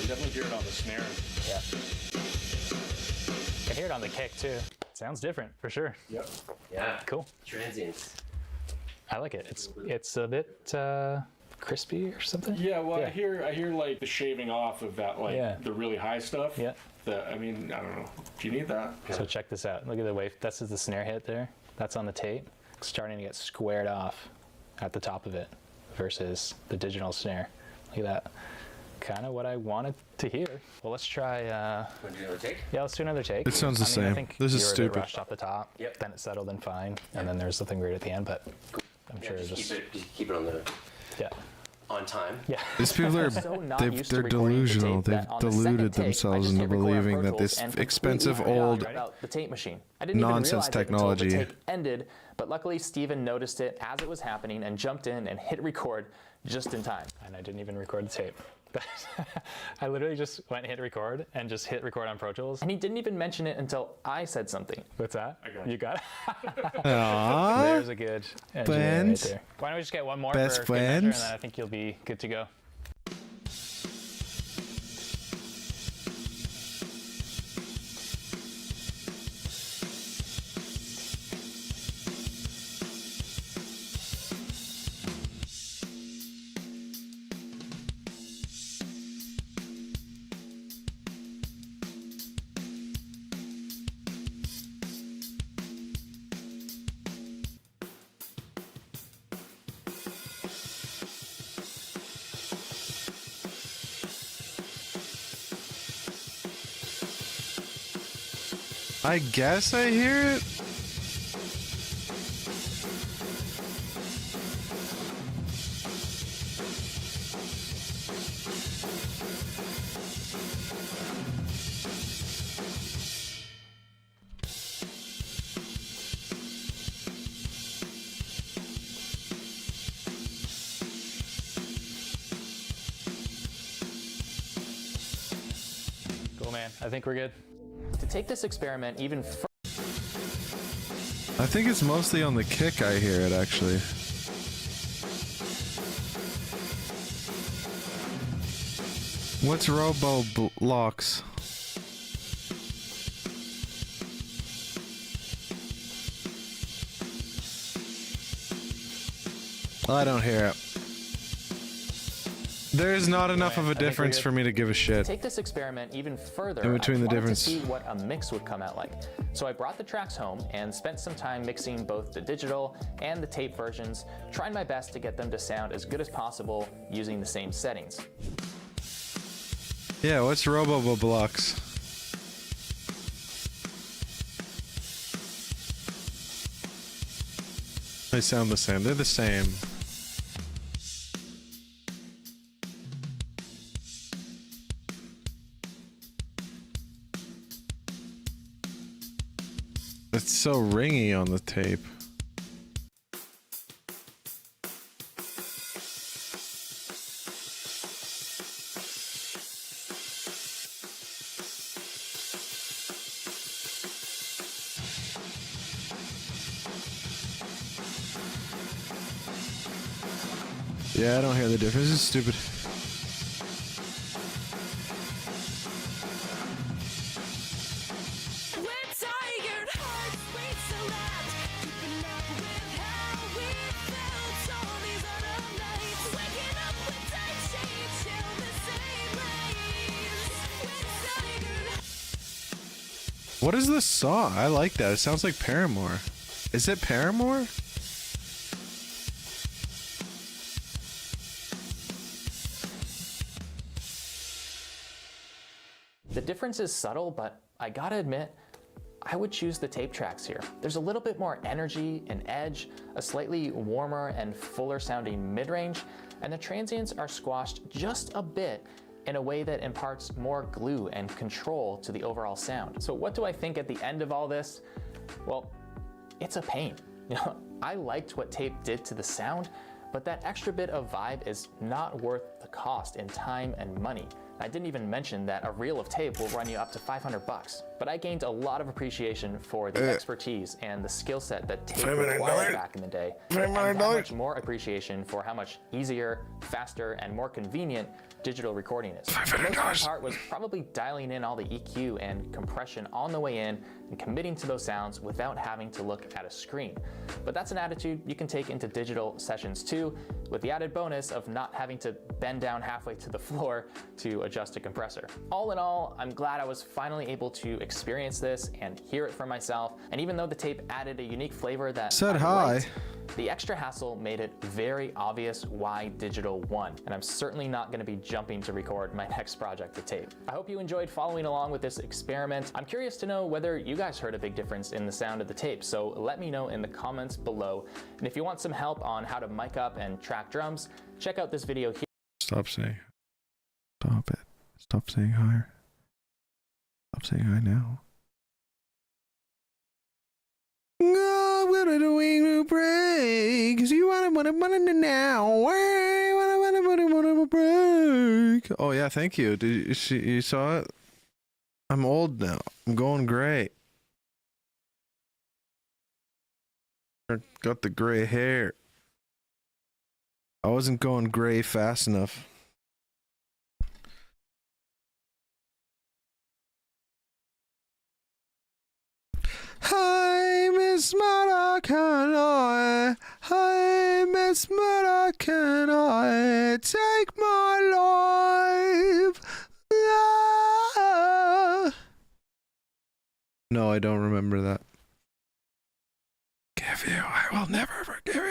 definitely hear it on the snare. Yeah. I can hear it on the kick too. Sounds different for sure. Yep. Yeah. Cool. Transients. I like it. It's a bit crispy or something. Yeah, well, I hear like the shaving off of that, like the really high stuff. Yeah. I mean, I don't know. Do you need that? So check this out. Look at the wave. This is the snare hit there. That's on the tape. It's starting to get squared off at the top of it versus the digital snare. Look at that. Kind of what I wanted to hear. Well, let's try. Want to do another take? Yeah, let's do another take. It sounds the same. I think This is you were a bit stupid. rushed off the top. Yep. Then it settled in fine, and then there's something weird at the end. But I'm sure just keep it on the. Yeah. On time. Yeah. These people are they're delusional. They've deluded themselves into believing that this expensive old the tape machine. nonsense technology. The tape ended, but luckily Steven noticed it as it was happening and jumped in and hit record just in time. And I didn't even record the tape. I literally just went and hit record and just hit record on Pro Tools. And he didn't even mention it until I said something. What's that? You got it? Aww. There's a good engineer Friends. right there. Why don't we just get one more Best for good measure, and friends. then I think you'll be good to go. I guess I hear it. Cool, man. I think we're good. To take this experiment even further. I think it's mostly on the kick I hear it, actually. What's Roblox? I don't hear it. There's not enough of a difference for me to give a To shit. take this experiment even further, In between I the wanted difference. to see what a mix would come out like. So I brought the tracks home and spent some time mixing both the digital and the tape versions, trying my best to get them to sound as good as possible using the same settings. Yeah, what's Roboblocks? They sound the same. They're the same. It's so ringy on the tape. Yeah, I don't hear the difference. It's stupid. What is this song? I like that. It sounds like Paramore. Is it Paramore? The difference is subtle, but I gotta admit, I would choose the tape tracks here. There's a little bit more energy and edge, a slightly warmer and fuller sounding mid-range, and the transients are squashed just a bit in a way that imparts more glue and control to the overall sound. So what do I think at the end of all this? Well, it's a pain. You know, I liked what tape did to the sound, but that extra bit of vibe is not worth the cost in time and money. I didn't even mention that a reel of tape will run you up to $500. But I gained a lot of appreciation for the expertise and the skill set that tape required back in the day. And that much more appreciation for how much easier, faster, and more convenient digital recording is. The most fun part was probably dialing in all the EQ and compression on the way in and committing to those sounds without having to look at a screen. But that's an attitude you can take into digital sessions too, with the added bonus of not having to bend down halfway to the floor to adjust a compressor. All in all, I'm glad I was finally able to experience this and hear it for myself. And even though the tape added a unique flavor that Said I hi. liked, the extra hassle made it very obvious why digital won, and I'm certainly not going to be jumping to record my next project with tape. I hope you enjoyed following along with this experiment. I'm curious to know whether you guys heard a big difference in the sound of the tape, so let me know in the comments below. And if you want some help on how to mic up and track drums, check out this video here. Stop saying. Stop it. Stop saying hi. Stop saying hi now. Oh, what are doing to break? Cause you want to now. Want to break. Oh yeah, thank you. Did you saw it? I'm old now. I'm going gray. I got the gray hair. I wasn't going gray fast enough. Hi, Miss Murder, can I? Hi, Miss Murder, can I take my life? Ah. No, I don't remember that. Give you, I will never forgive you.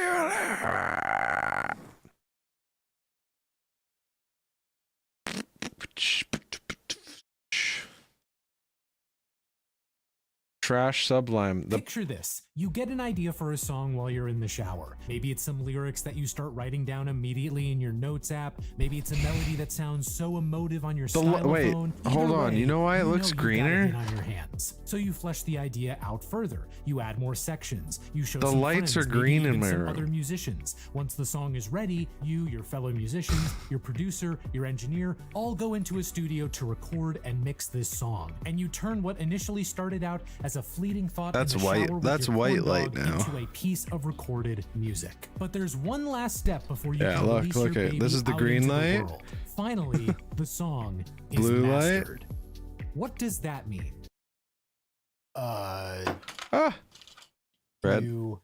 Trash Sublime. Picture this. You get an idea for a song while you're in the shower. Maybe it's some lyrics that you start writing down immediately in your notes app. Maybe it's a melody that sounds so emotive on your stylophone. Wait, hold on. You know why it looks greener? On your hands. So you flesh the idea out further. You add more sections. You show the some lights friends, are green maybe in my some room. other musicians. Once the song is ready, you, your fellow musicians, your producer, your engineer, all go into a studio to record and mix this song. And you turn what initially started out as a fleeting thought. That's in the white. shower with That's your white corn light dog now. into a piece of recorded music. But there's one last step before you Yeah, can look, release look your at baby this is the out green into the light. world. Finally, the song is Blue light. mastered. What does that mean? Red. You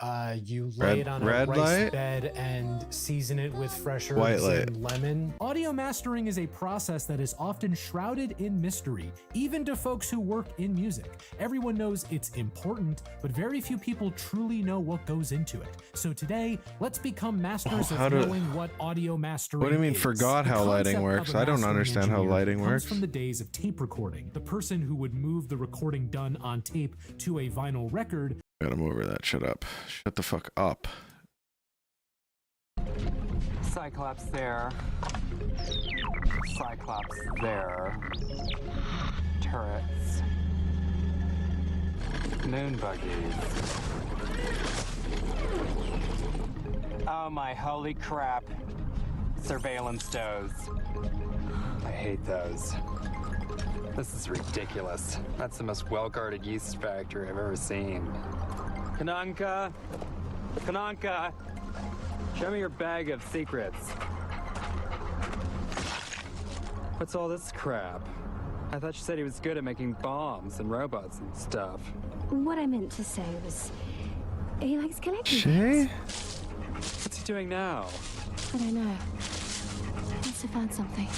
You lay it on a red rice light? bed and season it with fresh White herbs light. and lemon. Audio mastering is a process that is often shrouded in mystery, even to folks who work in music. Everyone knows it's important, but very few people truly know what goes into it. So today, let's become masters of knowing what audio mastering is. What do you mean, forgot how lighting concept works? of a I don't mastering understand how engineer lighting comes works. from the days of tape recording. The person who would move the recording done on tape to a vinyl record. Gotta move that shit up. Shut the fuck up. Cyclops there. Cyclops there. Turrets. Moon buggies. Oh my holy crap. Surveillance does. I hate those. This is ridiculous. That's the most well-guarded yeast factory I've ever seen. Kananka! Kananka! Show me your bag of secrets. What's all this crap? I thought you said he was good at making bombs and robots and stuff. What I meant to say was, he likes collecting Shay? things. What's he doing now? I don't know. Must have found something.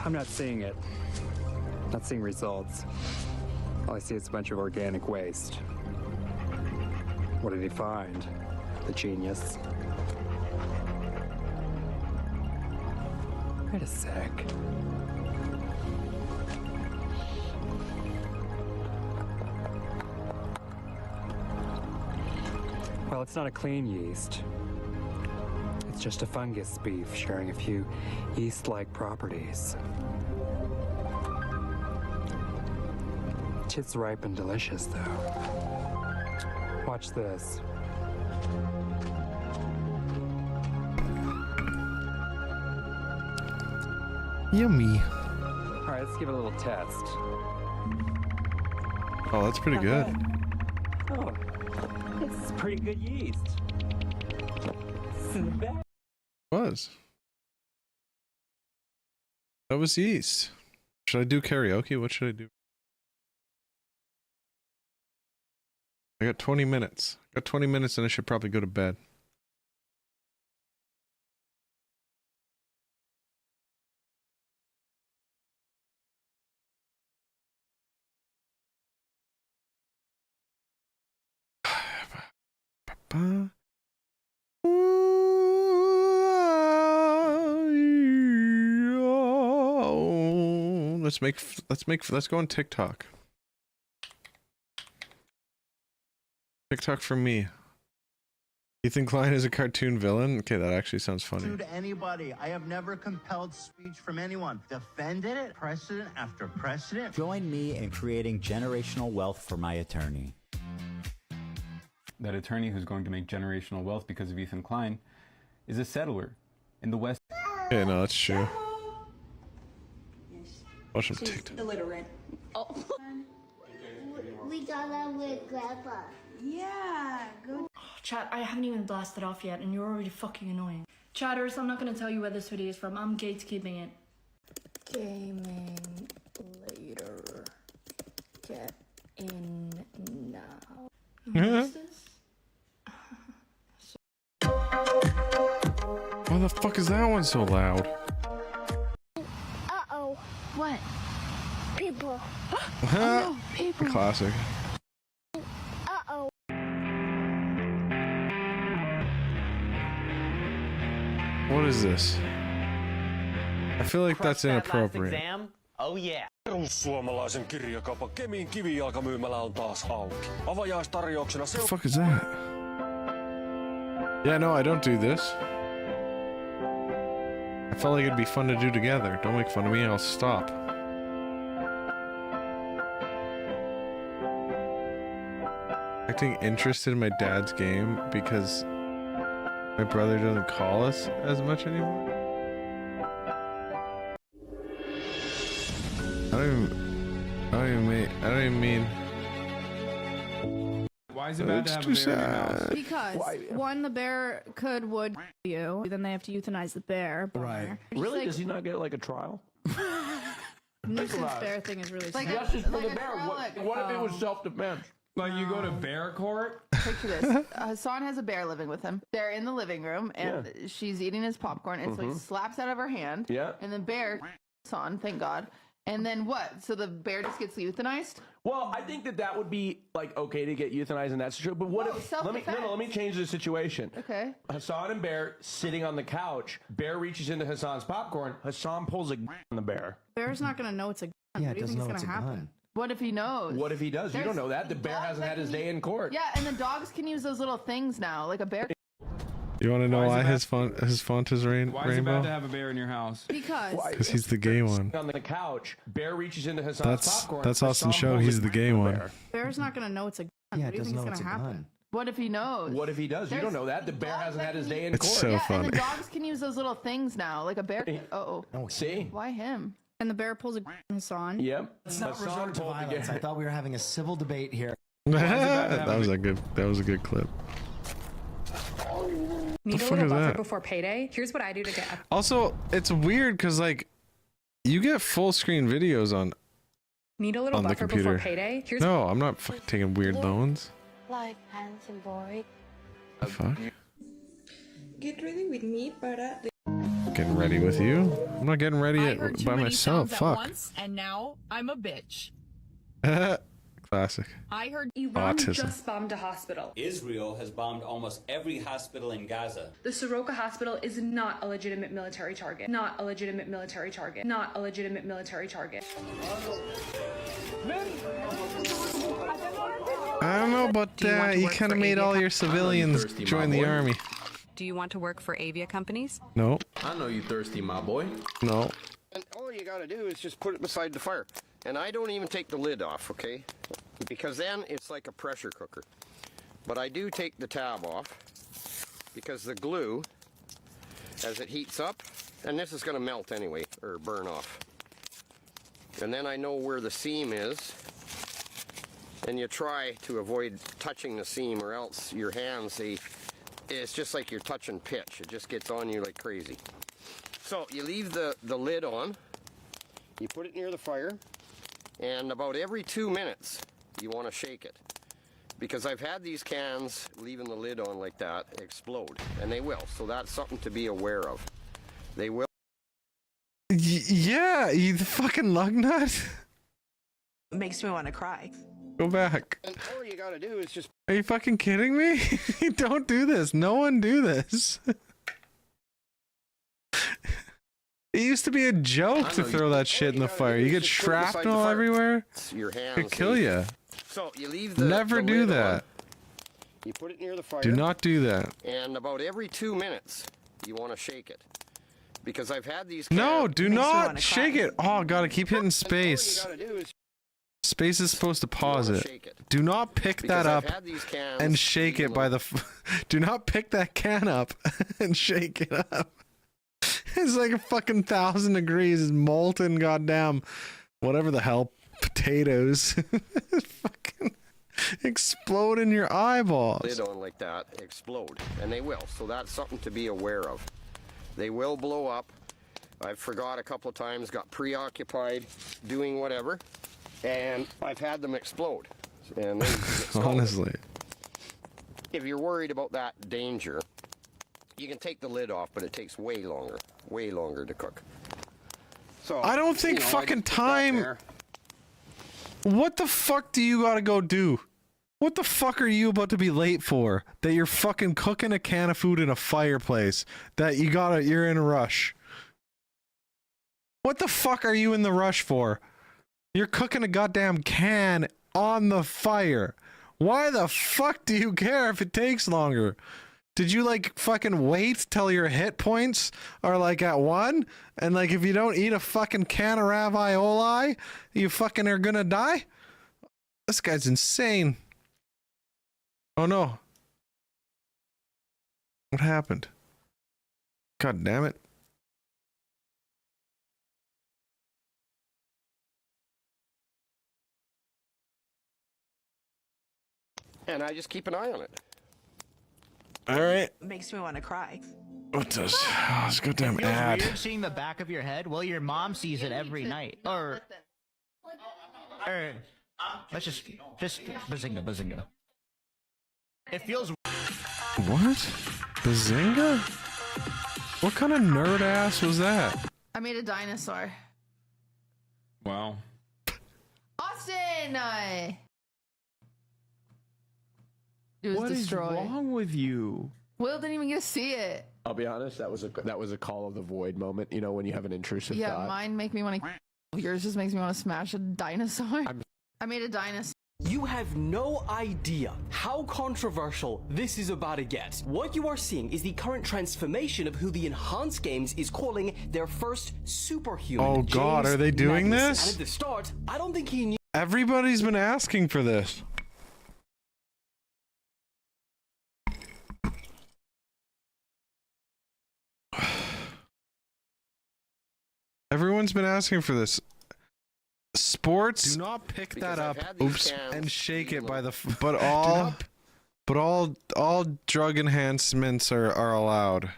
I'm not seeing it. Not seeing results. All I see is a bunch of organic waste. What did he find? The genius. Wait a sec. Well, it's not a clean yeast. It's just a fungus beef sharing a few yeast-like properties. It's ripe and delicious, though. Watch this. Yummy. All right, let's give it a little test. Oh, that's pretty good. Oh, it's pretty good yeast. This isn't bad. Was. That was yeast. Should I do karaoke? What should I do? I got 20 minutes. I got 20 minutes and I should probably go to bed. Let's go on TikTok. TikTok for me. Ethan Klein is a cartoon villain? Okay, that actually sounds funny. To anybody. I have never compelled speech from anyone. Defended it, precedent after precedent. Join me in creating generational wealth for my attorney. That attorney who's going to make generational wealth because of Ethan Klein is a settler in the West. Yeah, no, that's true. Watch some TikTok. Illiterate. Oh. We got that with Grandpa. Yeah, good. Chat, I haven't even blasted off yet, and you're already fucking annoying. Chatters, I'm not gonna tell you where this hoodie is from. I'm gatekeeping it. Gaming later. Get in now. What's this? Why the fuck is that one so loud? Uh-oh. What? People. Oh, no, people. Classic. Uh-oh. What is this? I feel like that's inappropriate. Oh yeah. Perussuomalaisen kirjakaupan Kemin kivijalkamyymälä on taas auki. Avajaistarjouksena What the fuck is that? Yeah, no, I don't do this. I felt like it'd be fun to do together. Don't make fun of me, I'll stop. Acting interested in my dad's game because my brother doesn't call us as much anymore. I don't even mean. Why is it bad to have a bear in your house? Because one, the bear would you, then they have to euthanize the bear. Right. Really? Like, does he not get like a trial? Nuisance bear thing is really Like sad. justice for Like the a bear. frolic. What if it was self-defense? Like you go to bear court? Picture this. Hassan has a bear living with him. They're in the living room, and she's eating his popcorn, and so he slaps out of her hand. Yeah. And the bear, Hassan, thank God. And then what? So the bear just gets euthanized? Well, I think that would be like okay to get euthanized, and that's true. But what if let me change the situation. Okay. Hassan and Bear sitting on the couch. Bear reaches into Hassan's popcorn. Hassan pulls a gun on the bear. Bear's not gonna know it's a gun. Yeah, What do you think is gonna happen? What if he knows? What if he does? You There's don't know that. The bear dogs hasn't that had his can day in court. Yeah, and the dogs can use those little things now, like a bear. You want to know why his font is Why is it bad to rainbow? have a bear in your house? Because he's the gay one. On the couch. Bear reaches into Hassan's popcorn. That's Austin Show. He's the gay one. Bear's not gonna know it's a gun. Yeah, What do you think is gonna happen? What if he knows? What if he does? You don't know that. The bear hasn't had his day in It's court. so Yeah, funny. and the dogs can use those little things now, like a bear. Oh. See? Why him? And the bear pulls a gun on Hassan. Yep. Let's not Hassan resort to pulled the violence. bear. I thought we were having a civil debate here. that was a good clip. Need The a fuck little is buffer that? before payday? Here's what I do to get up. Also, it's weird because like you get full screen videos on Need a little the buffer computer. before payday? Here's No, I'm not fucking taking weird loans. Like handsome boy. The fuck? Get ready with me para... Getting ready with you? I'm not getting ready I heard too by many myself. sounds at Fuck. once, and now I'm a bitch. Classic. I heard Iran Autism. just bombed a hospital. Israel has bombed almost every hospital in Gaza. The Soroka hospital is not a legitimate military target. Not a legitimate military target. Not a legitimate military target. I don't know, but Do you want to you work kind of for made all Avia your civilians thirsty, join my the boy. army. Do you want to work for Avia companies? No, I know you thirsty, my boy. no. And all you gotta do is just put it beside the fire. And I don't even take the lid off, okay? Because then it's like a pressure cooker. But I do take the tab off because the glue, as it heats up, and this is gonna melt anyway, or burn off. And then I know where the seam is. And you try to avoid touching the seam, or else your hands, it's just like you're touching pitch. It just gets on you like crazy. So you leave the lid on, you put it near the fire, and about every 2 minutes you want to shake it. Because I've had these cans, leaving the lid on like that, explode. And they will, so that's something to be aware of. They will. Yeah, you fucking lug nut. Makes me want to cry. Go back. And all you gotta do is just... Are you fucking kidding me? Don't do this. No one do this. It used to be a joke to throw that shit in the fire. You get shrapnel everywhere. Your hands. Could kill you. So you leave the Never the do lid that. on, you put it near the fire. Do not do that. And about every 2 minutes, you want to shake it. Because I've had these... No, cans- do not shake it. Oh, gotta keep hitting space. All you gotta do is... Space is supposed to pause it. Do not pick Because that I've up had these cans and shake it by the... Do not pick that can up and shake it up. It's like a fucking 1,000 degrees. It's molten goddamn whatever the hell potatoes. Fucking explode in your eyeballs. Lid on like that, explode. And they will, so that's something to be aware of. They will blow up. I've forgot a couple of times, got preoccupied doing whatever, and I've had them explode. And they get scalded. Honestly. If you're worried about that danger, you can take the lid off, but it takes way longer to cook. So I don't think you know, I fucking just put that time. there. What the fuck do you gotta go do? What the fuck are you about to be late for? That you're fucking cooking a can of food in a fireplace. That you're in a rush. What the fuck are you in the rush for? You're cooking a goddamn can on the fire. Why the fuck do you care if it takes longer? Did you like fucking wait till your hit points are like at 1? And like if you don't eat a fucking can of ravioli, you fucking are gonna die? This guy's insane. Oh no. What happened? God damn it. And I just keep an eye on it. All right. Makes me want to cry. What does? Oh, this goddamn It feels ad. weird seeing the back of your head. Well, your mom sees it every night. Or Let's just bazinga. It feels. What? Bazinga? What kind of nerd ass was that? I made a dinosaur. Wow. Austin! It was What is destroyed. wrong with you? Will didn't even get to see it. I'll be honest, that was a call of the void moment, you know, when you have an intrusive Yeah, thought. mine make me want to. Yours just makes me want to smash a dinosaur. I made a dinosaur. You have no idea how controversial this is about to get. What you are seeing is the current transformation of who the Enhanced Games is calling their first superhuman. Oh God, James are they doing Magnuson. this? And at the start, I don't think he knew. Everybody's been asking for this. Everyone's been asking for this. Sports. Do not pick that up. Oops, and shake it by the. But all drug enhancements are allowed.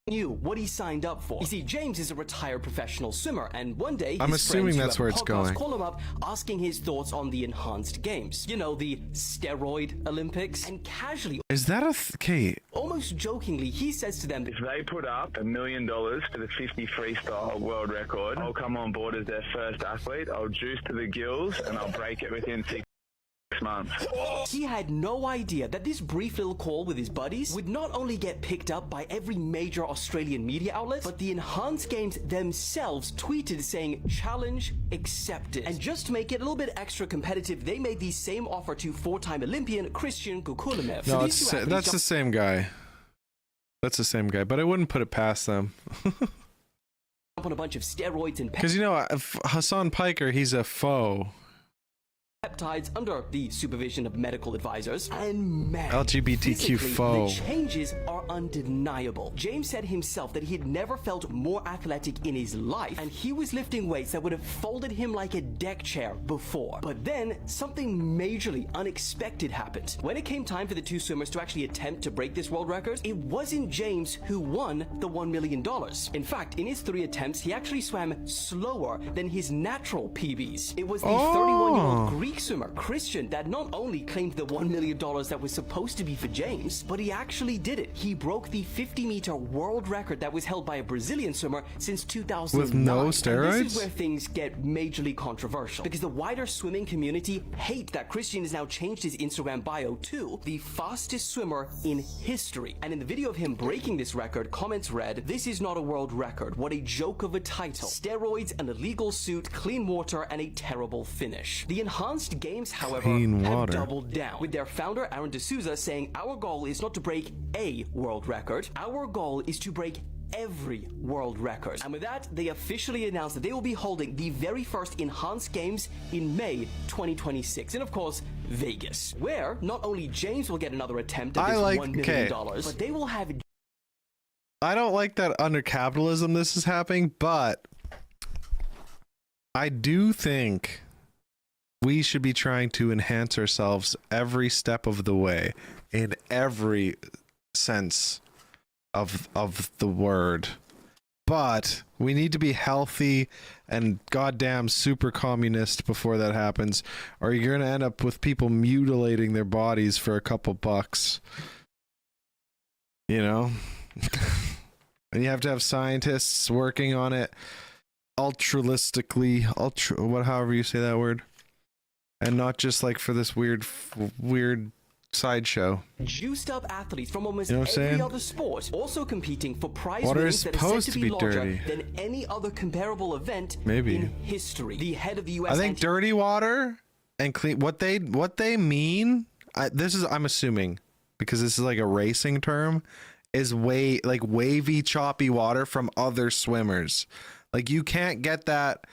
Knew what he signed up for. You see, James is a retired professional swimmer, and one day his I'm assuming friends who that's have a where it's podcast going. call him up, asking his thoughts on the Enhanced Games. You know, the steroid Olympics, and casually, Is that a okay? almost jokingly, he says to them, If they put up $1 million for the 50 freestyle world record, I'll come on board as their first athlete. I'll juice to the gills and I'll break it within 6 months. He had no idea that this brief little call with his buddies would not only get picked up by every major Australian media outlet, but the Enhanced Games themselves tweeted saying, "Challenge accepted." And just to make it a little bit extra competitive, they made the same offer to four-time Olympian Christian Kukulemev. No, that's the same guy. That's the same guy, but I wouldn't put it past them. Jump on a bunch of steroids and Because you know, Hassan Piker, he's a foe. peptides under the supervision of medical advisors, and man, LGBTQ physically, foe. the changes are undeniable. James said himself that he had never felt more athletic in his life, and he was lifting weights that would have folded him like a deck chair before. But then something majorly unexpected happened. When it came time for the two swimmers to actually attempt to break this world record, it wasn't James who won the $1 million. In fact, in his 3 attempts, he actually swam slower than his natural PBs. It was the 31-year-old Greek swimmer Christian that not only claimed the $1 million that was supposed to be for James, but he actually did it. He broke the 50-meter world record that was held by a Brazilian swimmer since 2009. With no And steroids? this is where things get majorly controversial, because the wider swimming community hate that Christian has now changed his Instagram bio to the fastest swimmer in history. And in the video of him breaking this record, comments read, "This is not a world record. What a joke of a title. Steroids, an illegal suit, clean water, and a terrible finish." The Enhanced Games, however, Clean have water. doubled down, with their founder Aaron D'Souza saying, "Our goal is not to break a world record. Our goal is to break every world record." And with that, they officially announced that they will be holding the very first Enhanced Games in May 2026, and of course, Vegas, where not only James will get another attempt at this $1 million, but they will have. I don't like that under capitalism this is happening, but I do think we should be trying to enhance ourselves every step of the way, in every sense of the word. But we need to be healthy and goddamn super communist before that happens, or you're gonna end up with people mutilating their bodies for a couple bucks. You know? And you have to have scientists working on it however you say that word. And not just like for this weird sideshow. Juiced up athletes from almost You know what I'm every saying? other sport, also competing for prize Water winnings is that are said supposed to to be be larger dirty. than any other comparable event Maybe. in history. The head of the U.S. I think dirty water and clean. What they mean. I'm assuming, because this is like a racing term, is wavy, choppy water from other swimmers. Like you can't get that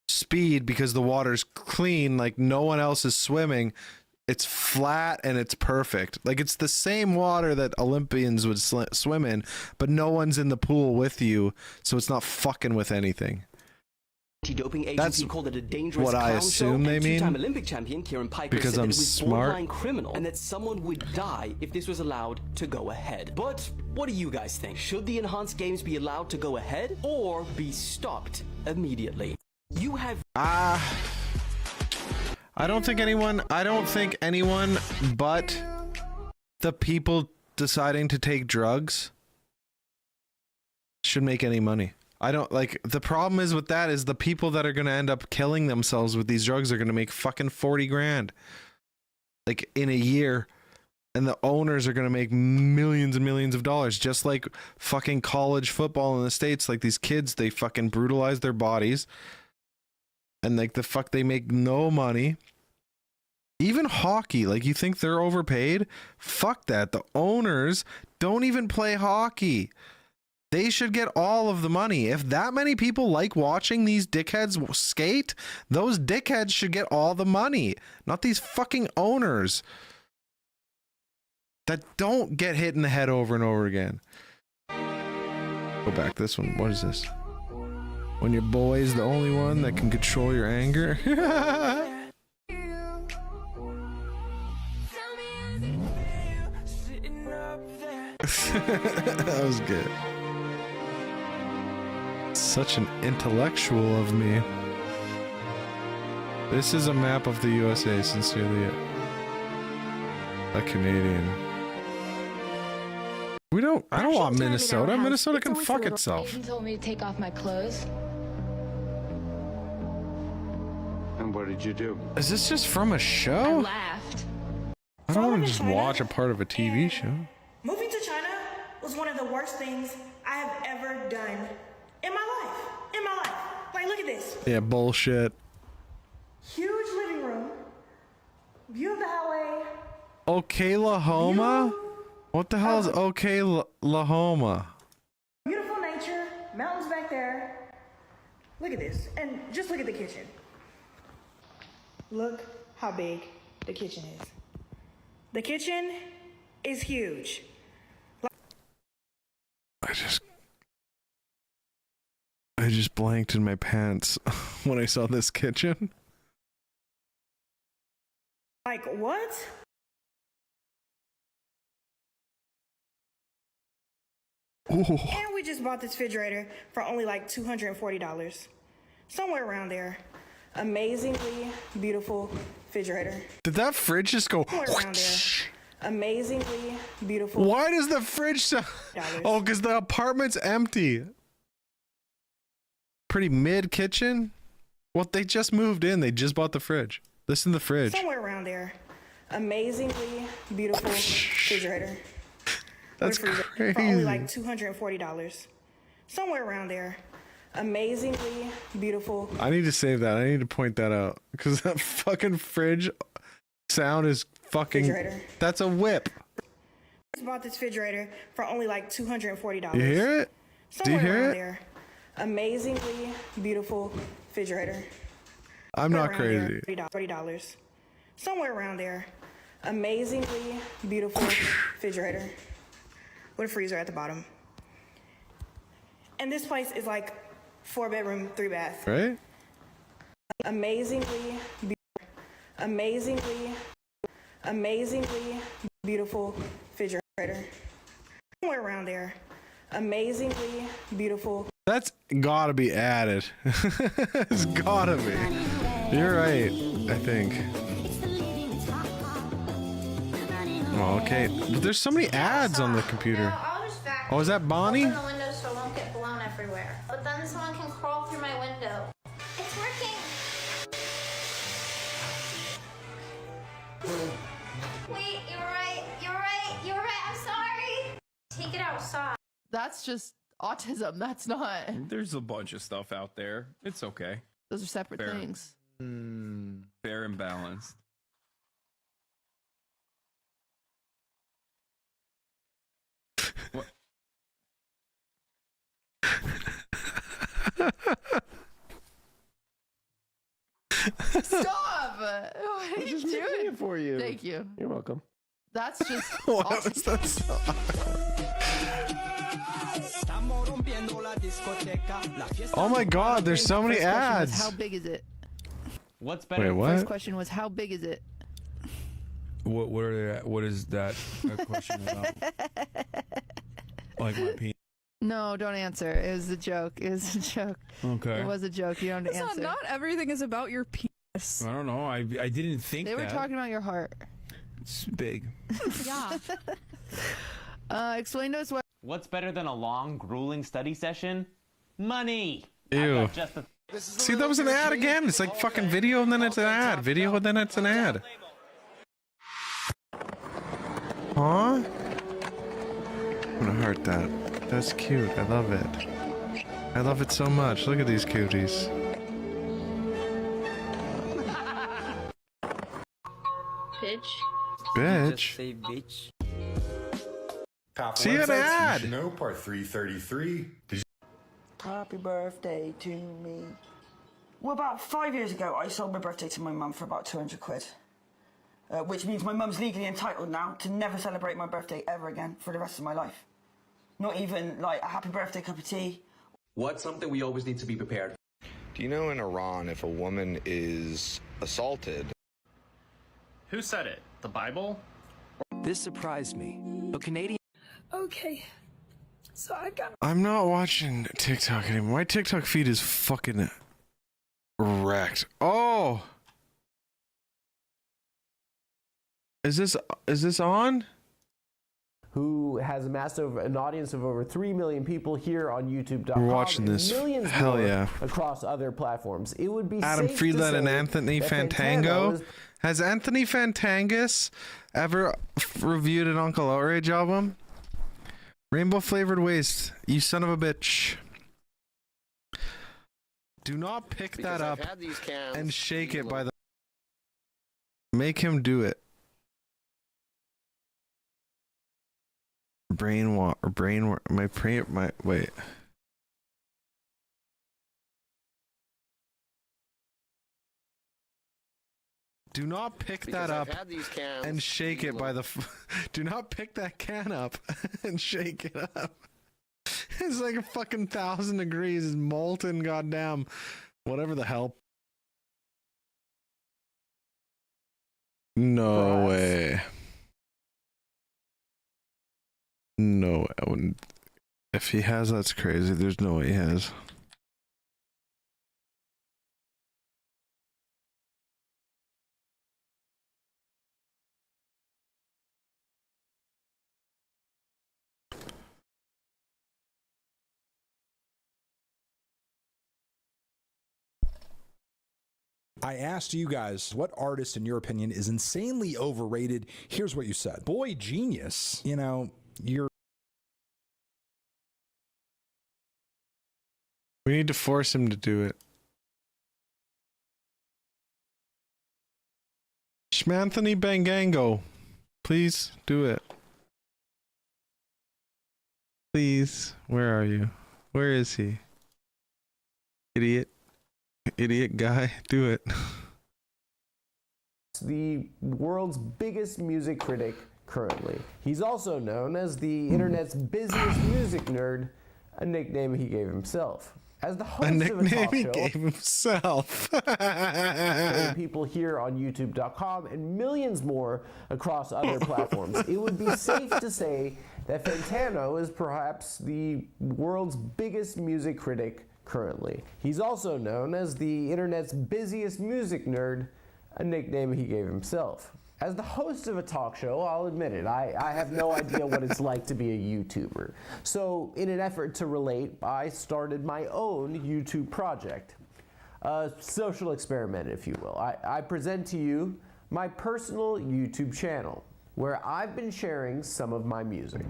speed because the water's clean. Like no one else is swimming. It's flat and it's perfect. Like it's the same water that Olympians would swim in, but no one's in the pool with you, so it's not fucking with anything. Anti-doping agency That's called it a dangerous what I clown assume show, they and mean. two-time Olympic champion Kieran Piper Because said that I'm it was smart. borderline criminal and that someone would die if this was allowed to go ahead. But what do you guys think? Should the Enhanced Games be allowed to go ahead or be stopped immediately? You have I don't think anyone but the people deciding to take drugs should make any money. I don't like, the problem is with that is the people that are going to end up killing themselves with these drugs are going to make fucking 40 grand like in a year, and the owners are going to make millions and millions of dollars, just like fucking college football in the States. Like these kids, they fucking brutalize their bodies and like the fuck, they make no money. Even hockey, like you think they're overpaid? Fuck that. The owners don't even play hockey. They should get all of the money. If that many people like watching these dickheads skate, those dickheads should get all the money, not these fucking owners that don't get hit in the head over and over again. Go back this one. What is this? When your boy is the only one that can control your anger. That was good. Such an intellectual of me. This is a map of the USA, sincerely a Canadian. I don't want Minnesota. Minnesota can fuck itself. He told me to take off my clothes. And what did you do? Is this just from a show? I laughed. I don't want to just watch a part of a TV show. Moving to China was one of the worst things I have ever done in my life. Like, look at this. Yeah, bullshit. Huge living room. View of the highway. Oklahoma? What the hell is Oklahoma? Beautiful nature. Mountains back there. Look at this. And just look at the kitchen. Look how big the kitchen is. The kitchen is huge. I just blanked in my pants when I saw this kitchen. Like, what? Ooh. And we just bought this refrigerator for only like $240. Somewhere around there. Amazingly beautiful refrigerator. Did that fridge just go? Somewhere around there. Amazingly beautiful. Why does the fridge sound? Oh, because the apartment's empty. Pretty mid kitchen. Well, they just moved in. They just bought the fridge. Listen to the fridge. Somewhere around there. Amazingly beautiful refrigerator. That's crazy. For only like $240. Somewhere around there. Amazingly beautiful. I need to save that. I need to point that out because that fucking fridge sound is fucking. That's a whip. I bought this refrigerator for only like $240. You hear it? Do you hear it? There. Amazingly beautiful refrigerator. I'm not crazy. $40. Somewhere around there. Amazingly beautiful refrigerator. With a freezer at the bottom. And this place is like 4-bedroom, 3-bath. Right? Amazingly beautiful refrigerator. Somewhere around there. Amazingly beautiful. That's gotta be added. It's gotta be. You're right, I think. Oh, okay. But there's so many ads on the computer. Oh, is that Bonnie? Open the window so it won't get blown everywhere. But then someone can crawl through my window. It's working. Wait, you're right. I'm sorry. Take it outside. That's just autism. That's not. There's a bunch of stuff out there. It's okay. Those are separate things. Fair and balanced. What? Stop! What are you doing? It for you. Thank you. You're welcome. That's just. What was that song? Oh my god, there's so many ads. How big is it? What's better? Wait, what? First question was how big is it? What is that a question about? Like my penis. No, don't answer. It was a joke. Okay. It was a joke. You don't have to answer. Not everything is about your penis. I don't know. I didn't think They were that. talking about your heart. It's big. Yeah. Explain to us what. What's better than a long, grueling study session? Money. Ew. Just a See, that was an ad again. It's like fucking video and then it's an ad. Video and then it's an ad. Huh? I'm gonna heart that. That's cute. I love it. I love it so much. Look at these cuties. Bitch. Bitch. Just say bitch. See an ad. You know, part 333. Happy birthday to me. Well, about 5 years ago, I sold my birthday to my mum for about 200 quid. Which means my mum's legally entitled now to never celebrate my birthday ever again for the rest of my life. Not even like a happy birthday cup of tea. What's something we always need to be prepared? Do you know in Iran, if a woman is assaulted... Who said it? The Bible? This surprised me. A Canadian... Okay. So I got... I'm not watching TikTok anymore. My TikTok feed is fucking wrecked. Oh! Is this on? Who has amassed an audience of over 3 million people here on YouTube.com. We're watching this. Millions Hell more yeah. across other platforms. It would be Adam safe Friedland to and say Anthony that Fantango. is- Has Anthony Fantangus ever reviewed an Uncle Outrage album? Rainbow Flavored Waste, you son of a bitch. Do not pick Because that I've up had these cans, and shake these it by little- the... Make him do it. Wait. Do not pick Because that I've up had these cans, and shake these it by the... Do not pick that can up and shake it up. It's like a fucking 1,000 degrees. It's molten, goddamn. Whatever the hell. No way. No, I wouldn't. If he has, that's crazy. There's no way he has. I asked you guys what artist, in your opinion, is insanely overrated. Here's what you said. Boy Genius, you know, you're... We need to force him to do it. Schmanthony Bangango, please do it. Please, where are you? Where is he? Idiot. Idiot guy, do it. The world's biggest music critic currently. He's also known as the internet's busiest music nerd, a nickname he gave himself. As the host A nickname of a talk he show, gave himself. people here on YouTube.com and millions more across other platforms. It would be safe to say that Fantano is perhaps the world's biggest music critic currently. He's also known as the internet's busiest music nerd, a nickname he gave himself. As the host of a talk show, I'll admit it, I have no idea what it's like to be a YouTuber. So in an effort to relate, I started my own YouTube project. A social experiment, if you will. I present to you my personal YouTube channel, where I've been sharing some of my music.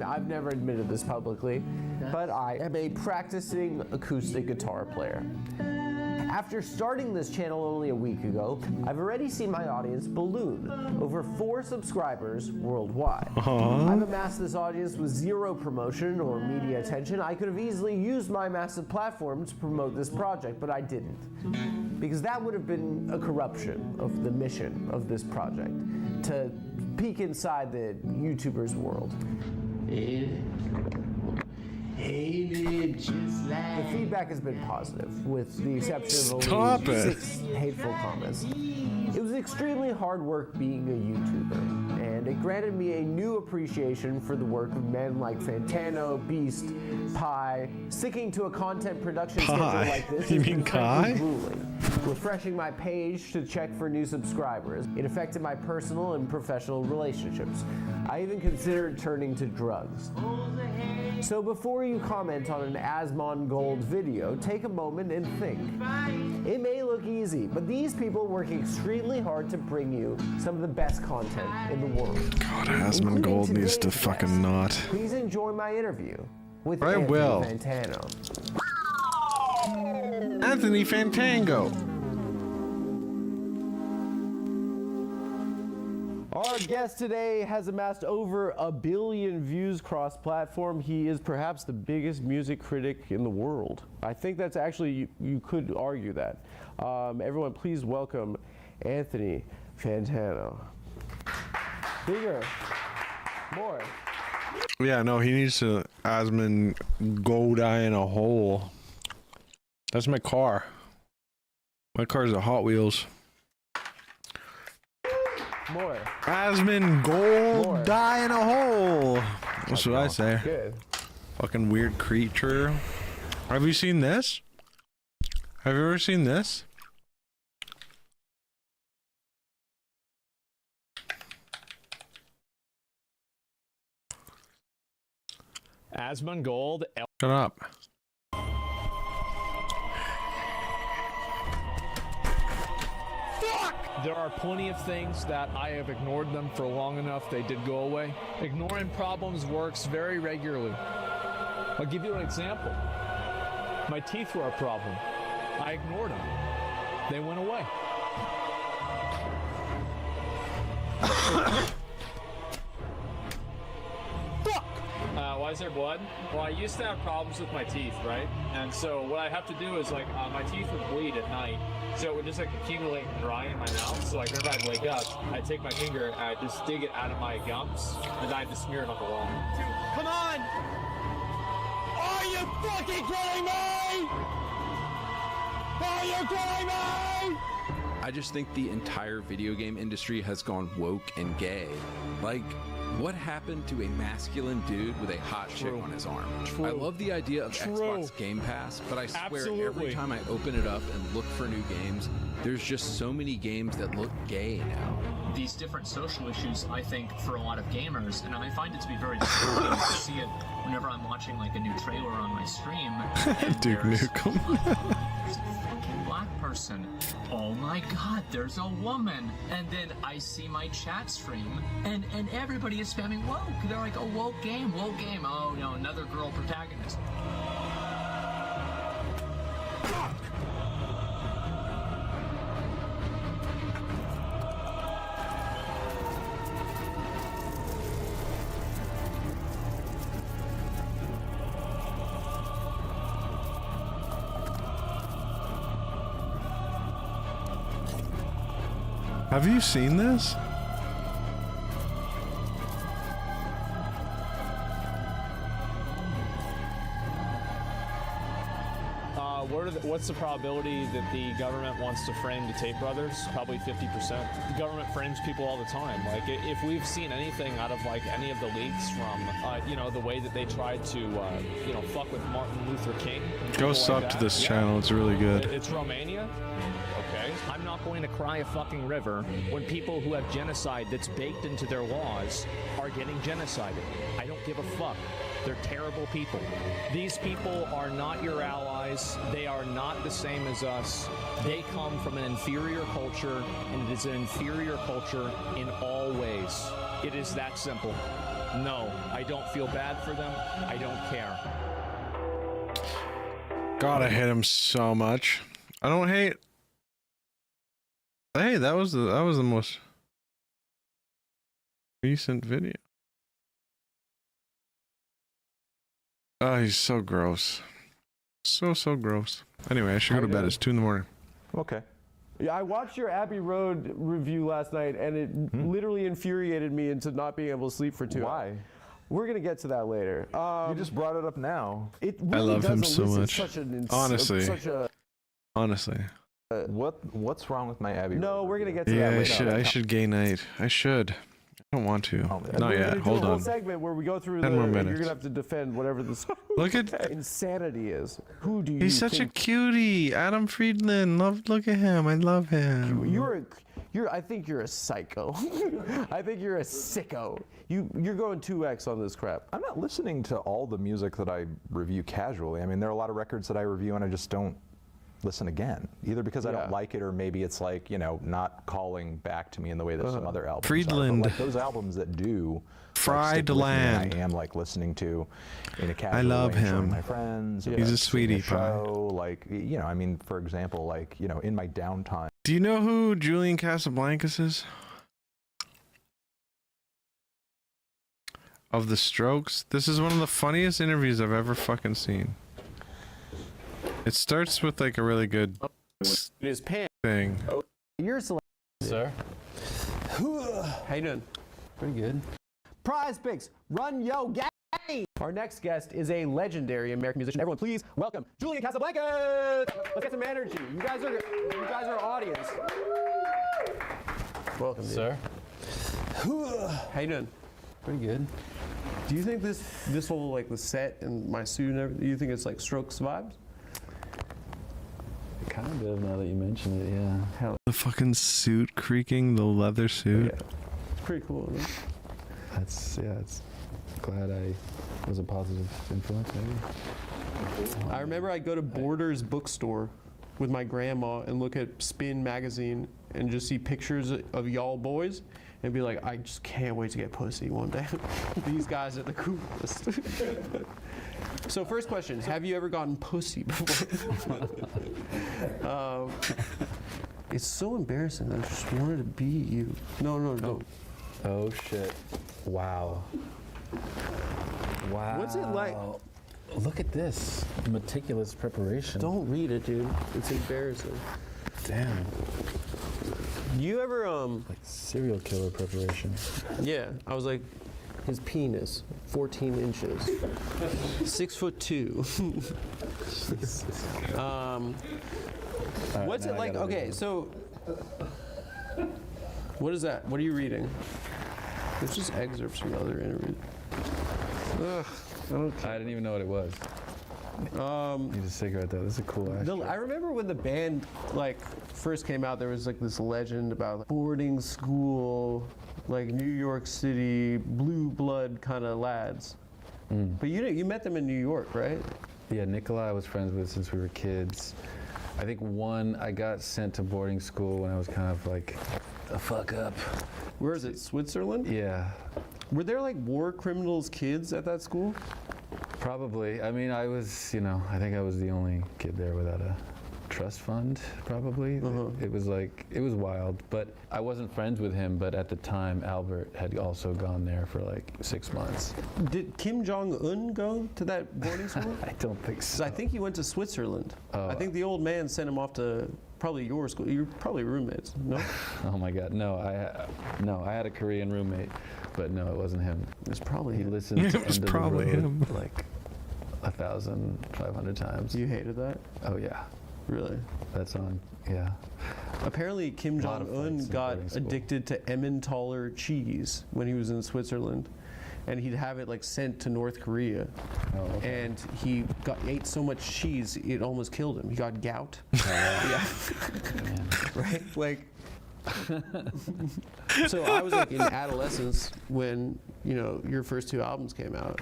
I've never admitted this publicly, but I am a practicing acoustic guitar player. After starting this channel only a week ago, I've already seen my audience balloon, over 4 subscribers worldwide. I've amassed this audience with 0 promotion or media attention. I could have easily used my massive platform to promote this project, but I didn't. Because that would have been a corruption of the mission of this project, to peek inside the YouTuber's world. The feedback has been positive, with the exception of only 6 hateful comments. It was extremely hard work being a YouTuber, and it granted me a new appreciation for the work of men like Fantano, Beast, Pi. Sticking to a content production schedule like this You has mean been frankly Kai? grueling. Refreshing my page to check for new subscribers. It affected my personal and professional relationships. I even considered turning to drugs. So before you comment on an Asmongold video, take a moment and think. It may look easy, but these people work extremely hard to bring you some of the best content in the world. God, Asmongold needs to fucking not. Please enjoy my interview with I Anthony will. Fantano. Anthony Fantango. Our guest today has amassed over 1 billion views cross-platform. He is perhaps the biggest music critic in the world. I think that's actually, you could argue that. Everyone, please welcome Anthony Fantano. Bigger. More. Yeah, no, he needs to Asmongold die in a hole. That's my car. My car's a Hot Wheels. More. Asmongold die in a hole. That's what I say. Good. Fucking weird creature. Have you seen this? Have you ever seen this? Asmongold. Shut up. There are plenty of things that I have ignored them for long enough they did go away. Ignoring problems works very regularly. I'll give you an example. My teeth were a problem. I ignored them. They went away. Why is there blood? Well, I used to have problems with my teeth, right? And so what I have to do is like my teeth would bleed at night, so it would just like accumulate and dry in my mouth. So like whenever I'd wake up, I'd take my finger and I'd just dig it out of my gums, and I'd just smear it on the wall. Come on! Are you fucking kidding me? Are you kidding me? I just think the entire video game industry has gone woke and gay. Like, what happened to a masculine dude with a hot chick on his arm? I love the idea of Xbox Game Pass, but I swear every time I open it up and look for new games, there's just so many games that look gay now. These different social issues, I think, for a lot of gamers, and I find it to be very disturbing to see it whenever I'm watching like a new trailer on my stream. Duke Nukem. There's a fucking black person. Oh my god, there's a woman. And then I see my chat stream, and everybody is spamming woke. They're like, oh, woke game, woke game. Oh no, another girl protagonist. Have you seen this? What's the probability that the government wants to frame the Tate brothers? Probably 50%. The government frames people all the time. Like, if we've seen anything out of like any of the leaks from, you know, the way that they tried to, you know, fuck with Martin Luther King. Go sub to this channel. It's really good. It's Romania. Okay. I'm not going to cry a fucking river when people who have genocide that's baked into their laws are getting genocided. I don't give a fuck. They're terrible people. These people are not your allies. They are not the same as us. They come from an inferior culture, and it is an inferior culture in all ways. It is that simple. No, I don't feel bad for them. I don't care. God, I hate him so much. I don't hate. Hey, that was the most recent video. Oh, he's so gross. So gross. Anyway, I should go to bed. It's 2 in the morning. Okay. Yeah, I watched your Abbey Road review last night, and it literally infuriated me into not being able to sleep for 2 hours. Why? We're gonna get to that later. You just brought it up now. It really I love him does so elicit much. such an Honestly. such a Honestly. What's wrong with my Abbey Road? No, we're gonna get to that Yeah, later. I should gay night. I should. I don't want to. Not We're yet. gonna do Hold a whole on. segment where we go through 10 more You're minutes. gonna have to defend whatever this Look at. insanity is. Who do you? He's such a think cutie. Adam Friedland. Look at him. I love him. I think you're a psycho. I think you're a sicko. You're going 2x on this crap. I'm not listening to all the music that I review casually. I mean, there are a lot of records that I review and I just don't listen again, either because I don't like it or maybe it's like, not calling back to me in the way that some other albums Friedland. are. But like those albums that do Fried like, Land. I am like listening to in a casual I love way, showing him. my friends. or, He's like, a sweetie seeing pie. show, like, I mean, for example, like, in my downtime. Do you know who Julian Casablancas is? Of the Strokes. This is one of the funniest interviews I've ever fucking seen. It starts with like a really good His pants. thing. You're selected. Sir. How you doing? Pretty good. Prize Picks. Run yo game. Our next guest is a legendary American musician. Everyone, please welcome Julian Casablancas. Let's get some energy. You guys are audience. Welcome, dude. Sir. How you doing? Pretty good. Do you think this whole like the set and my suit and everything? Do you think it's like Strokes vibes? Kind of, now that you mention it, yeah. Hell, The fucking suit creaking, the leather suit. it's pretty cool. Isn't it? It's glad I was a positive influence, maybe. I remember I'd go to Borders bookstore with my grandma and look at Spin magazine and just see pictures of y'all boys and be like, I just can't wait to get pussy one day. These guys are the coolest. So first question, have you ever gotten pussy before? It's so embarrassing. I just wanted to beat you. No. Oh, shit. Wow. Wow. What's it like? Look at this. Meticulous preparation. Don't read it, dude. It's embarrassing. Damn. You ever, Like serial killer preparation. Yeah, I was like, his penis, 14 inches, 6'2". What's it like? Okay, so what is that? What are you reading? It's just excerpts from other interviews. Ugh, I didn't even know what it was. Need a cigarette though. This is a cool ashtray. I remember when the band first came out, there was like this legend about boarding school, like New York City, blue blood kind of lads. But you met them in New York, right? Yeah, Nikolai I was friends with since we were kids. I think I got sent to boarding school when I was kind of like a fuck up. Where is it, Switzerland? Yeah. Were there like war criminals kids at that school? Probably. I mean, I was, I think I was the only kid there without a trust fund, probably. It was wild. But I wasn't friends with him, but at the time, Albert had also gone there for like 6 months. Did Kim Jong-un go to that boarding school? I don't think so. I think he went to Switzerland. Oh. I think the old man sent him off to probably your school. You're probably roommates, no? Oh my God, no, I had a Korean roommate, but no, it wasn't him. It's probably he him. listened It to was End of probably the Road him. like 1,500 times. You hated that? Oh yeah, Really? that's on. Yeah. Apparently, Kim Lot of Jong-un fights in got boarding school. addicted to Emmentaler cheese when he was in Switzerland. And he'd have it like sent to North Korea. Oh, okay. And he ate so much cheese, it almost killed him. He got gout. Yeah. Right? Like, so I was like in adolescence when, your first two albums came out.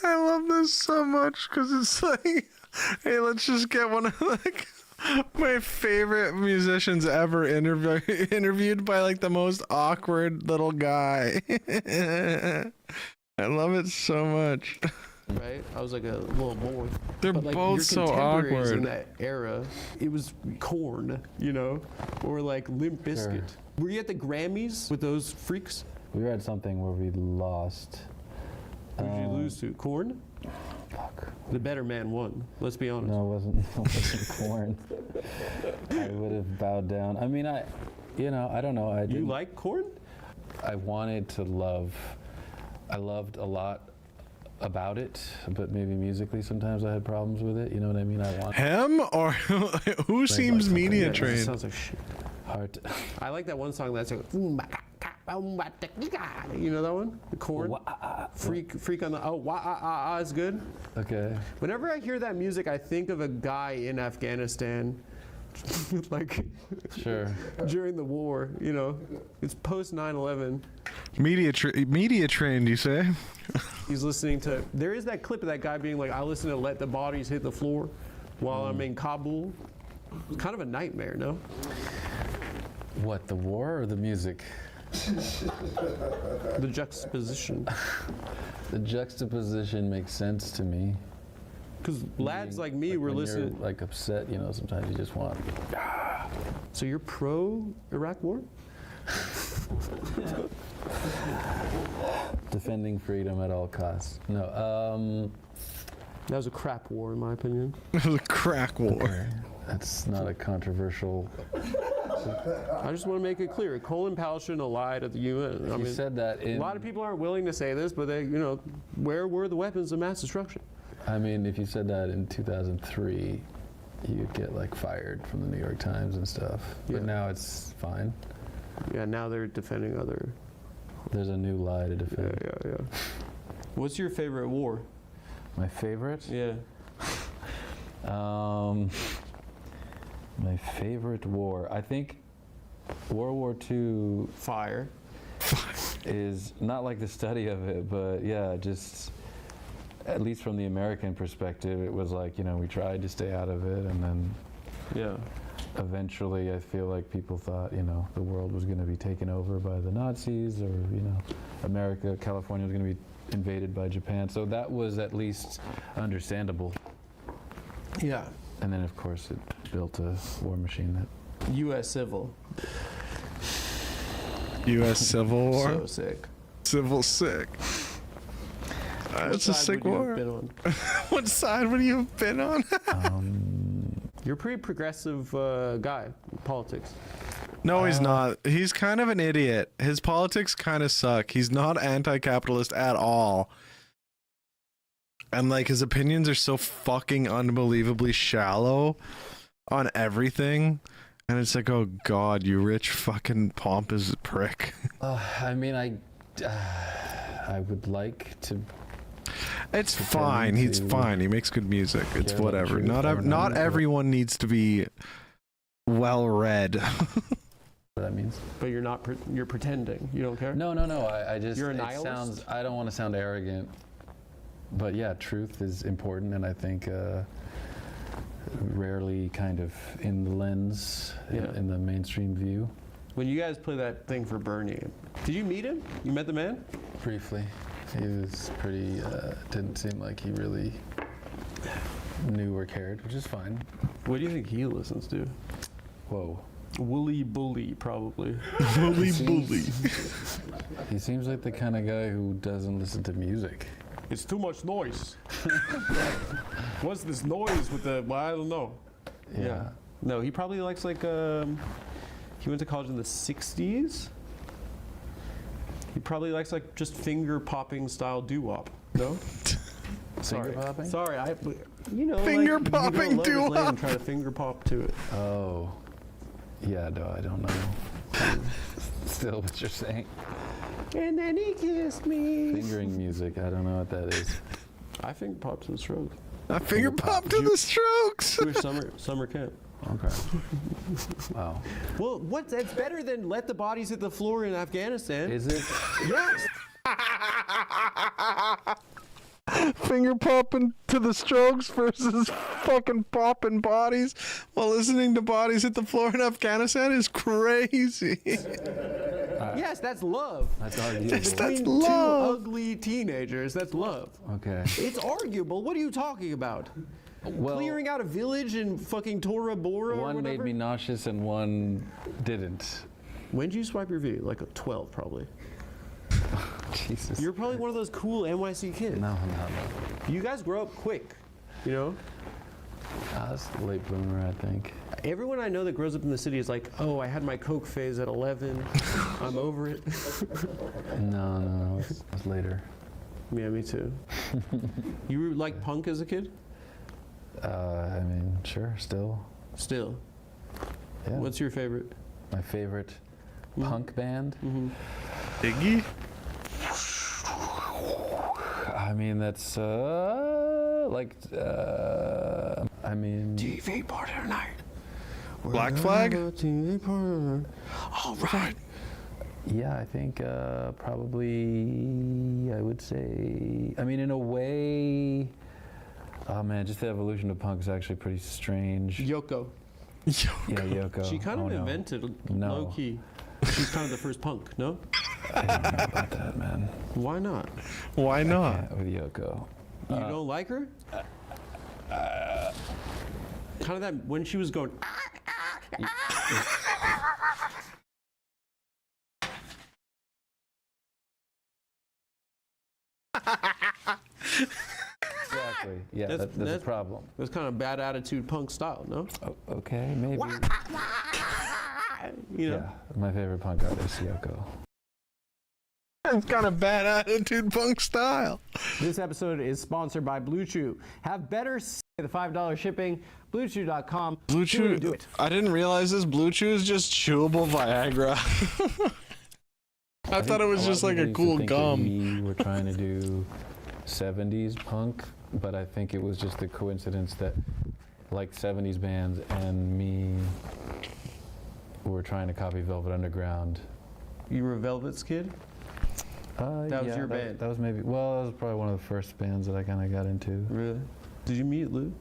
I love this so much because it's like, hey, let's just get one of my favorite musicians ever interviewed by like the most awkward little guy. I love it so much. Right? I was like a little boy. They're But, like, both your so contemporaries awkward. in that era, it was Korn, or like Limp Bizkit. Sure. Were you at the Grammys with those freaks? We were at something where we lost. Who did you lose to? Korn? Fuck. The better man won. Let's be honest. No, it wasn't Korn. I would have bowed down. I mean, I don't know. I You didn't. like Korn? I wanted to love. I loved a lot about it, but maybe musically sometimes I had problems with it. You know what I mean? I want him or who seems media trained? Sounds like shit. Hard to I like that one song that's like, you know that one? The Korn? Freak on the, is good. Okay. Whenever I hear that music, I think of a guy in Afghanistan, like, sure, during the war, you know, it's post 9/11. Media trained, you say? He's listening to, there is that clip of that guy being like, I listen to Let the Bodies Hit the Floor while I'm in Kabul. It's kind of a nightmare, no? What, the war or the music? The juxtaposition. The juxtaposition makes sense to me. Because lads like me were listening. You're, like, upset, you know, sometimes you just want. So you're pro Iraq war? Defending freedom at all costs. No, that was a crap war, in my opinion. It was a crack war. Okay. That's not a controversial. I just want to make it clear. Colin Powell shouldn't have lied at the UN. You said that in. A lot of people aren't willing to say this, but they, you know, where were the weapons of mass destruction? I mean, if you said that in 2003, you'd get like fired from the New York Times and stuff. But now it's fine. Yeah, now they're defending other. There's a new lie to defend. Yeah. What's your favorite war? My favorite? Yeah. My favorite war, I think World War II fire is not like the study of it, but yeah, just at least from the American perspective, it was like, you know, we tried to stay out of it, and then eventually I feel like people thought, you know, the world was going to be taken over by the Nazis, or, you know, America, California was going to be invaded by Japan, so that was at least understandable. Yeah. And then, of course, it built a war machine that... U.S. Civil. U.S. Civil War? So sick. Civil sick. It's a sick war. What side would you have been on? You're a pretty progressive guy in politics. No, he's not. He's kind of an idiot. His politics kind of suck. He's not anti-capitalist at all. And like his opinions are so fucking unbelievably shallow on everything. And it's like, oh God, you rich fucking pompous prick. I mean, I would like to. It's fine. He's fine. He makes good music. It's whatever. Not everyone needs to be well read. What that means. But you're not. You're pretending. You don't care. No. I just. You're a nihilist. I don't want to sound arrogant. But yeah, truth is important, and I think rarely kind of in the lens, in the mainstream view. When you guys play that thing for Bernie, did you meet him? You met the man? Briefly. He was pretty, didn't seem like he really knew or cared, which is fine. What do you think he listens to? Whoa. Wooly Bully, probably. Wooly Bully. He seems like the kind of guy who doesn't listen to music. It's too much noise. What's this noise with the, well, I don't know. Yeah. No, he probably likes like, he went to college in the 60s. He probably likes like just finger popping style doo-wop. No? Finger popping? Sorry, you know, finger like, popping doo-wop. And try to finger pop to it. Oh. Yeah, no, I don't know. Still what you're saying. And then he kissed me. Fingering music, I don't know what that is. I finger pop to the Strokes. I finger pop to the Strokes. Jewish summer camp. Okay. Wow. Well, it's better than Let the Bodies Hit the Floor in Afghanistan. Is it? Yes. Finger popping to the Strokes versus fucking popping bodies while listening to Bodies Hit the Floor in Afghanistan is crazy. Yes, that's love. That's arguable. Yes, that's Between love. two ugly teenagers, that's love. Okay. It's arguable. What are you talking about? Well, clearing out a village in fucking Tora Bora or one whatever? made me nauseous and one didn't. When did you swipe your V? Like 12, probably. Jesus. You're probably one of those cool NYC kids. No. You guys grow up quick, you know? I was a late bloomer, I think. Everyone I know that grows up in the city is like, oh, I had my Coke phase at 11. I'm over it. No, it was later. Yeah, me too. You were like punk as a kid? I mean, sure, still. Still. Yeah. What's your favorite? My favorite punk band? Iggy? I mean, that's I mean. TV party tonight. Black Flag? TV party. All right. Yeah, I think probably I would say. I mean, in a way. Oh man, just the evolution of punk is actually pretty strange. Yoko. Yeah, Yoko. She kind of invented low key. She's kind of the first punk, no? I don't know about that, man. Why not? Why not? With Yoko. You don't like her? Kind of that when she was going. Exactly. Yeah, that's a problem. That's kind of bad attitude punk style, no? Okay, maybe. You know? Yeah, my favorite punk artist, Yoko. It's kind of bad attitude punk style. This episode is sponsored by Blue Chew. Have better the $5 shipping. BlueChew.com. Blue Chew. Do it. I didn't realize this. Blue Chew is just chewable Viagra. I thought it was just like a cool gum. We were trying to do 70s punk, but I think it was just a coincidence that like 70s bands and me were trying to copy Velvet Underground. You were a Velvet's kid? That was your band? That was maybe, well, that was probably one of the first bands that I kind of got into. Really? Did you meet Lou?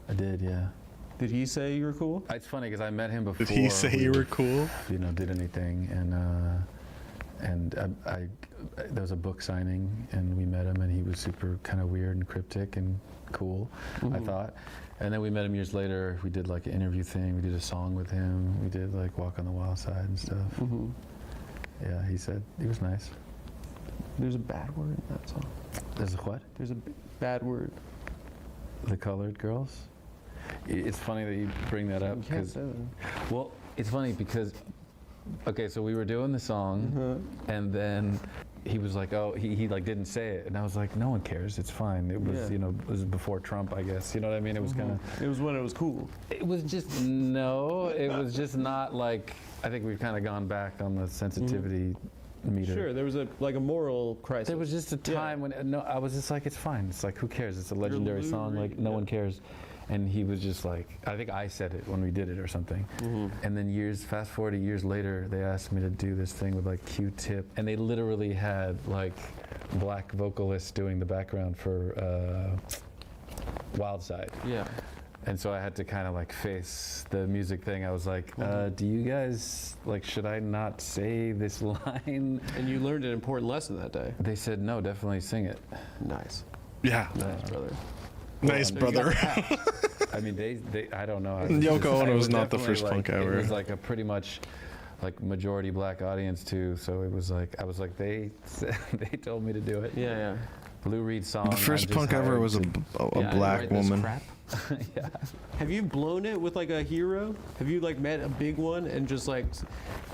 I did, yeah. Did he say you were cool? It's funny because I met him before. Did he say you were cool? You know, did anything, and there was a book signing, and we met him, and he was super kind of weird and cryptic and cool, I thought. And then we met him years later. We did like an interview thing. We did a song with him. We did like Walk on the Wild Side and stuff. Yeah, he said he was nice. There's a bad word in that song. There's a what? There's a bad word. The Colored Girls? It's funny that you bring that up because, well, it's funny because, okay, so we were doing the song, and then he was like, oh, he like didn't say it, and I was like, no one cares, it's fine. It was, you know, it was before Trump, I guess. You know what I mean? It was kind of. It was when it was cool. It was just it was just not like. I think we've kind of gone back on the sensitivity meter. Sure, there was a moral crisis. There was just a time when I was just like, it's fine. It's like, who cares? It's a legendary song. Like, no one cares. And he was just like, I think I said it when we did it or something. And then fast forward years later, they asked me to do this thing with like Q-Tip, and they literally had like black vocalists doing the background for Wild Side. Yeah. And so I had to kind of like face the music thing. I was like, do you guys, like, should I not say this line? And you learned an important lesson that day. They said, no, definitely sing it. Nice. Yeah. Nice, brother. Nice, brother. I mean, they I don't know. Yoko Ono was not the first punk ever. It was like a pretty much like majority black audience too. So it was like, I was like, they told me to do it. Yeah, yeah. Lou Reed song. The first punk ever was a black woman. Yeah. Have you blown it with like a hero? Have you like met a big one and just like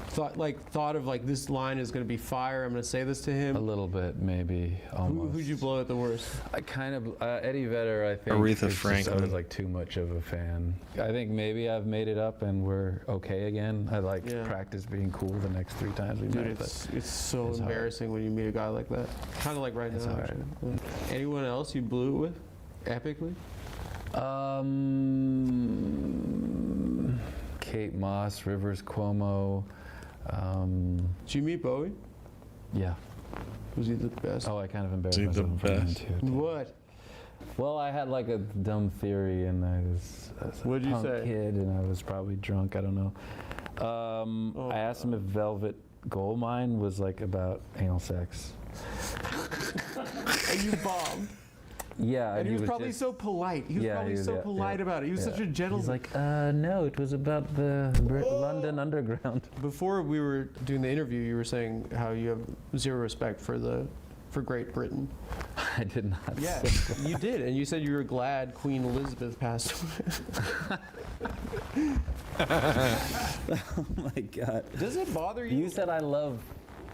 thought of like, this line is going to be fire, I'm going to say this to him? A little bit, maybe. Almost. Who'd you blow it the worst? I kind of Eddie Vedder. I think Aretha I Franklin. was like too much of a fan. I think maybe I've made it up and we're okay again. I practice being cool the next 3 times we met. It's so embarrassing when you meet a guy like that. Kind of like right now. Actually. Anyone else you blew it with, epically? Kate Moss, Rivers Cuomo. Did you meet Bowie? Yeah. Was he the best? Oh, I kind of embarrassed Was he myself the in front best? of him too. What? Well, I had like a dumb theory, and I was What'd a you punk say? kid, and I was probably drunk. I don't know. I asked him if Velvet Goldmine was like about anal sex. And you bombed. Yeah, And he was probably just, so polite. He was probably so polite about it. He was such a gentleman. He's like, no, it was about the London Underground. Before we were doing the interview, you were saying how you have zero respect for Great Britain. I did not. Yeah, say that. you did, and you said you were glad Queen Elizabeth passed away. Oh my God. Does it bother you? You said I love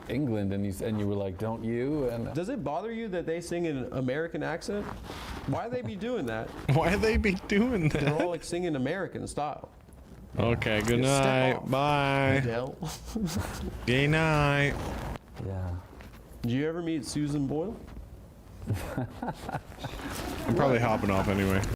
England, and you were like, don't you? And Does it bother you that they sing in an American accent? Why they be doing that? Why they be doing that? They're all like singing American style. Okay, good Step night. off, Bye. Adele. Good night. Yeah. Did you ever meet Susan Boyle? I'm probably hopping off anyway.